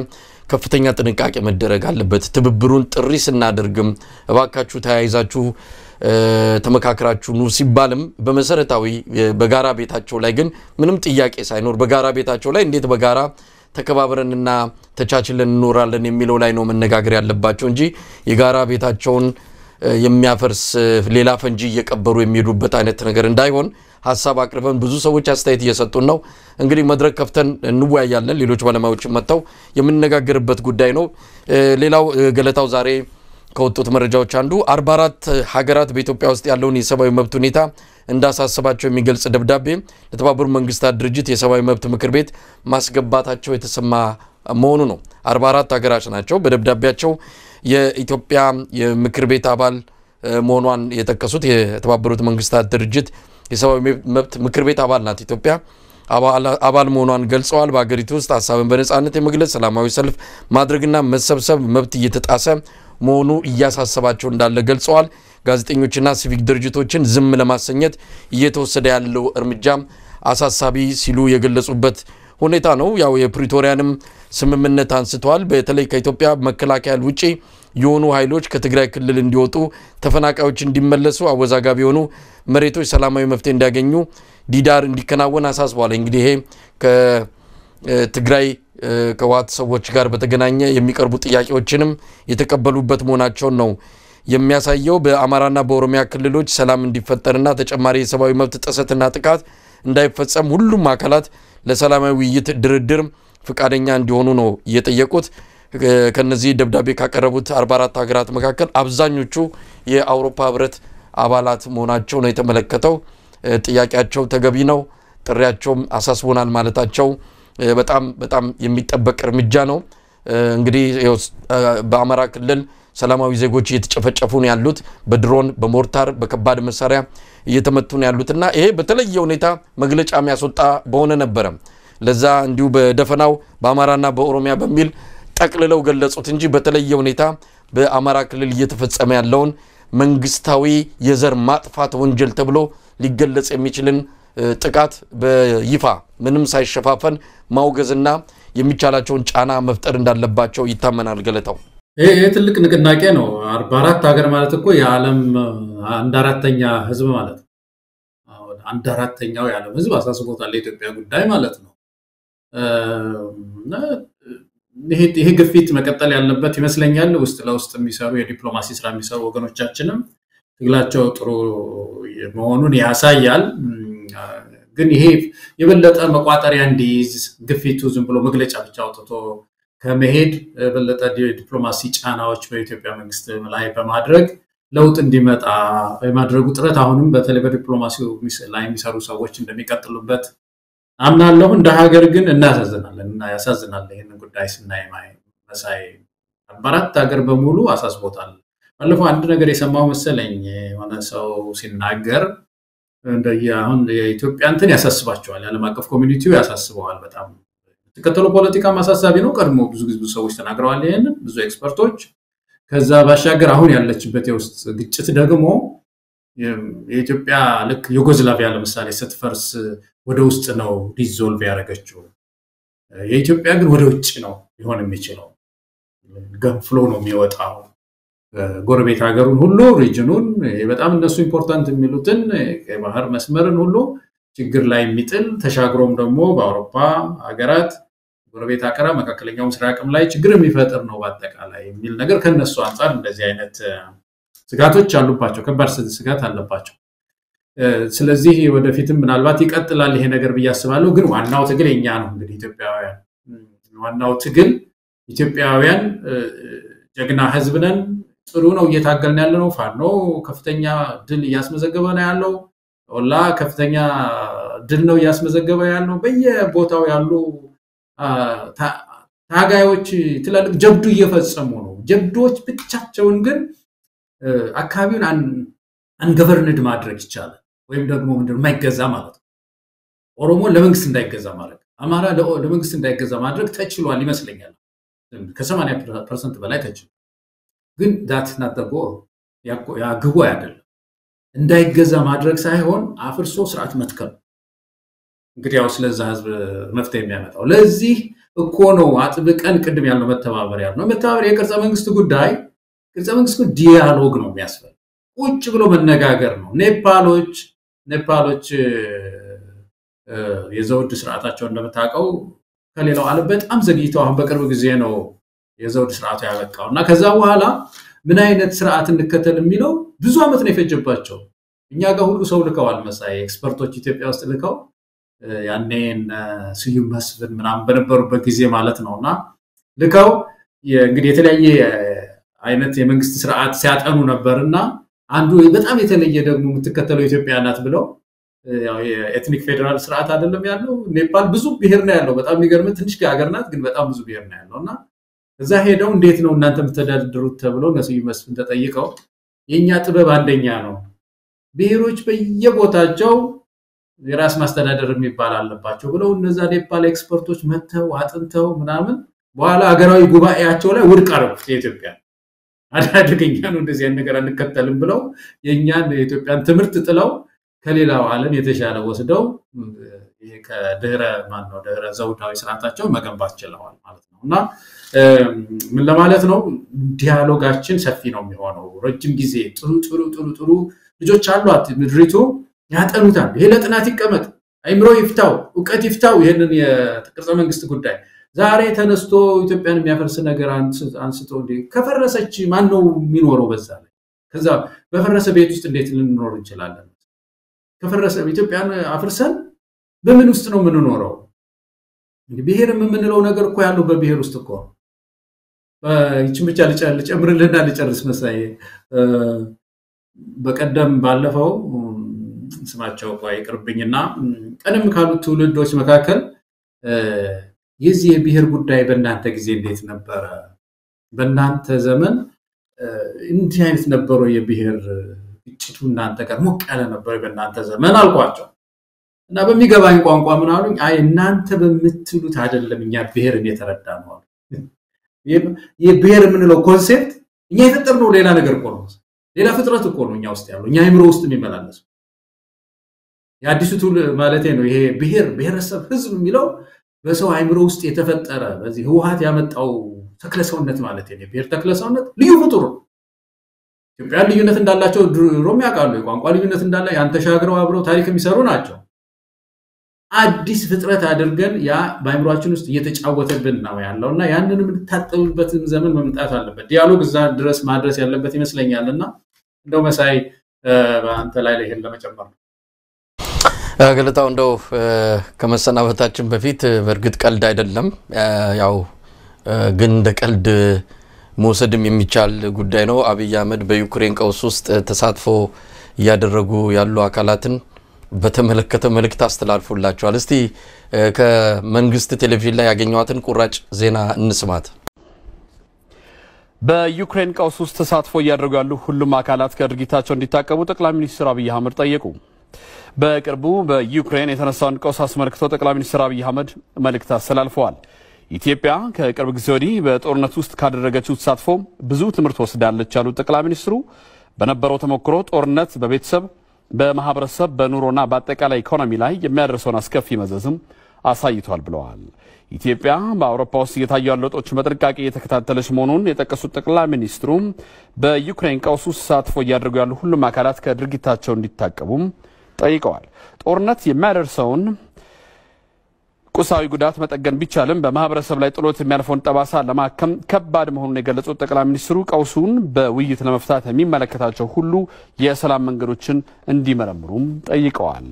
ከፍተኛ ጥንቃቄ መደረግ አለበት። ትብብሩን ጥሪ ስናደርግም እባካችሁ ተያይዛችሁ ተመካክራችሁ ኑ ሲባልም በመሰረታዊ በጋራ ቤታቸው ላይ ግን ምንም ጥያቄ ሳይኖር በጋራ ቤታቸው ላይ እንዴት በጋራ ተከባብረንና ተቻችለን እንኖራለን የሚለው ላይ ነው መነጋገር ያለባቸው እንጂ የጋራ ቤታቸውን የሚያፈርስ ሌላ ፈንጂ እየቀበሩ የሚሄዱበት አይነት ነገር እንዳይሆን ሐሳብ አቅርበን ብዙ ሰዎች አስተያየት እየሰጡን ነው እንግዲህ መድረክ ከፍተን እንወያያለን ሌሎች ባለሙያዎች መጣው የምንነጋገርበት ጉዳይ ነው ሌላው ገለታው ዛሬ ከወጡት መረጃዎች አንዱ 44 ሀገራት በኢትዮጵያ ውስጥ ያለውን የሰብአዊ መብት ሁኔታ እንዳሳሰባቸው የሚገልጽ ደብዳቤ ለተባበሩት መንግስታት ድርጅት የሰብአዊ መብት ምክር ቤት ማስገባታቸው የተሰማ መሆኑ ነው 44 ሀገራት ናቸው በደብዳቤያቸው የኢትዮጵያ የምክር ቤት አባል መሆኗን የተከሱት የተባበሩት መንግስታት ድርጅት የሰብአዊ መብት ምክር ቤት አባል ናት ኢትዮጵያ አባል መሆኗን ገልጸዋል በአገሪቱ ውስጥ ሐሳብን በነጻነት የመግለጽ ሰላማዊ ሰልፍ ማድረግና መሰብሰብ መብት እየተጣሰ መሆኑ እያሳሰባቸው እንዳለ ገልጸዋል ጋዜጠኞችና ሲቪክ ድርጅቶችን ዝም ለማሰኘት እየተወሰደ ያለው እርምጃም አሳሳቢ ሲሉ የገለጹበት ሁኔታ ነው ያው የፕሪቶሪያንም ስምምነት አንስተዋል በተለይ ከኢትዮጵያ መከላከያ ውጪ የሆኑ ኃይሎች ከትግራይ ክልል እንዲወጡ ተፈናቃዮች እንዲመለሱ አወዛጋቢ የሆኑ መሬቶች ሰላማዊ መፍትሄ እንዲያገኙ ዲዳር እንዲከናወን አሳስበዋል እንግዲህ ይሄ ከትግራይ ከዋት ሰዎች ጋር በተገናኘ የሚቀርቡ ጥያቄዎችንም የተቀበሉበት መሆናቸውን ነው የሚያሳየው በአማራና በኦሮሚያ ክልሎች ሰላም እንዲፈጠርና ተጨማሪ የሰብአዊ መብት ጥሰትና ጥቃት እንዳይፈጸም ሁሉም አካላት ለሰላማዊ ውይይት ድርድር ፍቃደኛ እንዲሆኑ ነው የጠየቁት ከነዚህ ደብዳቤ ካቀረቡት 44 ሀገራት መካከል አብዛኞቹ የአውሮፓ ህብረት አባላት መሆናቸው ነው የተመለከተው ጥያቄያቸው ተገቢ ነው ጥሪያቸውም አሳስቦናል ማለታቸው በጣም የሚጠበቅ እርምጃ ነው እንግዲህ በአማራ ክልል ሰላማዊ ዜጎች እየተጨፈጨፉ ነው ያሉት በድሮን በሞርታር በከባድ መሳሪያ እየተመቱ ነው ያሉትና ይሄ በተለየ ሁኔታ መግለጫ የሚያስወጣ በሆነ ነበር ለዛ እንዲሁ በደፈናው በአማራና በኦሮሚያ በሚል ጠቅልለው ገለጹት እንጂ በተለየ ሁኔታ በአማራ ክልል እየተፈጸመ ያለውን መንግስታዊ የዘር ማጥፋት ወንጀል ተብሎ ሊገለጽ የሚችልን ጥቃት በይፋ ምንም ሳይሸፋፈን ማውገዝና የሚቻላቸውን ጫና መፍጠር እንዳለባቸው ይታመናል ገለታው ይሄ ትልቅ ንቅናቄ ነው 44 ሀገር ማለት እኮ የዓለም 1/4ኛ ህዝብ ማለት ነው 1/4ኛው የዓለም ህዝብ አሳስቦታል የኢትዮጵያ ጉዳይ ማለት ነው ይሄ ግፊት መቀጠል ያለበት ይመስለኛል ውስጥ ለውስጥ የሚሰሩ የዲፕሎማሲ ስራ የሚሰሩ ወገኖቻችንም ትግላቸው ጥሩ መሆኑን ያሳያል ግን ይሄ የበለጠ መቋጠሪያ እንዲይዝ ግፊቱ ዝም ብሎ መግለጫ ብቻ አውጥቶ ከመሄድ በለጠ ዲፕሎማሲ ጫናዎች በኢትዮጵያ መንግስት ላይ በማድረግ ለውጥ እንዲመጣ የማድረጉ ጥረት አሁንም በተለይ በዲፕሎማሲው ላይ የሚሰሩ ሰዎች እንደሚቀጥሉበት አምናለሁ እንደ ሀገር ግን እናሳዝናለን እና ያሳዝናል ይሄንን ጉዳይ ስናይ መሳይ 44 ሀገር በሙሉ አሳስቦታል ባለፈው አንድ ነገር የሰማው መሰለኝ ሆነ ሰው ሲናገር እንደያሁን የኢትዮጵያ እንትን ያሳስባቸዋል የዓለም አቀፍ ኮሚኒቲው ያሳስበዋል በጣም ተከተለው ፖለቲካ ማሳሳቢ ነው ቀድሞ ብዙ ሰዎች ተናግረዋል ይሄንን ብዙ ኤክስፐርቶች ከዛ ባሻገር አሁን ያለችበት የውስጥ ግጭት ደግሞ የኢትዮጵያ ልክ ዩጎዝላቪያ ለምሳሌ ስትፈርስ ወደ ውስጥ ነው ዲዞልቭ ያደረገችው የኢትዮጵያ ግን ወደ ውጭ ነው ሊሆን የሚችለው ገንፍሎ ነው የሚወጣው ጎረቤት ሀገሩን ሁሉ ሪጅኑን በጣም እነሱ ኢምፖርታንት የሚሉትን የባህር መስመርን ሁሉ ችግር ላይ የሚጥል ተሻግሮም ደግሞ በአውሮፓ ሀገራት ጎረቤት ሀገራ መካከለኛው ምስራቅም ላይ ችግር የሚፈጥር ነው በአጠቃላይ የሚል ነገር ከነሱ አንፃር እንደዚህ አይነት ስጋቶች አሉባቸው ከባድ ስጋት አለባቸው ስለዚህ ወደፊትም ምናልባት ይቀጥላል ይሄ ነገር በያስባለው ግን ዋናው ትግል የኛ ነው እንግዲህ ኢትዮጵያውያን ዋናው ትግል ኢትዮጵያውያን ጀግና ህዝብ ነን ጥሩ ነው እየታገልን ያለነው ፋኖ ከፍተኛ ድል ያስመዘገበ ነው ያለው ወላ ከፍተኛ ድል ነው ያስመዘገበ ያለው በየቦታው ያሉ ታጋዮች ትላልቅ ጀብዱ እየፈጸሙ ነው ጀብዶች ብቻቸውን ግን አካባቢውን አንገቨርንድ ማድረግ ይቻላል ወይም ደግሞ ምንድነው ማይገዛ ማለት ነው ኦሮሞ ለመንግስት እንዳይገዛ ማለት አማራ ለመንግስት እንዳይገዛ ማድረግ ተችሏል ይመስለኛል ከ80% በላይ ተችሏል ግን that's not the goal ያግቡ አይደለም እንዳይገዛ ማድረግ ሳይሆን አፍርሶ ስርዓት መትከል እንግዲህ ያው ስለዛ ህዝብ መፍትሄ የሚያመጣው ለዚህ እኮ ነው አጥብቀን ቅድም ያለው መተባበር ያለው መተባበር የቅርጸ መንግስት ጉዳይ ቅርጸ መንግስቱ ዲያሎግ ነው የሚያስፈልግ ቁጭ ብሎ መነጋገር ነው ኔፓሎች የዘውድ ስርዓታቸው እንደምታውቀው ከሌላው ዓለም በጣም ዘግይተው አሁን በቅርብ ጊዜ ነው የዘውድ ስርዓቱ ያበቃውና ከዛ በኋላ ምን አይነት ስርዓት እንከተል የሚለው ብዙ አመት ነው የፈጀባቸው እኛ ጋር ሁሉ ሰው ልከዋል መሳይ ኤክስፐርቶች ኢትዮጵያ ውስጥ ልከው ያኔን ስዩም መስፍን ምናምን በነበሩበት ጊዜ ማለት ነውና ልከው እንግዲህ የተለያየ አይነት የመንግስት ስርዓት ሲያጠኑ ነበርና አንዱ በጣም የተለየ ደግሞ የምትከተለው ኢትዮጵያ ናት ብለው ያው የኤትኒክ ፌደራል ስርዓት አይደለም ያለው ኔፓል ብዙ ብሔር ነው ያለው በጣም የሚገርም ትንሽ ሀገር ናት ግን በጣም ብዙ ብሔር ነው ያለውና እዛ ሄደው እንዴት ነው እናንተ የምትተዳደሩት ተብለው ስዩም መስፍን ተጠይቀው የኛ ጥበብ አንደኛ ነው ብሔሮች በየቦታቸው የራስ ማስተዳደር የሚባል አለባቸው ብለው እነዛ ኔፓል ኤክስፐርቶች መተው አጥንተው ምናምን በኋላ ሀገራዊ ጉባኤያቸው ላይ ውድቅ አደረጉት የኢትዮጵያ አዳድገኛ ነው እንደዚህ አይነት ነገር አንከተልም ብለው የኛን የኢትዮጵያን ትምህርት ጥለው ከሌላው ዓለም የተሻለ ወስደው ከድህረ ድህረ ዘውዳዊ ስርዓታቸው መገንባት ችለዋል ማለት ነውና ምን ለማለት ነው ዲያሎጋችን ሰፊ ነው የሚሆነው ረጅም ጊዜ ጥሩ ልጆች አሏት ምድሪቱ ያጠኑታል ይሄ ለጥናት ይቀመጥ አይምሮ ይፍታው ዕውቀት ይፍታው ይሄንን የቅርጸ መንግስት ጉዳይ ዛሬ ተነስቶ ኢትዮጵያን የሚያፈርስ ነገር አንስቶ እንዴ ከፈረሰች ማን ነው የሚኖረው በዛ ላይ ከዛ በፈረሰ ቤት ውስጥ እንዴት ልንኖር እንችላለን ከፈረሰ ኢትዮጵያን አፍርሰን በምን ውስጥ ነው የምንኖረው እንግዲህ ብሔርም የምንለው ነገር እኮ ያለው በብሔር ውስጥ እኮ ይህችን ብቻ ልጨምርልህና ልጨርስ መሳይ በቀደም ባለፈው ስማቸው ቆይ ቅርብኝና ቀደም ካሉት ትውልዶች መካከል የዚህ የብሔር ጉዳይ በእናንተ ጊዜ እንዴት ነበር በእናንተ ዘመን እንዲህ አይነት ነበሩ የብሔር ግጭቱ እናንተ ጋር ሞቅ ያለ ነበር በእናንተ ዘመን አልኳቸው እና በሚገባኝ ቋንቋ ምን አሉኝ አይ እናንተ በምትሉት አይደለም እኛ ብሔርን የተረዳነው የብሔር የምንለው ኮንሴፕት እኛ የፈጠርነው ሌላ ነገር እኮ ነው ሌላ ፍጥረት እኮ ነው እኛ ውስጥ ያለው እኛ አይምሮ ውስጥ የሚመላለስ የአዲሱ ትውልድ ማለት ነው ይሄ ብሔረሰብ ህዝብ የሚለው በሰው አይምሮ ውስጥ የተፈጠረ በዚህ ህወሓት ያመጣው ተክለሰውነት ማለት ነው ብሔር ተክለሰውነት ልዩ ፍጡር ኢትዮጵያ ልዩነት እንዳላቸው ድሮም ያውቃሉ የቋንቋ ልዩነት እንዳለ ያንተሻግረው አብረው ታሪክ የሚሰሩ ናቸው አዲስ ፍጥረት አድርገን ያ በአይምሮአችን ውስጥ እየተጫወተብን ነው ያለውና ያንንም እንታጠብበትን ዘመን መምጣት አለበት ዲያሎግ እዛ ድረስ ማድረስ ያለበት ይመስለኛልና እንደው መሳይ በአንተ ላይ ይሄን ለመጨመር ነው ገለታው እንደው ከመሰናበታችን በፊት በርግጥ ቀልድ አይደለም ያው ግን እንደ ቀልድ መውሰድም የሚቻል ጉዳይ ነው አብይ አህመድ በዩክሬን ቀውስ ውስጥ ተሳትፎ ያደረጉ ያሉ አካላትን በተመለከተ መልእክት አስተላልፎላቸዋል እስቲ ከመንግስት ቴሌቪዥን ላይ ያገኘዋትን ቁራጭ ዜና እንስማት በዩክሬን ቀውስ ውስጥ ተሳትፎ ያደረጉ ያሉ ሁሉም አካላት ከድርጊታቸው እንዲታቀቡ ጠቅላይ ሚኒስትር አብይ አህመድ ጠየቁ በቅርቡ በዩክሬን የተነሳውን ቀውስ አስመልክቶ ጠቅላይ ሚኒስትር አብይ አህመድ መልእክት አስተላልፈዋል ኢትዮጵያ ከቅርብ ጊዜ ወዲህ በጦርነት ውስጥ ካደረገችው ተሳትፎ ብዙ ትምህርት ወስዳለች ያሉት ጠቅላይ ሚኒስትሩ በነበረው ተሞክሮ ጦርነት በቤተሰብ በማህበረሰብ በኑሮና በአጠቃላይ ኢኮኖሚ ላይ የሚያደርሰውን አስከፊ መዘዝም አሳይቷል ብለዋል ኢትዮጵያ በአውሮፓ ውስጥ እየታዩ ያሉ ለውጦችን በጥንቃቄ እየተከታተለች መሆኑን የጠቀሱት ጠቅላይ ሚኒስትሩ በዩክሬን ቀውስ ውስጥ ተሳትፎ ያደረጉ ያሉ ሁሉም አካላት ከድርጊታቸው እንዲታቀቡም ጠይቀዋል ጦርነት የሚያደርሰውን ቁሳዊ ጉዳት መጠገን ቢቻልም በማህበረሰብ ላይ ጥሎት የሚያልፈውን ጠባሳ ለማከም ከባድ መሆኑን የገለጹት ጠቅላይ ሚኒስትሩ ቀውሱን በውይይት ለመፍታት የሚመለከታቸው ሁሉ የሰላም መንገዶችን እንዲመረምሩም ጠይቀዋል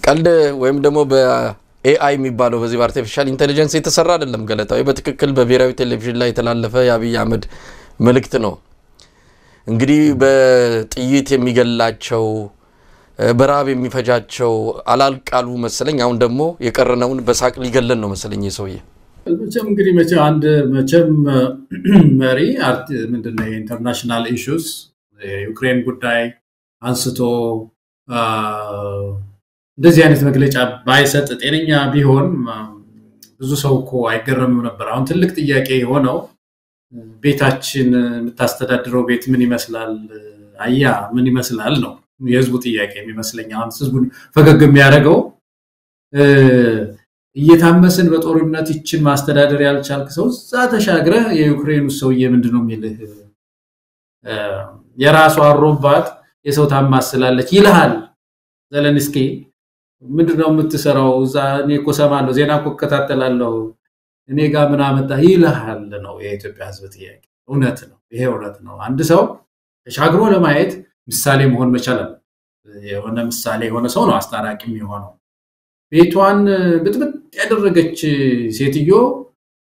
ቀልድ ወይም ደግሞ በኤአይ የሚባለው በዚህ በአርቲፊሻል ኢንተለጀንስ የተሰራ አይደለም ገለታው በትክክል በብሔራዊ ቴሌቪዥን ላይ የተላለፈ የአብይ አህመድ መልእክት ነው እንግዲህ በጥይት የሚገላቸው በራብ የሚፈጃቸው አላልቃሉ መሰለኝ አሁን ደግሞ የቀረነውን በሳቅ ሊገለን ነው መሰለኝ የሰውዬ መቼም እንግዲህ መቼም መሪ ምንድነው ኢንተርናሽናል ኢሹስ የዩክሬን ጉዳይ አንስቶ እንደዚህ አይነት መግለጫ ባይሰጥ ጤነኛ ቢሆን ብዙ ሰው እኮ አይገረምም ነበር አሁን ትልቅ ጥያቄ የሆነው ቤታችን የምታስተዳድረው ቤት ምን ይመስላል አያ ምን ይመስላል ነው የህዝቡ ጥያቄ የሚመስለኝ አሁን ህዝቡን ፈገግ የሚያደርገው እየታመስን በጦርነት ይችን ማስተዳደር ያልቻልክ ሰው ዛ ተሻግረ የዩክሬኑ ሰውዬ ምንድነው የሚልህ የራሱ አሮባት የሰው ታማስላለች ይልሃል ዘለንስኪ ምንድነው የምትሰራው ዛ እኔ እኮ ሰማለሁ ዜና እኮ ከታተላለሁ እኔ ጋር ምን አመጣ ይልሃል ነው የኢትዮጵያ ህዝብ ጥያቄ እውነት ነው ይሄ እውነት ነው አንድ ሰው ተሻግሮ ለማየት ምሳሌ መሆን መቻል የሆነ ምሳሌ የሆነ ሰው ነው አስታራቂ የሚሆነው ቤቷን ብጥብጥ ያደረገች ሴትዮ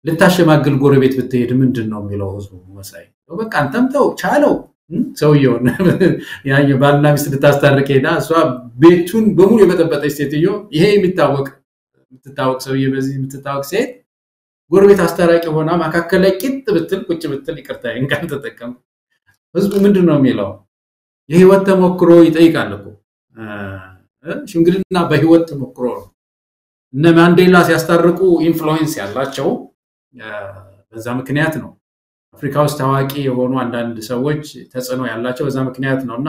ልታሸማግል ጎረቤት ብትሄድ ምንድነው የሚለው ህዝቡ መሳይ በቃ አንተም ተው ቻለው ሰውየው ያየ ባልና ሚስት ልታስታርቅ ሄዳ እሷ ቤቱን በሙሉ የበጠበጠች ሴትዮ ይሄ የምትታወቅ ሰውዬ በዚህ የምትታወቅ ሴት ጎረቤት አስታራቂ ሆና ማካከለ ቂጥ ብትል ቁጭ ብትል ይቅርታ እንካን ተጠቀም ህዝቡ ምንድነው የሚለው የህይወት ተሞክሮ ይጠይቃል እኮ ሽምግልና በህይወት ተሞክሮ እነ ማንዴላ ሲያስታርቁ ኢንፍሉዌንስ ያላቸው በዛ ምክንያት ነው አፍሪካ ውስጥ ታዋቂ የሆኑ አንዳንድ ሰዎች ተጽዕኖ ያላቸው በዛ ምክንያት ነውና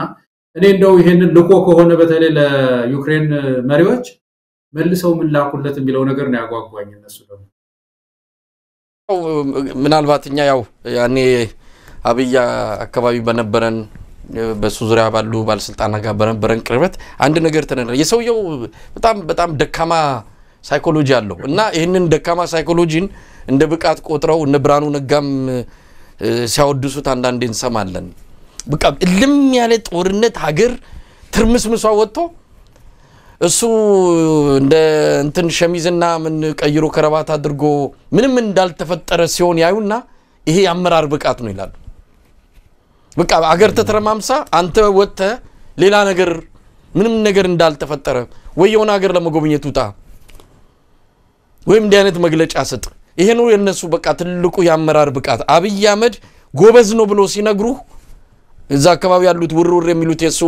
እኔ እንደው ይሄንን ልኮ ከሆነ በተለይ ለዩክሬን መሪዎች መልሰው ምን ላኩለት የሚለው ነገር ነው ያጓጓኝ እነሱ ደግሞ ምናልባትኛ ያው ያኔ አብያ አካባቢ በነበረን በሱ ዙሪያ ባሉ ባለስልጣናት ጋር በነበረን ቅርበት አንድ ነገር ተነገረ የሰውየው በጣም ደካማ ሳይኮሎጂ አለው እና ይሄንን ደካማ ሳይኮሎጂን እንደ ብቃት ቆጥረው እነ ብራኑ ነጋም ሲያወድሱት አንዳንዴ እንሰማለን በቃ እልም ያለ ጦርነት ሀገር ትርምስምሷ ወጥቶ እሱ እንደ እንትን ሸሚዝና ምን ቀይሮ ከረባት አድርጎ ምንም እንዳልተፈጠረ ሲሆን ያዩና ይሄ አመራር ብቃት ነው ይላሉ በቃ ሀገር ተተረማምሳ አንተ ወጥተ ሌላ ነገር ምንም ነገር እንዳልተፈጠረ ወይ የሆነ ሀገር ለመጎብኘት ውጣ ወይም እንዲህ አይነት መግለጫ ሰጥ ይሄ ነው የነሱ በቃ ትልቁ ያመራር ብቃት አብይ አህመድ ጎበዝ ነው ብሎ ሲነግሩ እዛ አካባቢ ያሉት ውርውር የሚሉት የሱ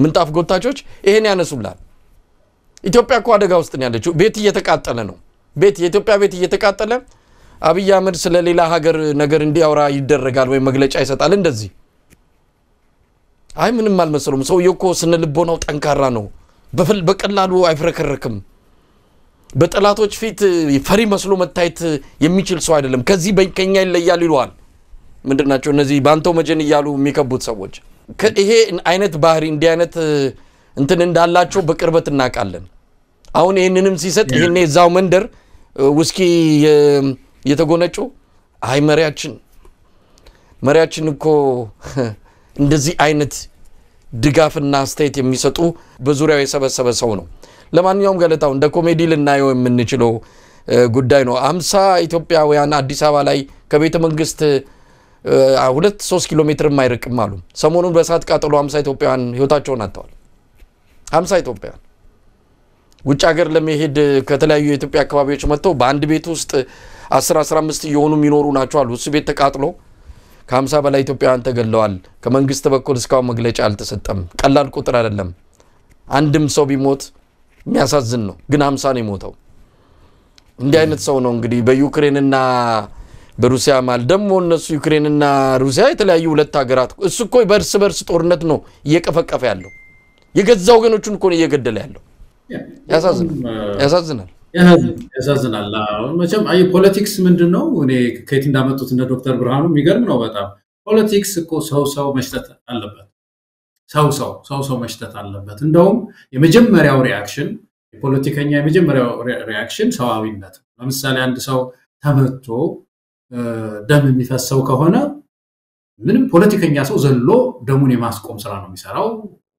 ምንጣፍ ጎታቾች ይሄን ያነሱላል ኢትዮጵያ እኮ አደጋ ውስጥ ነው ያለችው ቤት እየተቃጠለ ነው የኢትዮጵያ ቤት እየተቃጠለ አብይ አህመድ ስለሌላ ሀገር ነገር እንዲያወራ ይደረጋል ወይ መግለጫ ይሰጣል እንደዚህ አይ ምንም አልመሰሉም ሰውየው እኮ ስነ ልቦናው ጠንካራ ነው በቀላሉ አይፍረከረክም በጠላቶች ፊት ፈሪ መስሎ መታየት የሚችል ሰው አይደለም ከዚህ በከኛ ይለያል ይሏል ምንድናቸው እነዚህ ባንተው መጀን ይያሉ የሚከቡት ሰዎች ይሄ አይነት ባህሪ እንዲህ አይነት እንትን እንዳላቸው በቅርበት እናቃለን አሁን ይሄንንም ሲሰጥ ይሄኔ ዛው መንደር ውስኪ የተጎነጩ አይ መሪያችን እኮ እንደዚህ አይነት ድጋፍና አስተያየት የሚሰጡ በዙሪያው የሰበሰበ ሰው ነው ለማንኛውም ገለታው እንደ ኮሜዲ ልናየው የምንችለው ጉዳይ ነው 50 ኢትዮጵያውያን አዲስ አበባ ላይ ከቤተ መንግስት 2-3 ኪሎ ሜትር ማይርቅም አሉ ሰሞኑን በሳት ቃጠሎ 50 ኢትዮጵያውያን ህይወታቸውን አጥተዋል 50 ኢትዮጵያውያን ውጭ ሀገር ለመሄድ ከተለያዩ የኢትዮጵያ አካባቢዎች መጥተው በአንድ ቤት ውስጥ 10-15 እየሆኑ የሚኖሩ ናቸው አሉ እሱ ቤት ተቃጥሎ ከ50 በላይ ኢትዮጵያውያን ተገለዋል ከመንግስት በኩል እስካሁን መግለጫ አልተሰጠም ቀላል ቁጥር አይደለም አንድም ሰው ቢሞት የሚያሳዝን ነው ግን 50 ነው የሞተው እንዲህ አይነት ሰው ነው እንግዲህ በዩክሬንና በሩሲያ ማለት ደግሞ እነሱ ዩክሬንና ሩሲያ የተለያዩ ሁለት ሀገራት እሱ እኮ በርስ ጦርነት ነው እየቀፈቀፈ ያለው የገዛው ወገኖቹን እኮ ነው እየገደለ ያለው ያሳዝናል መቼም አይ ፖለቲክስ ምንድነው እኔ ከየት እንዳመጡት እንደ ዶክተር ብርሃኑ የሚገርም ነው በጣም ፖለቲክስ እኮ ሰው መሽተት አለበት ሰው መሽተት አለበት እንደውም የመጀመሪያው ሪአክሽን የፖለቲከኛ የመጀመሪያው ሪአክሽን ሰዋዊነት ለምሳሌ አንድ ሰው ተመቶ ደም የሚፈሰው ከሆነ ምንም ፖለቲከኛ ሰው ዘሎ ደሙን የማስቆም ስራ ነው የሚሰራው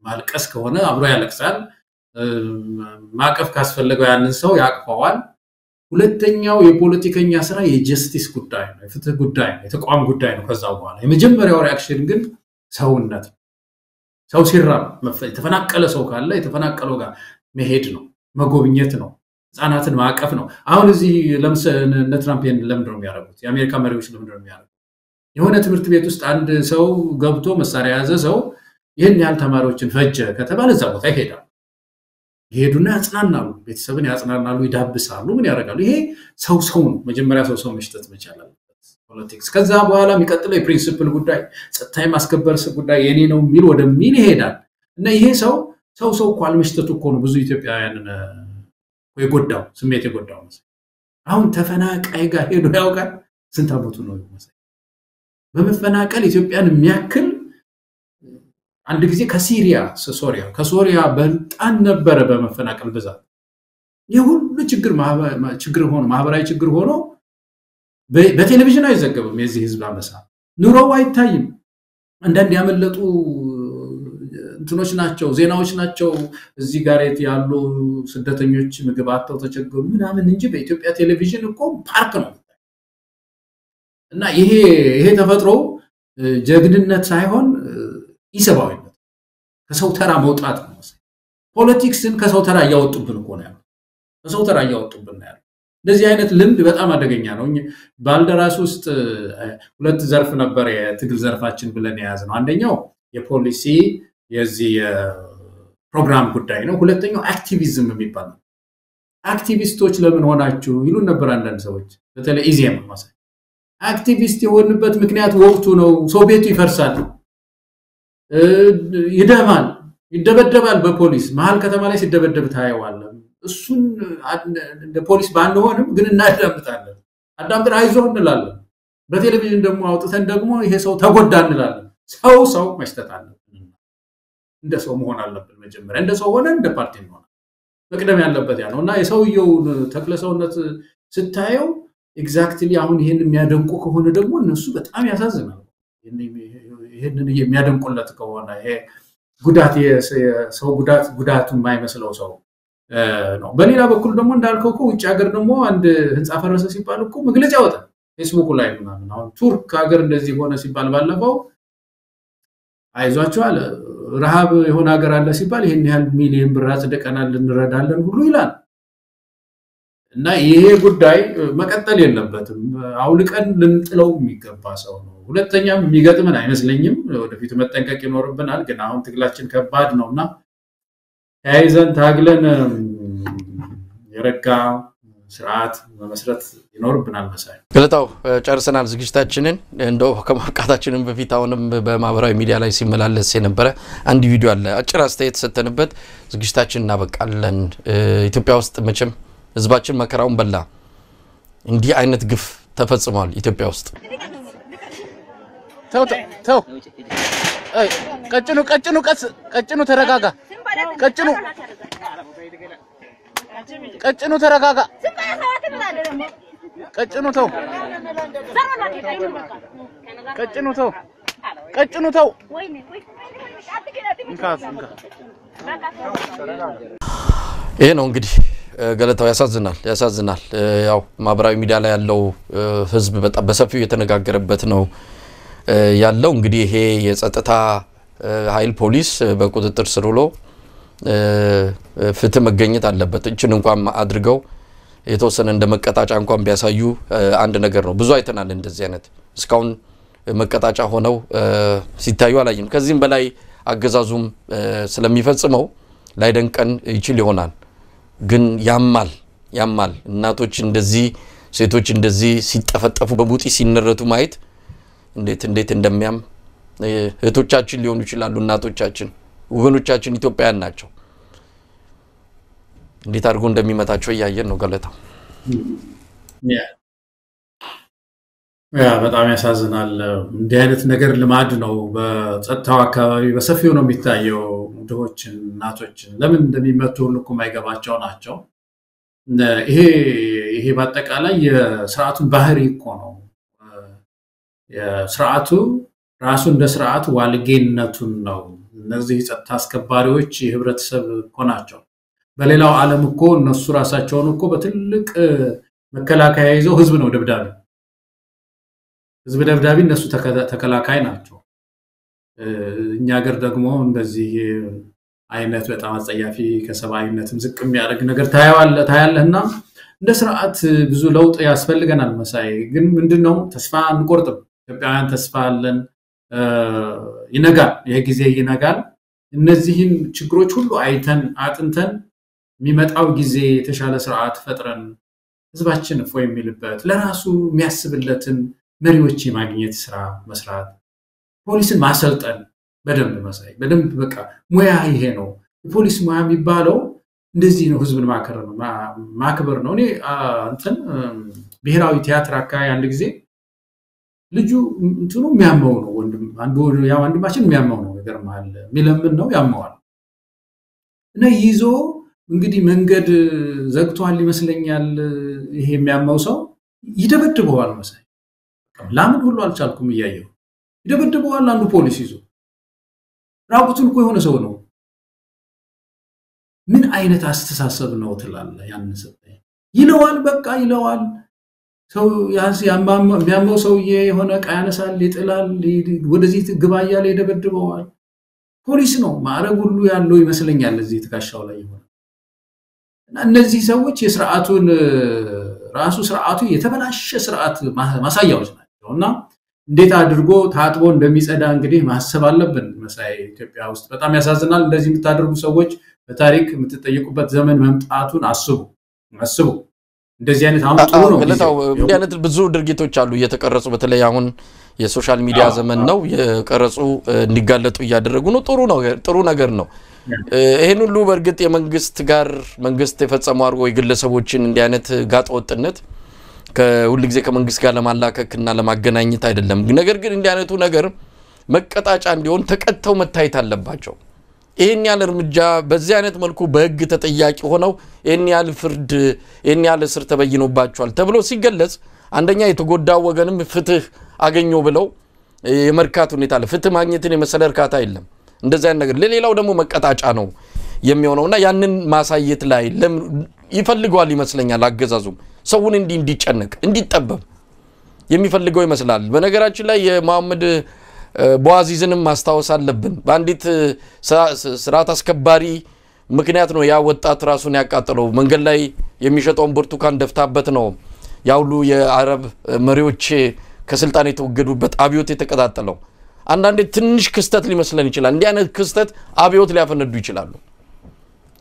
ማልቀስ ከሆነ አብሮ ያለቅሳል ማቀፍ ካስፈልገው ያንን ሰው ያቅፈዋል ሁለተኛው የፖለቲከኛ ስራ የጀስቲስ ጉዳይ ነው የፍትህ ጉዳይ ነው የተቋም ጉዳይ ነው ከዛው በኋላ የመጀመሪያው ሪአክሽን ግን ሰውነት ሰው ሲራብ የተፈናቀለ ሰው ካለ የተፈናቀለው ጋር መሄድ ነው መጎብኘት ነው ጻናትን ማቀፍ ነው አሁን እዚህ ለምሳሌ ለትራምፕ ለምንድነው የሚያደርጉት የአሜሪካ መሪዎች ለምንድነው የሚያደርጉት የሆነ ትምህርት ቤት ውስጥ አንድ ሰው ገብቶ መሳሪያ ያዘ ሰው ይሄን ያህል ተማሪዎችን ፈጀ ከተባለ እዛ ቦታ ይሄዳል ይሄዱና ያጽናናሉ ቤተሰብን ያጽናናሉ ይዳብሳሉ ምን ያደርጋሉ ይሄ ሰው ነው መጀመሪያ ሰው መሽተት መቻል አለበት ፖለቲክስ ከዛ በኋላ የሚቀጥለው የፕሪንሲፕል ጉዳይ ጸጥታዊ ማስከበር ጉዳይ የኔ ነው የሚል ወደሚል ይሄዳል እና ይሄ ሰው እኮ አልመሽተቱ እኮ ነው ብዙ ኢትዮጵያውያንን የጎዳው ስሜት የጎዳው መሰለኝ አሁን ተፈናቃይ ጋር ሄዶ ያውቃል ስንት አመቱ ነው መሰለኝ በመፈናቀል ኢትዮጵያን የሚያክል አንድ ጊዜ ከሶሪያ በጣም ነበረ በመፈናቀል ብዛት የሁሉ ችግር ሆኖ ማህበራዊ ችግር ሆኖ በቴሌቪዥን አይዘገብም የዚህ ህዝብ አመሳ ኑሮው አይታይም አንዳንድ ያመለጡ እንትኖች ናቸው ዜናዎች ናቸው እዚህ ጋር ያሉ ስደተኞች ምግብ አጥተው ተቸገሩ ምናምን እንጂ በኢትዮጵያ ቴሌቪዥን እኮ ፓርክ ነው እና ይሄ ተፈጥሮ ጀግንነት ሳይሆን ኢሰባዊነት ከሰው ተራ መውጣት ነው ፖለቲክስን ከሰው ተራ ያወጡብን እኮ ነው ከሰው ተራ ያወጡብን ነው እንደዚህ አይነት ልምድ በጣም አደገኛ ነው ባልደራስ ውስጥ ሁለት ዘርፍ ነበር የትግል ዘርፋችን ብለን ያያዝነው አንደኛው የፖሊሲ የዚህ ፕሮግራም ጉዳይ ነው ሁለተኛው አክቲቪዝም የሚባል ነው አክቲቪስቶች ለምን ሆናችሁ ይሉን ነበር አንዳንድ ሰዎች በተለይ ኢዜማ ማለት አክቲቪስት የሆንበት ምክንያት ወቅቱ ነው ሰው ቤቱ ይፈርሳል ይደማል ይደበደባል በፖሊስ መሃል ከተማ ላይ ሲደበደብ ታየዋል እሱን እንደ ፖሊስ ባንሆንም ግን እናዳምጣለን አዳምጥን አይዞህ እንላለን በቴሌቪዥን ደግሞ አውጥተን ደግሞ ይሄ ሰው ተጎዳ እንላለን ሰው መስጠታለን እንደ ሰው መሆን አለበት መጀመሪያ እንደ ሰው ሆነ እንደ ፓርቲ ነው መቅደም ያለበት ያ ነውና የሰውየው ተክለሰውነት ስታየው ኤግዛክትሊ አሁን ይሄን የሚያደንቁ ከሆነ ደግሞ እነሱ በጣም ያሳዝናል ይሄንን የሚያደንቁለት ከሆነ ይሄ ጉዳት የሰው ጉዳቱ የማይመስለው ሰው ነው በሌላ በኩል ደግሞ እንዳልከው ውጭ ሀገር ደግሞ አንድ ህንጻ ፈረሰ ሲባል እኮ መግለጫ ወጣ ፌስቡክ ላይ ምናምን አሁን ቱርክ ሀገር እንደዚህ ሆነ ሲባል ባለፈው አይዟችሁ አለ ረሃብ የሆነ ሀገር አለ ሲባል ይሄን ያህል ሚሊዮን ብር አጽድቀናል እንረዳለን ሁሉ ይላል እና ይሄ ጉዳይ መቀጠል የለበትም አውልቀን ልንጥለው የሚገባ ሰው ነው ሁለተኛም የሚገጥመን አይመስለኝም ወደፊት መጠንቀቅ ይኖርብናል ግን አሁን ትግላችን ከባድ ነውና ታይዘን ታግለን የረጋ ስርዓት መመስረት ይኖርብናል መሳይ ገለታው ጨርሰናል ዝግጅታችንን እንደው ከማብቃታችንን በፊት አሁንም በማህበራዊ ሚዲያ ላይ ሲመላለስ የነበረ አንድ ቪዲዮ አለ አጭር አስተያየት ሰተንበት ዝግጅታችንን እናበቃለን ኢትዮጵያ ውስጥ መቼም ህዝባችን መከራውን በላ እንዲህ አይነት ግፍ ተፈጽሟል ኢትዮጵያ ውስጥ ተው አይ ቀጭኑ ተረጋጋ ቀጭኑ ተረጋጋ ቀጭኑ ተው ይሄ ነው እንግዲህ ገለታው ያሳዝናል ያው ማህበራዊ ሚዲያ ላይ ያለው ህዝብ በጣም በሰፊው የተነጋገረበት ነው ያለው እንግዲህ ይሄ የጸጥታ ኃይል ፖሊስ በቁጥጥር ስር ውሎ ፍትህ መገኘት አለበት እቺን እንኳን አድርገው የተወሰነ እንደመቀጣጫ እንኳን ቢያሳዩ አንድ ነገር ነው ብዙ አይተናል እንደዚህ አይነት እስካሁን መቀጣጫ ሆነው ሲታዩ አላየም ከዚህም በላይ አገዛዙም ስለሚፈጽመው ላይደንቀን ይችል ይሆናል ግን ያማል እናቶች እንደዚህ ሴቶች እንደዚህ ሲጠፈጠፉ በቡጢ ሲነረቱ ማየት እንዴት እንደሚያም እህቶቻችን ሊሆኑ ይችላሉ እናቶቻችን ወገኖቻችን ኢትዮጵያውያን ናቸው እንዴት አድርጎ እንደሚመታቸው ያያየን ነው ገለታው ያ በጣም ያሳዝናል እንዲህ አይነት ነገር ልማድ ነው በጸጥታው አካባቢ በሰፊው ነው የሚታየው ድሆችን እናቶችን ለምን እንደሚመቱ ሁሉ የማይገባቸው ናቸው ይሄ በአጠቃላይ የሥርዓቱን ባህሪ እኮ ነው የሥርዓቱ ራሱ እንደ ሥርዓት ዋልጌነቱን ነው እነዚህ ጸጥታ አስከባሪዎች የህብረተሰብ እኮ ናቸው በሌላው ዓለም እኮ እነሱ ራሳቸውን እኮ በትልቅ መከላከያ ይዘው ህዝብ ነው ደብዳቤ እነሱ ተከላካይ ናቸው እኛ ሀገር ደግሞ እንደዚህ አይነት በጣም አጸያፊ ከሰባዊነትም ዝቅ የሚያደርግ ነገር ታያለህና እንደ ሥርዓት ብዙ ለውጥ ያስፈልገናል መሳይ ግን ምንድነው ተስፋ አንቆርጥም ኢትዮጵያውያን ተስፋ አለን ይነጋል ይሄ ጊዜ ይነጋል እነዚህን ችግሮች ሁሉ አይተን አጥንተን የሚመጣው ጊዜ የተሻለ ሥርዓት ፈጥረን ህዝባችን እፎይ የሚልበት ለራሱ የሚያስብለትን መሪዎች የማግኘት ስራ መስራት ፖሊስን ማሰልጠን በደንብ መሳይ በደንብ በቃ ሙያ ይሄ ነው ፖሊስ ሙያ የሚባለው እንደዚህ ነው ህዝብን ማክበር ነው እኔ እንትን ብሔራዊ ቲያትር አካባቢ አንድ ጊዜ ልጁ እንትኑ የሚያመው ነው ወንድማችን የሚያመው ነው ይገርማል ሚለምን ነው ያመዋል እና ይዞ እንግዲህ መንገድ ዘግቷል ይመስለኛል ይሄ የሚያመው ሰው ይደበድበዋል መሳይ ላምን ሁሉ አልቻልኩም እያየሁ ይደበድበዋል አንዱ ፖሊስ ይዞ ራቁቱን እኮ የሆነ ሰው ነው ምን አይነት አስተሳሰብ ነው ትላለህ ያን ሰጠኝ ይለዋል በቃ ይለዋል ሰው ያንስ የሚያመው ሰውዬ የሆነ ቃያነሳል ይጥላል ወደዚህ ግባ እያለ ይደበድበዋል ፖሊስ ነው ማዕረግ ሁሉ ያለው ይመስለኛል እዚህ ተካሻው ላይ ይሆናል እና እነዚህ ሰዎች የሥርዓቱን ራሱ ሥርዓቱ የተበላሸ ሥርዓት ማሳያዎች ናቸውና እንዴት አድርጎ ታጥቦ እንደሚጸዳ እንግዲህ ማሰብ አለብን መሳይ ኢትዮጵያ ውስጥ በጣም ያሳዝናል እንደዚህ የምታደርጉ ሰዎች በታሪክ የምትጠየቁበት ዘመን መምጣቱን አስቡ እንደዚህ አይነት አሁን ጥሩ ነው ገለታው እንዲህ አይነት ብዙ ድርጊቶች አሉ እየተቀረጹ በተለይ አሁን የሶሻል ሚዲያ ዘመን ነው የቀረጹ እንዲጋለጡ እያደረጉ ነው ጥሩ ነገር ነው ይሄን ሁሉ በርግጥ የመንግስት ጋር መንግስት የፈጸመው አርጎ የግለሰቦችን እንዲህ አይነት ጋጠወጥነት ከሁሉ ጊዜ ከመንግስት ጋር ለማላከክና ለማገናኘት አይደለም ነገር ግን እንዲህ አይነቱ ነገር መቀጣጫ እንዲሆን ተቀጥተው መታየት አለባቸው ይሄን ያለ እርምጃ በዚህ አይነት መልኩ በህግ ተጠያቂ ሆነው ይሄን ያለ ፍርድ ይሄን ያለ ስር ተበይኖባቸዋል ተብሎ ሲገለጽ አንደኛ የተጎዳው ወገንም ፍትህ አገኘው ብለው የመርካት ሁኔታ አለ ፍትህ ማግኘትን የመሰለ እርካታ የለም እንደዛ አይነት ነገር ለሌላው ደግሞ መቀጣጫ ነው የሚሆነውና ያንን ማሳየት ላይ ይፈልጋል ይመስለኛል አገዛዙም ሰውን እንዲጨነቅ እንዲጠበብ የሚፈልገው ይመስላል በነገራችን ላይ የመሐመድ ቦአዚዝንም ማስታወስ አለብን በአንዲት ስርዓት አስከባሪ ምክንያት ነው ያ ወጣት ራሱን ያቃጠለው መንገድ ላይ የሚሸጠውን ብርቱካን ደፍታበት ነው ያውሉ የአረብ መሪዎች ከስልጣን የተወገዱበት አብዮት የተቀጣጠለው አንዳንዴ ትንሽ ክስተት ሊመስለን ይችላል እንዲህ አይነት ክስተት አብዮት ሊያፈነዱ ይችላሉ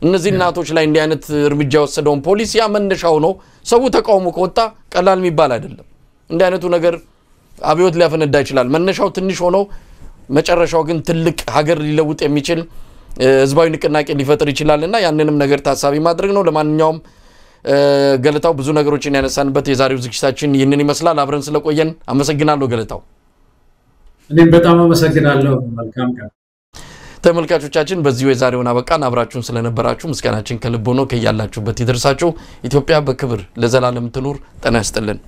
እነዚህ እናቶች ላይ እንዲህ አይነት እርምጃ ወሰደውን ፖሊስ ያ መነሻው ነው ሰው ተቃውሞ ከወጣ ቀላል የሚባል አይደለም እንዲህ አይነቱ ነገር አብዮት ሊያፈነዳ ይችላል መነሻው ትንሽ ሆኖ መጨረሻው ግን ትልቅ ሀገር ሊለውጥ የሚችል ህዝባዊ ንቅናቄ ሊፈጥር ይችላልና ያንንም ነገር ታሳቢ ማድረግ ነው ለማንኛውም ገለታው ብዙ ነገሮችን ያነሳንበት የዛሬው ዝግጅታችን ይህንን ይመስላል አብረን ስለቆየን አመሰግናለሁ ገለታው እኔም በጣም አመሰግናለሁ መልካም ቀን ተመልካቾቻችን በዚሁ የዛሬውን አበቃን አብራችሁን ስለነበራችሁ ምስጋናችን ከልብ ሆኖ ከያላችሁበት ይደርሳችሁ ኢትዮጵያ በክብር ለዘላለም ትኑር ጤና ይስጥልን